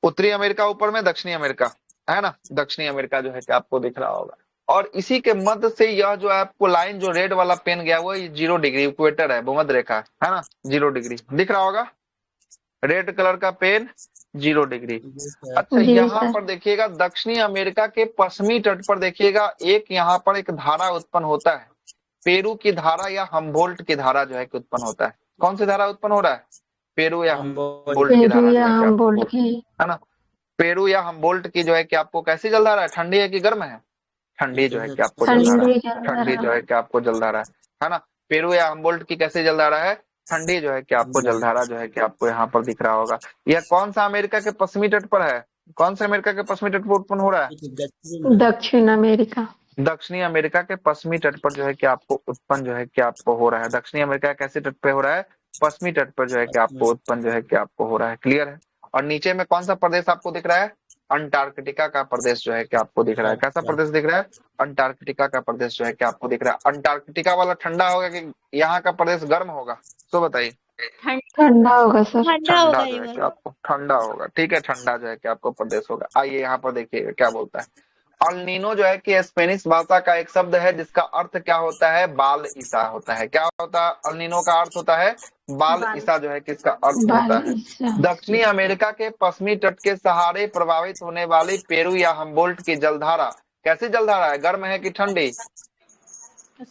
उत्तरी अमेरिका ऊपर में, दक्षिणी अमेरिका, है ना। दक्षिणी अमेरिका जो है कि आपको दिख रहा होगा। और इसी के मध्य से यह जो है आपको लाइन, जो रेड वाला पेन गया वो 0 डिग्री इक्वेटर है, भूमध्य रेखा है ना, 0 डिग्री दिख रहा होगा, रेड कलर का पेन 0 डिग्री। अच्छा, जी यहाँ सर। पर देखिएगा दक्षिणी अमेरिका के पश्चिमी तट पर देखिएगा एक यहाँ पर एक धारा उत्पन्न होता है, पेरू की धारा या हम्बोल्ट की धारा जो है कि उत्पन्न होता है। कौन सी धारा उत्पन्न हो रहा है, पेरू या हम्बोल्ट की पेरू धारा जो या है कि हम्बोल्ट आपको, की। है ना। पेरू या हम्बोल्ट की जो है कि आपको कैसी जलधारा है, ठंडी है कि गर्म है, ठंडी जो है कि आपको जलधारा है, ठंडी चल ठंडी जो रहा है कि आपको जलधारा है ना। पेरू या हम्बोल्ट की कैसी जलधारा है, ठंडी जो है कि आपको जलधारा जो है कि आपको यहाँ पर दिख रहा होगा। यह कौन सा अमेरिका के पश्चिमी तट पर है, कौन से अमेरिका के पश्चिमी तट पर उत्पन्न हो रहा है, दक्षिण अमेरिका। दक्षिणी अमेरिका के पश्चिमी तट पर जो है कि आपको उत्पन्न जो है कि आपको हो रहा है। दक्षिणी अमेरिका कैसे तट पे हो रहा है, पश्चिमी तट पर जो है कि आपको उत्पन्न जो है कि आपको हो रहा है। क्लियर है। और नीचे में कौन सा प्रदेश आपको दिख रहा है, अंटार्कटिका का प्रदेश जो है कि आपको दिख रहा है। कैसा प्रदेश दिख रहा है, अंटार्कटिका का प्रदेश जो है कि आपको दिख रहा है। अंटार्कटिका वाला ठंडा होगा कि यहाँ का प्रदेश गर्म होगा, तो बताइए। ठंडा होगा सर। ठंडा जो है कि आपको, ठंडा होगा, ठीक है, ठंडा जो है कि आपको प्रदेश होगा। आइए यहाँ पर देखिएगा क्या बोलता है। अल नीनो जो है कि स्पेनिश भाषा का एक शब्द है जिसका अर्थ क्या होता है, बाल ईसा होता है। क्या होता है, अल नीनो का अर्थ होता है बाल ईसा जो है कि इसका अर्थ होता है। दक्षिणी अमेरिका के पश्चिमी तट के सहारे प्रभावित होने वाली पेरू या हम्बोल्ट की जलधारा, कैसी जलधारा है, गर्म है कि ठंडी,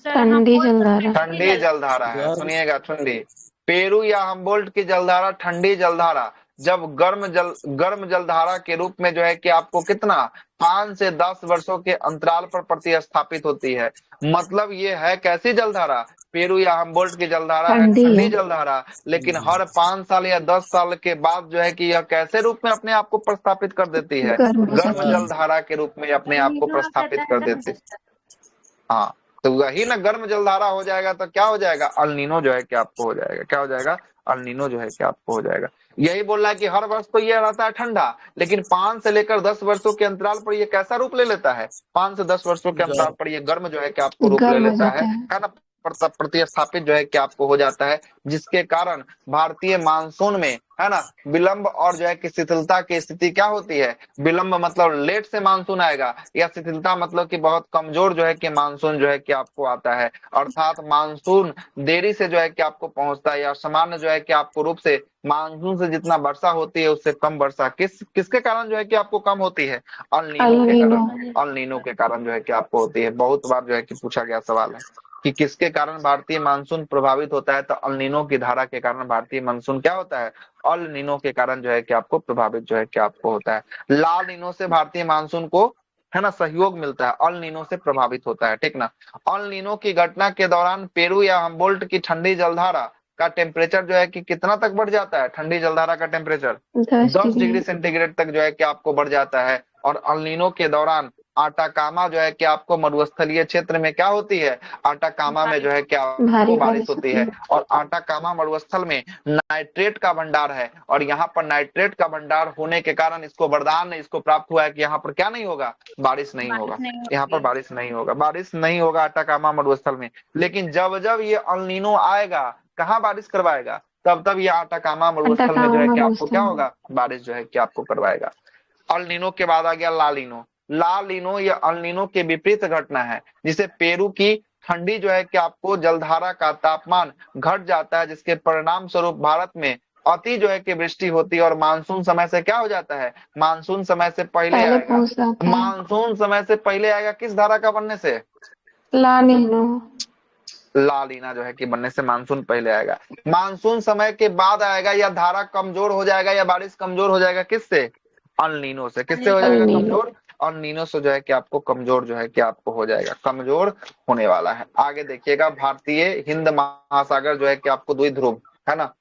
ठंडी जलधारा। ठंडी जलधारा है। सुनिएगा, ठंडी। पेरू या हम्बोल्ट की जलधारा ठंडी जलधारा जब गर्म जलधारा के रूप में जो है कि आपको कितना 5 से 10 वर्षों के अंतराल पर प्रतिस्थापित होती है। मतलब ये है कैसी जलधारा, पेरू या हम्बोल्ट की जलधारा है ठंडी जलधारा, लेकिन हर 5 साल या 10 साल के बाद जो है कि यह कैसे रूप में अपने आप को प्रस्थापित कर देती है, गर्म जलधारा के रूप में अपने आप को प्रस्थापित कर देती है। हाँ, तो वही ना, गर्म जलधारा हो जाएगा तो क्या हो जाएगा, अल नीनो जो है कि आपको हो जाएगा। क्या हो जाएगा, अल नीनो जो है कि आपको हो जाएगा। यही बोल रहा है कि हर वर्ष तो ये रहता है ठंडा, लेकिन 5 से लेकर 10 वर्षों के अंतराल पर ये कैसा रूप ले लेता है, 5 से 10 वर्षों के अंतराल पर ये गर्म जो है कि आपको रूप ले लेता है ना, प्रतिस्थापित जो है कि आपको हो जाता है, जिसके कारण भारतीय मानसून में, है ना, विलंब और जो है कि शिथिलता की स्थिति क्या होती है। विलंब मतलब लेट से मानसून आएगा, या शिथिलता मतलब कि बहुत कमजोर जो है कि मानसून जो है कि आपको आता है। अर्थात मानसून देरी से जो है कि आपको पहुंचता है, या सामान्य जो है कि आपको रूप से मानसून से जितना वर्षा होती है उससे कम वर्षा किसके कारण जो है कि आपको कम होती है, अल नीनो के कारण। अल नीनो के कारण जो है कि आपको होती है। बहुत बार जो है कि पूछा गया सवाल है कि किसके कारण भारतीय मानसून प्रभावित होता है, तो अल नीनो की धारा के कारण भारतीय मानसून क्या होता है, अल नीनो के कारण जो है कि आपको प्रभावित जो है कि आपको होता है। लाल नीनो से भारतीय मानसून को, है ना, सहयोग मिलता है, अल नीनो से प्रभावित होता है, ठीक ना। अल नीनो की घटना के दौरान पेरू या हम्बोल्ट की ठंडी जलधारा का टेम्परेचर जो है कि कितना तक बढ़ जाता है, ठंडी जलधारा का टेम्परेचर 10 डिग्री सेंटीग्रेड तक जो है कि आपको बढ़ जाता है। और अल नीनो के दौरान आटाकामा जो है कि आपको मरुस्थलीय क्षेत्र में क्या होती है, आटाकामा में जो है कि आपको बारिश होती है। और आटाकामा मरुस्थल में नाइट्रेट का भंडार है, और यहाँ पर नाइट्रेट का भंडार होने के कारण इसको वरदान इसको प्राप्त हुआ है कि यहाँ पर क्या नहीं होगा, बारिश नहीं होगा, यहाँ पर बारिश नहीं होगा, बारिश नहीं होगा आटाकामा मरुस्थल में। लेकिन जब जब ये अल नीनो आएगा, कहाँ बारिश करवाएगा, तब ये आटाकामा मरुस्थल में जो है कि आपको क्या होगा, बारिश जो है कि आपको करवाएगा। अल नीनो के बाद आ गया ला लीनो। ला लीनो या अल नीनो के विपरीत घटना है, जिसे पेरू की ठंडी जो है कि आपको जलधारा का तापमान घट जाता है, जिसके परिणाम स्वरूप भारत में अति जो है कि वृष्टि होती है, और मानसून समय से क्या हो जाता है, मानसून समय से पहले आएगा। मानसून समय से पहले आएगा किस धारा का बनने से, ला नीनो। ला लीना जो है कि बनने से मानसून पहले आएगा। मानसून समय के बाद आएगा, या धारा कमजोर हो जाएगा, या बारिश कमजोर हो जाएगा किससे, अल नीनो से। किससे हो जाएगा कमजोर, अल नीनो से जो है कि आपको कमजोर जो है कि आपको हो जाएगा, कमजोर होने वाला है। आगे देखिएगा, भारतीय हिंद महासागर जो है कि आपको द्विध्रुव, है ना,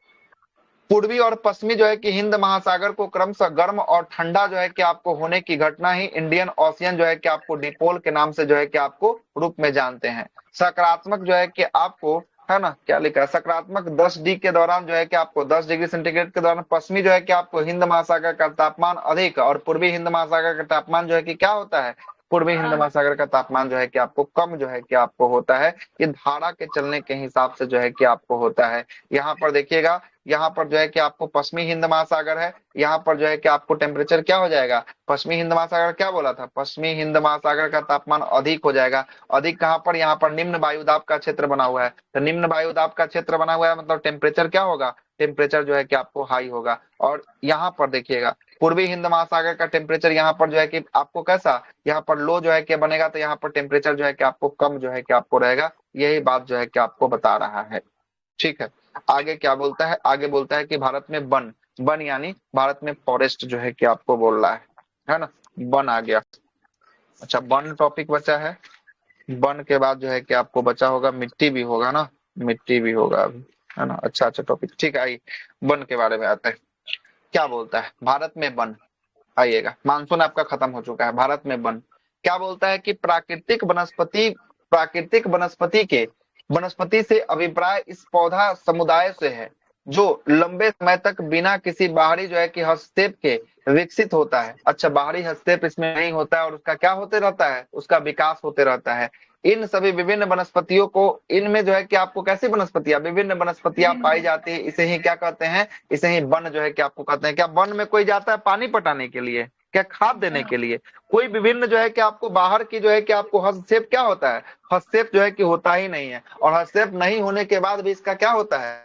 पूर्वी और पश्चिमी जो है कि हिंद महासागर को क्रमशः गर्म और ठंडा जो है कि आपको होने की घटना ही इंडियन ओशियन जो है कि आपको डिपोल के नाम से जो है कि आपको रूप में जानते हैं। सकारात्मक जो है कि आपको, है ना, क्या लिखा है, सकारात्मक 10 डी के दौरान जो है कि आपको 10 डिग्री सेंटीग्रेड के दौरान पश्चिमी जो है कि आपको हिंद महासागर का तापमान अधिक और पूर्वी हिंद महासागर का तापमान जो है कि क्या होता है, पूर्वी हिंद महासागर का तापमान जो है कि आपको कम जो है कि आपको होता है। ये धारा के चलने के हिसाब से जो है कि आपको होता है। यहाँ पर देखिएगा, यहाँ पर जो है कि आपको पश्चिमी हिंद महासागर है, यहाँ पर जो है कि आपको टेम्परेचर क्या हो जाएगा, पश्चिमी हिंद महासागर क्या बोला था, पश्चिमी हिंद महासागर का तापमान अधिक हो जाएगा। अधिक कहाँ पर, यहाँ पर निम्न वायुदाब का क्षेत्र बना हुआ है, तो निम्न वायुदाब का क्षेत्र बना हुआ है मतलब टेम्परेचर क्या होगा, टेम्परेचर जो है कि आपको हाई होगा। और यहाँ पर देखिएगा पूर्वी हिंद महासागर का टेम्परेचर यहाँ पर जो है कि आपको कैसा, यहाँ पर लो जो है कि बनेगा, तो यहाँ पर टेम्परेचर जो है कि आपको कम जो है कि आपको रहेगा। यही बात जो है कि आपको बता रहा है। ठीक है, आगे क्या बोलता है, आगे बोलता है कि भारत में वन, वन यानी भारत में फॉरेस्ट जो है कि आपको बोल रहा है ना, वन आ गया। अच्छा, वन टॉपिक बचा है, वन के बाद जो है कि आपको बचा होगा मिट्टी भी होगा ना, मिट्टी भी होगा अभी, है ना। अच्छा टॉपिक, ठीक है, आइए वन के बारे में आते हैं। क्या बोलता है भारत में वन, आइएगा, मानसून आपका खत्म हो चुका है, भारत में वन क्या बोलता है कि प्राकृतिक वनस्पति से अभिप्राय इस पौधा समुदाय से है जो लंबे समय तक बिना किसी बाहरी जो है कि हस्तक्षेप के विकसित होता है। अच्छा, बाहरी हस्तक्षेप इसमें नहीं होता है और उसका क्या होते रहता है, उसका विकास होते रहता है। इन सभी विभिन्न वनस्पतियों को, इनमें जो है कि आपको कैसी वनस्पतियां, विभिन्न वनस्पतियां पाई जाती है, इसे ही क्या कहते हैं, इसे ही वन जो है कि आपको कहते हैं। क्या वन में कोई जाता है पानी पटाने के लिए, क्या खाद देने के लिए, कोई विभिन्न जो है कि आपको बाहर की जो है कि आपको हस्तक्षेप क्या होता है, हस्तक्षेप जो है कि होता ही नहीं है। और हस्तक्षेप नहीं होने के बाद भी इसका क्या होता है,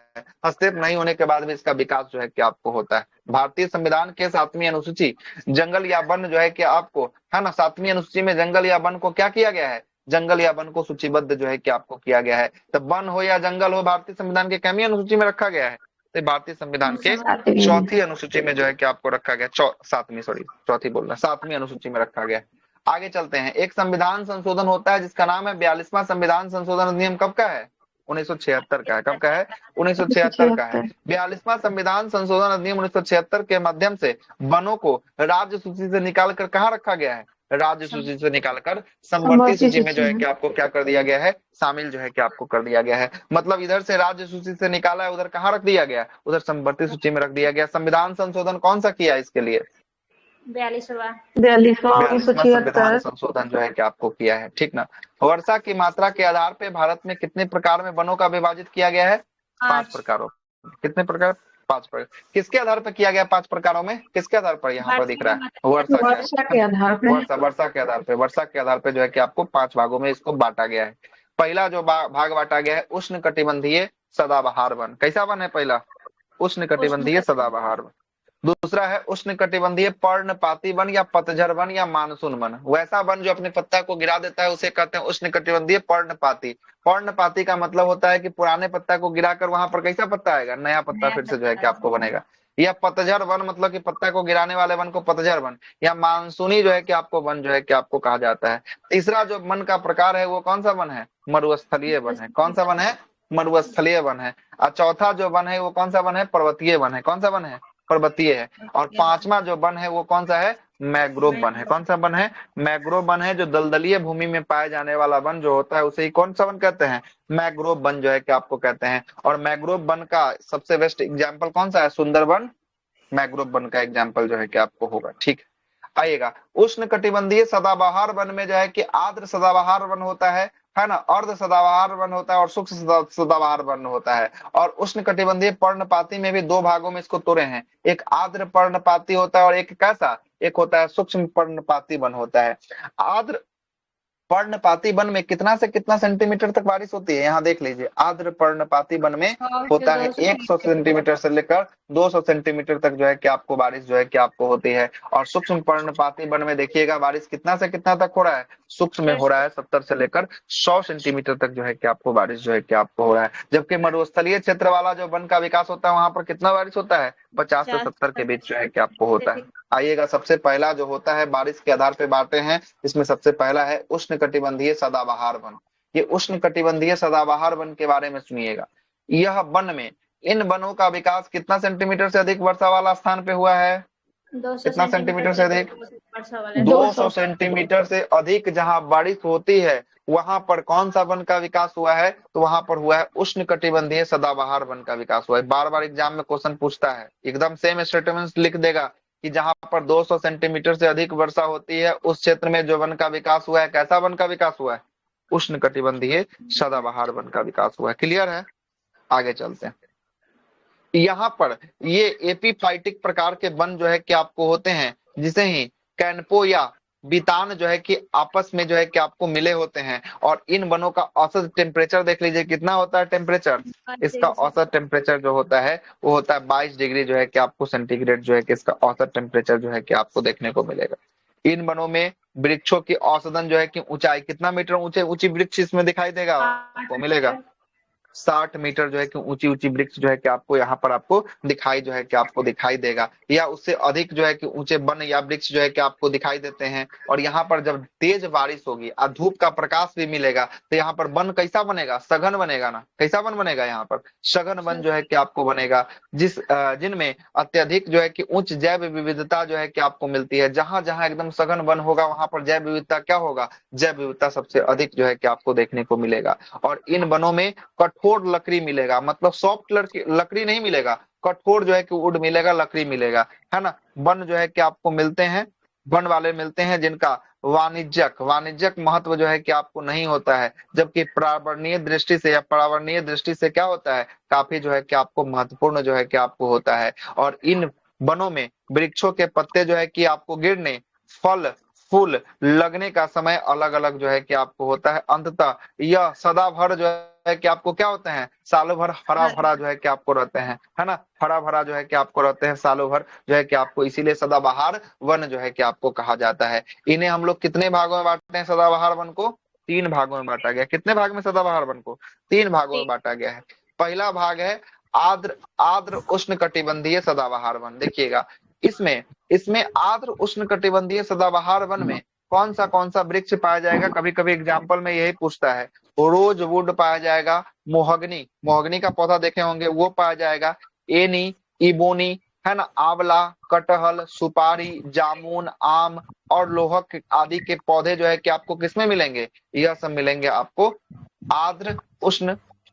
हस्तक्षेप नहीं होने के बाद भी इसका विकास जो है कि आपको होता है। भारतीय संविधान के 7वीं अनुसूची जंगल या वन जो है कि आपको, है ना, 7वीं अनुसूची में जंगल या वन को क्या किया गया है, जंगल या वन को सूचीबद्ध जो है कि आपको किया गया है। तो वन हो या जंगल हो, भारतीय संविधान के कितवीं अनुसूची में रखा गया है, तो भारतीय संविधान के 4थी अनुसूची में जो है कि आपको रखा गया, 7वीं, सॉरी 4थी बोल रहा, 7वीं अनुसूची में रखा गया। आगे चलते हैं, एक संविधान संशोधन होता है जिसका नाम है 42वां संविधान संशोधन अधिनियम। कब का है, 1976 का है। कब का है, 1976 का है। 42वां संविधान संशोधन अधिनियम 1976 के माध्यम से वनों को राज्य सूची से निकालकर कहाँ रखा गया है, राज्य सूची से निकालकर संवर्ती सूची में जो है कि आपको क्या कर दिया गया है, शामिल जो है कि आपको कर दिया गया है। मतलब इधर से राज्य सूची से निकाला है, उधर कहाँ रख दिया गया, उधर संवर्ती सूची में रख दिया गया। संविधान संशोधन कौन सा किया इसके लिए, 42वां संविधान संशोधन जो है कि आपको किया है। ठीक ना। वर्षा की मात्रा के आधार पे भारत में कितने प्रकार में वनों का विभाजित किया गया है, 5 प्रकारों। कितने प्रकार, 5 प्रकार। किसके आधार पर किया गया, 5 प्रकारों में किसके आधार पर, यहाँ पर दिख रहा है वर्षा के आधार पे, वर्षा के आधार पे, वर्षा के आधार पे जो है कि आपको 5 भागों में इसको बांटा गया है। पहला जो भाग बांटा गया है उष्ण कटिबंधीय सदाबहार वन। कैसा वन है पहला, उष्ण कटिबंधीय सदाबहार वन। दूसरा है उष्ण कटिबंधीय पर्णपाती वन या पतझड़ वन या मानसून वन। वैसा वन जो अपने पत्ता को गिरा देता है उसे कहते हैं उष्ण कटिबंधीय पर्णपाती। पर्णपाती का मतलब होता है कि पुराने पत्ता को गिराकर वहां पर कैसा पत्ता आएगा, नया पत्ता फिर से जो है कि आपको बनेगा। या पतझड़ वन मतलब कि पत्ता को गिराने वाले वन को पतझड़ वन या मानसूनी जो है कि आपको वन जो है कि आपको कहा जाता है। तीसरा जो वन का प्रकार है वो कौन सा वन है, मरुस्थलीय वन है। कौन सा वन है, मरुस्थलीय वन है। और चौथा जो वन है वो कौन सा वन है, पर्वतीय वन है। कौन सा वन है, पर्वतीय है। और 5वां जो वन है वो कौन सा है, मैग्रोव वन है। कौन सा वन है, मैग्रोव वन है। जो दलदलीय भूमि में पाए जाने वाला वन जो होता है उसे ही कौन सा वन कहते हैं, मैग्रोव वन जो है कि आपको कहते हैं। और मैग्रोव वन का सबसे बेस्ट एग्जाम्पल कौन सा है, सुंदरवन मैग्रोव वन का एग्जाम्पल जो है कि आपको होगा। ठीक आइएगा, उष्ण कटिबंधीय सदाबहार वन में जो है कि आर्द्र सदाबहार वन होता है ना, अर्ध सदाबहार वन होता है और सूक्ष्म सदाबहार वन होता है। और उष्ण कटिबंधीय पर्णपाती में भी 2 भागों में इसको तोड़े हैं, एक आर्द्र पर्णपाती होता है और एक कैसा, एक होता है सूक्ष्म पर्णपाती वन होता है। आर्द्र पर्णपाती वन में कितना से कितना सेंटीमीटर तक बारिश होती है, यहाँ देख लीजिए। आर्द्र पर्णपाती वन में होता है 100 सेंटीमीटर से लेकर 200 सेंटीमीटर तक जो है कि आपको बारिश जो है कि आपको होती है। और सूक्ष्म पर्णपाती वन में देखिएगा बारिश कितना से कितना तक हो रहा है, सूक्ष्म में हो रहा है 70 से लेकर 100 सेंटीमीटर तक जो है कि आपको बारिश जो है कि आपको हो रहा है। जबकि मरुस्थलीय क्षेत्र वाला जो वन का विकास होता है वहां पर कितना बारिश होता है, 50 से 70 के बीच जो है कि आपको होता है। आइएगा, सबसे पहला जो होता है बारिश के आधार पे बांटे हैं, इसमें सबसे पहला है उष्ण कटिबंधीय सदाबहार वन। ये उष्ण कटिबंधीय सदाबहार वन के बारे में सुनिएगा। यह वन में इन वनों का विकास कितना सेंटीमीटर से अधिक वर्षा वाला स्थान पे हुआ है? 200 कितना सेंटीमीटर से अधिक? वर्षा वाला 200 सेंटीमीटर से अधिक जहां बारिश होती है वहां पर कौन सा वन का विकास हुआ है? तो वहां पर हुआ है उष्णकटिबंधीय सदाबहार वन का विकास हुआ है। बार बार एग्जाम में क्वेश्चन पूछता है, एकदम सेम स्टेटमेंट लिख देगा कि जहां पर 200 सेंटीमीटर से अधिक वर्षा होती है उस क्षेत्र में जो वन का विकास हुआ है, कैसा वन का विकास हुआ है? उष्णकटिबंधीय सदाबहार वन का विकास हुआ है। क्लियर है? आगे चलते हैं। यहाँ पर ये एपीफाइटिक प्रकार के वन जो है कि आपको होते हैं, जिसे ही कैनपो या बितान जो है कि आपस में जो है कि आपको मिले होते हैं। और इन वनों का औसत टेम्परेचर देख लीजिए कितना होता है टेम्परेचर। इसका औसत टेम्परेचर जो होता है वो होता है 22 डिग्री जो है कि आपको सेंटीग्रेड जो है कि इसका औसत टेम्परेचर जो है कि आपको देखने को मिलेगा। इन वनों में वृक्षों की औसतन जो है कि ऊंचाई कितना मीटर ऊंची वृक्ष इसमें दिखाई देगा आपको मिलेगा? 60 मीटर जो है कि ऊंची ऊंची वृक्ष जो है कि आपको यहाँ पर आपको दिखाई जो है कि आपको दिखाई देगा, या उससे अधिक जो है कि ऊंचे वन या वृक्ष जो है कि आपको दिखाई देते हैं। और यहाँ पर जब तेज बारिश होगी और धूप का प्रकाश भी मिलेगा तो यहाँ पर वन कैसा बनेगा? सघन बनेगा ना। कैसा वन बनेगा? यहाँ पर सघन वन जो है कि आपको बनेगा, जिनमें अत्यधिक जो है कि उच्च जैव विविधता जो है कि आपको मिलती है। जहां जहां एकदम सघन वन होगा वहां पर जैव विविधता क्या होगा? जैव विविधता सबसे अधिक जो है कि आपको देखने को मिलेगा। और इन वनों में कठोर लकड़ी मिलेगा, मतलब सॉफ्ट लकड़ी नहीं मिलेगा, कठोर जो है कि वुड मिलेगा, लकड़ी मिलेगा, है ना। वन जो है कि आपको मिलते हैं, वन वाले मिलते हैं जिनका वाणिज्यक महत्व जो है कि आपको नहीं होता है, जबकि पर्यावरणीय दृष्टि से या पर्यावरणीय दृष्टि से क्या होता है? काफी जो है कि आपको महत्वपूर्ण जो है कि आपको होता है। और इन वनों में वृक्षों के पत्ते जो है कि आपको गिरने, फल फूल लगने का समय अलग अलग जो है कि आपको होता है। अंततः यह सदाभर जो है कि आपको क्या होते हैं? सालों भर हरा भरा जो है कि आपको रहते हैं, है ना। हरा भरा जो है कि आपको रहते हैं सालों भर जो है कि आपको, इसीलिए सदाबहार वन जो है कि आपको कहा जाता है। इन्हें हम लोग कितने भागों में बांटते हैं? सदाबहार वन को 3 भागों में बांटा गया। कितने भाग में सदाबहार वन को? 3 भागों में बांटा गया है। पहला भाग है आर्द्र उष्णकटिबंधीय सदाबहार वन। देखिएगा इसमें इसमें आर्द्र उष्णकटिबंधीय सदाबहार वन में कौन सा वृक्ष पाया जाएगा? कभी कभी एग्जाम्पल में यही पूछता है। रोजवुड पाया जाएगा, मोहगनी का पौधा देखे होंगे वो पाया जाएगा, एनी, इबोनी, है ना, आंवला, कटहल, सुपारी, जामुन, आम और लोहक आदि के पौधे जो है कि आपको किसमें मिलेंगे? यह सब मिलेंगे आपको आर्द्र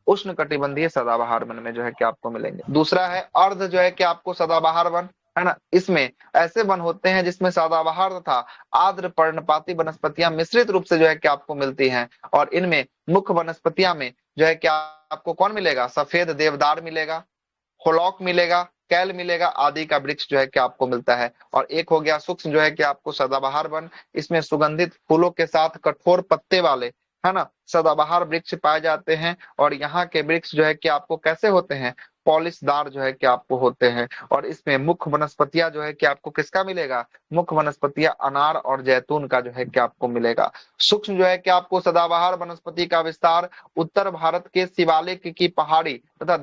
उष्णकटिबंधीय सदाबहार वन में जो है कि आपको मिलेंगे। दूसरा है अर्ध जो है कि आपको सदाबहार वन, है ना। इसमें ऐसे वन होते हैं जिसमें सदाबहार तथा आर्द्र पर्णपाती वनस्पतियां मिश्रित रूप से जो है कि आपको मिलती हैं। और इनमें मुख्य वनस्पतियां में जो है कि आपको कौन मिलेगा? सफेद देवदार मिलेगा, होलॉक मिलेगा, कैल मिलेगा आदि का वृक्ष जो है कि आपको मिलता है। और एक हो गया सूक्ष्म जो है कि आपको सदाबहार वन, इसमें सुगंधित फूलों के साथ कठोर पत्ते वाले, है ना, सदाबहार वृक्ष पाए जाते हैं। और यहाँ के वृक्ष जो है कि आपको कैसे होते हैं? पॉलिशदार जो है कि आपको होते हैं। और इसमें मुख्य वनस्पतियां जो है कि आपको किसका मिलेगा? मुख्य वनस्पतियां अनार और जैतून का जो है कि आपको मिलेगा। सूक्ष्म जो है कि आपको सदाबहार वनस्पति का विस्तार उत्तर भारत के शिवालिक की पहाड़ी तथा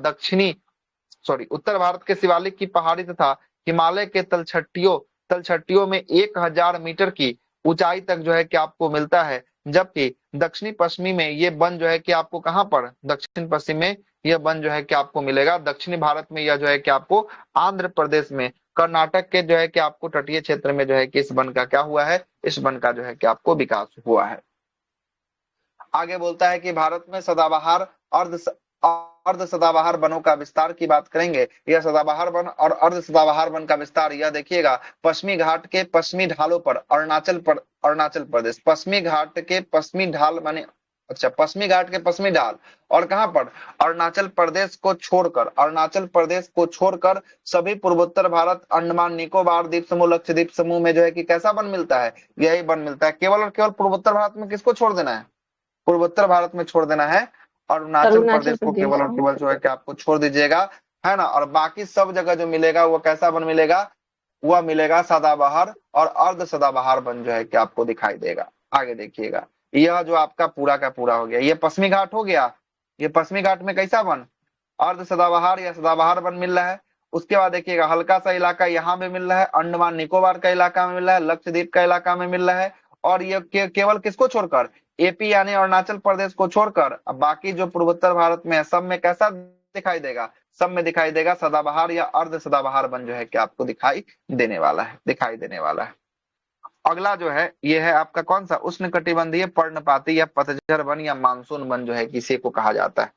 उत्तर भारत के शिवालिक की पहाड़ी तथा हिमालय के तलछटियों में 1000 मीटर की ऊंचाई तक जो है कि आपको मिलता है। जबकि दक्षिणी पश्चिमी में ये वन जो है कि आपको कहां पर? दक्षिण पश्चिम में यह वन जो है कि आपको मिलेगा। दक्षिणी भारत में यह जो है कि आपको आंध्र प्रदेश में, कर्नाटक के जो है कि आपको तटीय क्षेत्र में जो है कि इस वन का क्या हुआ है? इस वन का जो है कि आपको विकास हुआ है। आगे बोलता है कि भारत में सदाबहार अर्ध सदाबहार वनों का विस्तार की बात करेंगे। यह सदाबहार वन और अर्ध सदाबहार वन का विस्तार, यह देखिएगा पश्चिमी घाट के पश्चिमी ढालों पर अरुणाचल प्रदेश, पश्चिमी घाट के पश्चिमी ढाल माने पश्चिमी घाट के पश्चिमी ढाल, और कहां पर? अरुणाचल प्रदेश को छोड़कर सभी पूर्वोत्तर भारत, अंडमान निकोबार द्वीप समूह, लक्षद्वीप समूह में जो है कि कैसा वन मिलता है? यही वन मिलता है। केवल और केवल पूर्वोत्तर भारत में किसको छोड़ देना है? पूर्वोत्तर भारत में छोड़ देना है अरुणाचल प्रदेश को, केवल और केवल जो है कि आपको छोड़ दीजिएगा, है ना। और बाकी सब जगह जो मिलेगा वो कैसा वन मिलेगा? वह मिलेगा सदाबहार और अर्ध सदाबहार वन जो है कि आपको दिखाई देगा। आगे देखिएगा, यह जो आपका पूरा का पूरा हो गया, ये पश्चिमी घाट हो गया। ये पश्चिमी घाट में कैसा वन? अर्ध सदाबहार या सदाबहार वन मिल रहा है। उसके बाद देखिएगा हल्का सा इलाका यहाँ में मिल रहा है, अंडमान निकोबार का इलाका में मिल रहा है, लक्षद्वीप का इलाका में मिल रहा है। और ये केवल किसको छोड़कर? एपी यानी अरुणाचल प्रदेश को छोड़कर बाकी जो पूर्वोत्तर भारत में है सब में कैसा दिखाई देगा, सब में दिखाई देगा, सदाबहार या अर्ध सदाबहार वन जो है कि आपको दिखाई देने वाला है, दिखाई देने वाला है। अगला जो है ये है आपका कौन सा, उष्णकटिबंधीय पर्णपाती या पतझड़ वन या मानसून वन जो है किसी को कहा जाता है।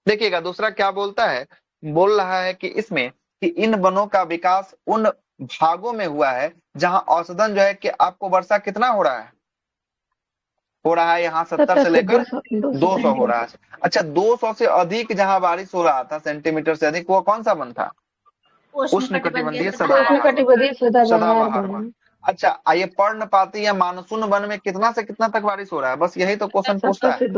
देखिएगा दूसरा क्या बोलता है, बोल रहा है कि इसमें कि इन वनों का विकास उन भागों में हुआ है जहां औसतन जो है कि आपको वर्षा कितना हो रहा है, यहाँ 70 से लेकर 200 हो रहा है। अच्छा 200 से अधिक जहां बारिश हो रहा था सेंटीमीटर से अधिक, वो कौन सा वन था, उष्णकटिबंधीय सदाबहार वन। अच्छा ये पर्णपाती या मानसून वन में कितना से कितना तक बारिश हो रहा है, बस यही तो क्वेश्चन पूछता है।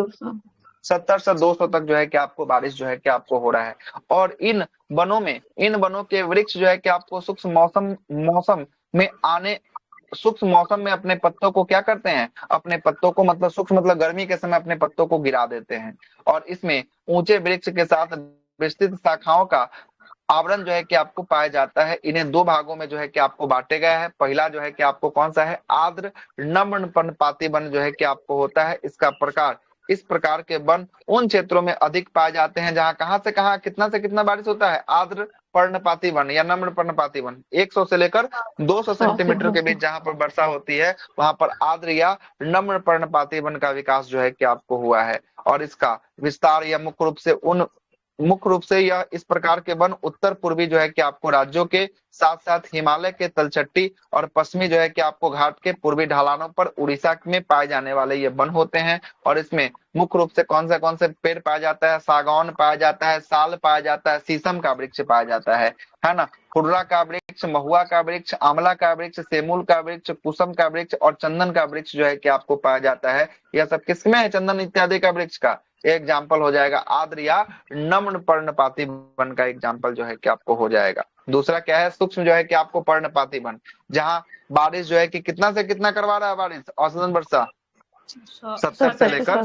70 से 200 तक जो है कि आपको बारिश जो है कि आपको हो रहा है। और इन वनों के वृक्ष जो है कि आपको सूक्ष्म मौसम में अपने पत्तों को क्या करते हैं, अपने पत्तों को मतलब सूक्ष्म मतलब गर्मी के समय अपने पत्तों को गिरा देते हैं। और इसमें ऊंचे वृक्ष के साथ विस्तृत शाखाओं का आवरण जो है कि आपको पाया जाता है। इन्हें दो भागों में जो है कि आपको बांटे गया है। पहला जो है कि आपको कौन सा है, आर्द्र नम्र पर्णपाती वन जो है कि आपको होता है। इसका प्रकार, इस प्रकार के वन उन क्षेत्रों में अधिक पाए जाते हैं जहां कहां से कहां कितना से कितना बारिश होता है, आर्द्र पर्णपाती वन या नम्र पर्णपाती वन 100 से लेकर 200 सेंटीमीटर के बीच जहां पर वर्षा होती है वहां पर आर्द्र या नम्र पर्णपाती वन का विकास जो है कि आपको हुआ है। और इसका विस्तार या मुख्य रूप से यह इस प्रकार के वन उत्तर पूर्वी जो है कि आपको राज्यों के साथ साथ हिमालय के तलछट्टी और पश्चिमी जो है कि आपको घाट के पूर्वी ढलानों पर उड़ीसा में पाए जाने वाले ये वन होते हैं। और इसमें मुख्य रूप से कौन से पेड़ पाया जाता है, सागौन पाया जाता है, साल पाया जाता है, शीशम का वृक्ष पाया जाता है ना, खुर्रा का वृक्ष, महुआ का वृक्ष, आंवला का वृक्ष, सेमूल का वृक्ष, कुसुम का वृक्ष और चंदन का वृक्ष जो है कि आपको पाया जाता है। यह सब किसमें है, चंदन इत्यादि का वृक्ष का एग्जाम्पल हो जाएगा आर्द्र या नम्र पर्णपाती वन का एग्जाम्पल जो है कि आपको हो जाएगा। दूसरा क्या है, सूक्ष्म जो है कि आपको पर्णपाती वन, जहां बारिश जो है कि कितना से कितना करवा रहा है बारिश, औसतन वर्षा 70 से लेकर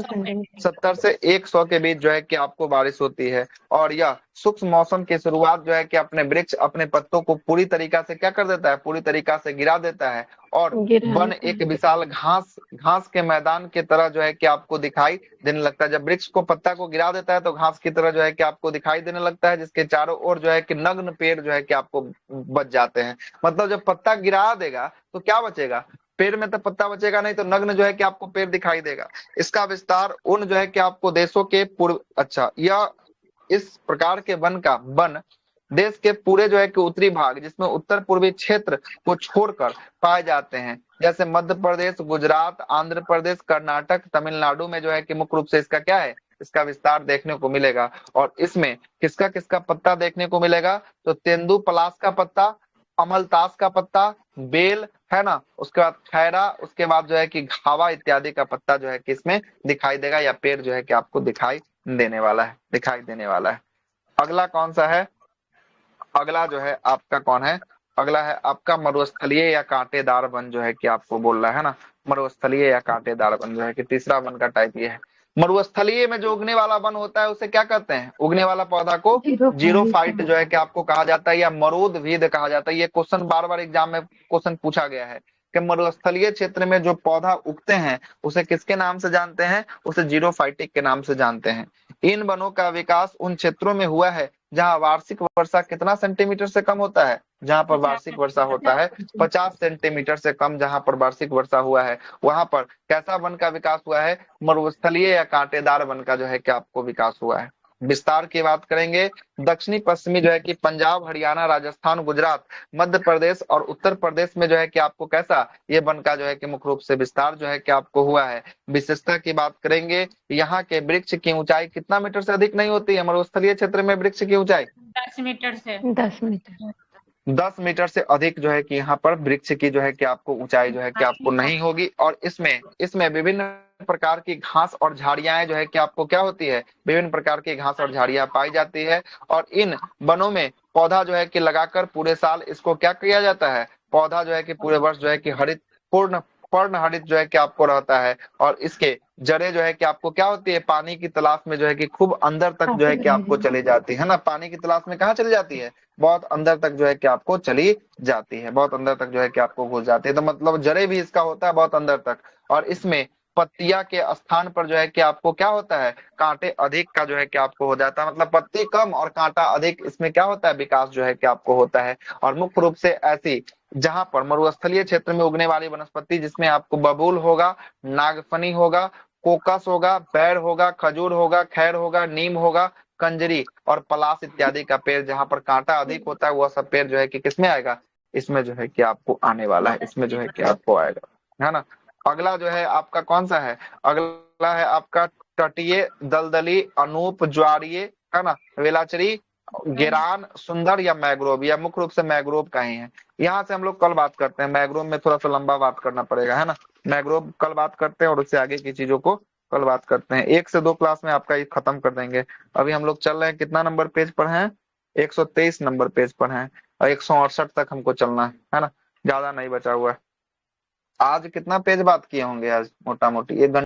70 से 100 के बीच जो है कि आपको बारिश होती है। और यह सूक्ष्म मौसम की शुरुआत जो है कि अपने वृक्ष अपने पत्तों को पूरी तरीका से क्या कर देता है, पूरी तरीका से गिरा देता है। और वन एक विशाल घास के मैदान की तरह जो है कि आपको दिखाई देने लगता है। जब वृक्ष को पत्ता को गिरा देता है तो घास की तरह जो है कि आपको दिखाई देने लगता है, जिसके चारों ओर जो है कि नग्न पेड़ जो है कि आपको बच जाते हैं। मतलब जब पत्ता गिरा देगा तो क्या बचेगा, पेड़ में तो पत्ता बचेगा नहीं, तो नग्न जो है कि आपको पेड़ दिखाई देगा। इसका विस्तार उन जो है कि आपको देशों के पूर्व, अच्छा यह इस प्रकार के वन देश के पूरे जो है कि उत्तरी भाग जिसमें उत्तर पूर्वी क्षेत्र को छोड़कर पाए जाते हैं, जैसे मध्य प्रदेश, गुजरात, आंध्र प्रदेश, कर्नाटक, तमिलनाडु में जो है कि मुख्य रूप से इसका क्या है, इसका विस्तार देखने को मिलेगा। और इसमें किसका किसका पत्ता देखने को मिलेगा, तो तेंदु पलाश का पत्ता, अमलतास का पत्ता, बेल है ना, उसके बाद खैरा, उसके बाद जो है कि घावा इत्यादि का पत्ता जो है कि इसमें दिखाई देगा या पेड़ जो है कि आपको दिखाई देने वाला है। अगला कौन सा है, अगला जो है आपका कौन है, अगला है आपका मरुस्थलीय या कांटेदार वन जो है कि आपको बोल रहा है ना, मरुस्थलीय या कांटेदार वन जो है कि तीसरा वन का टाइप ये है। मरुस्थलीय में जो उगने वाला वन होता है उसे क्या कहते हैं, उगने वाला पौधा को जीरोफाइट जो है कि आपको कहा जाता है या मरोदभिद कहा जाता है। ये क्वेश्चन बार बार एग्जाम में क्वेश्चन पूछा गया है कि मरुस्थलीय क्षेत्र में जो पौधा उगते हैं उसे किसके नाम से जानते हैं, उसे जीरोफाइटिक के नाम से जानते हैं। इन वनों का विकास उन क्षेत्रों में हुआ है जहां वार्षिक वर्षा कितना सेंटीमीटर से कम होता है, जहां पर वार्षिक वर्षा होता है 50 सेंटीमीटर से कम, जहां पर वार्षिक वर्षा हुआ है वहां पर कैसा वन का विकास हुआ है, मरुस्थलीय या कांटेदार वन का जो है कि आपको विकास हुआ है। विस्तार की बात करेंगे, दक्षिणी पश्चिमी जो है कि पंजाब, हरियाणा, राजस्थान, गुजरात, मध्य प्रदेश और उत्तर प्रदेश में जो है कि आपको कैसा ये वन का जो है कि मुख्य रूप से विस्तार जो है कि आपको हुआ है। विशेषता की बात करेंगे, यहाँ के वृक्ष की ऊंचाई कितना मीटर से अधिक नहीं होती है, मरुस्थलीय क्षेत्र में वृक्ष की ऊंचाई 10 मीटर से 10 मीटर से अधिक जो है कि यहाँ पर वृक्ष की जो है कि आपको ऊंचाई जो है कि आपको नहीं होगी। और इसमें विभिन्न प्रकार की घास और झाड़ियां जो है कि आपको क्या होती है, विभिन्न प्रकार की घास और झाड़ियां पाई जाती है। और इन वनों में पौधा जो है कि लगाकर पूरे साल इसको क्या किया जाता है, पौधा जो है कि पूरे वर्ष जो है कि हरित पर्ण हरित जो है कि आपको रहता है। और इसके जड़ें जो है कि आपको क्या होती है, पानी की तलाश में जो है कि खूब अंदर तक जो है कि आपको चली जाती है ना, पानी की तलाश में कहाँ चली जाती है, बहुत अंदर तक जो है कि आपको चली जाती है, बहुत अंदर तक जो है कि आपको घुस जाती है। तो मतलब जड़ें भी इसका होता है बहुत अंदर तक। और इसमें पत्तियां के स्थान पर जो है कि आपको क्या होता है, कांटे अधिक का जो है कि आपको हो जाता है, मतलब पत्ती कम और कांटा अधिक, इसमें क्या होता है, विकास जो है कि आपको होता है। और मुख्य रूप से ऐसी जहां पर मरुस्थलीय क्षेत्र में उगने वाली वनस्पति जिसमें आपको बबूल होगा, नागफनी होगा, कोकस होगा, बैर होगा, खजूर होगा, खैर होगा, नीम होगा, कंजरी और पलास इत्यादि का पेड़ जहां पर कांटा अधिक होता है वह सब पेड़ जो है कि किसमें आएगा, इसमें जो है कि आपको आने वाला है, इसमें जो है कि आपको आएगा, है ना। अगला जो है आपका कौन सा है, अगला है आपका तटीय दलदली अनूप ज्वारीय, है ना, वेलाचरी, गेरान, सुंदर या मैग्रोव, या मुख्य रूप से मैग्रोव का ही है। यहाँ से हम लोग कल बात करते हैं, मैग्रोव में थोड़ा सा लंबा बात करना पड़ेगा, है ना। मैग्रोव कल बात करते हैं और उससे आगे की चीजों को कल बात करते हैं। 1 से 2 क्लास में आपका ये खत्म कर देंगे। अभी हम लोग चल रहे हैं कितना नंबर पेज पर हैं, 123 नंबर पेज पर हैं और 168 तक हमको चलना है ना, ज्यादा नहीं बचा हुआ है। आज कितना पेज बात किए होंगे, आज मोटा मोटी 1 घंटा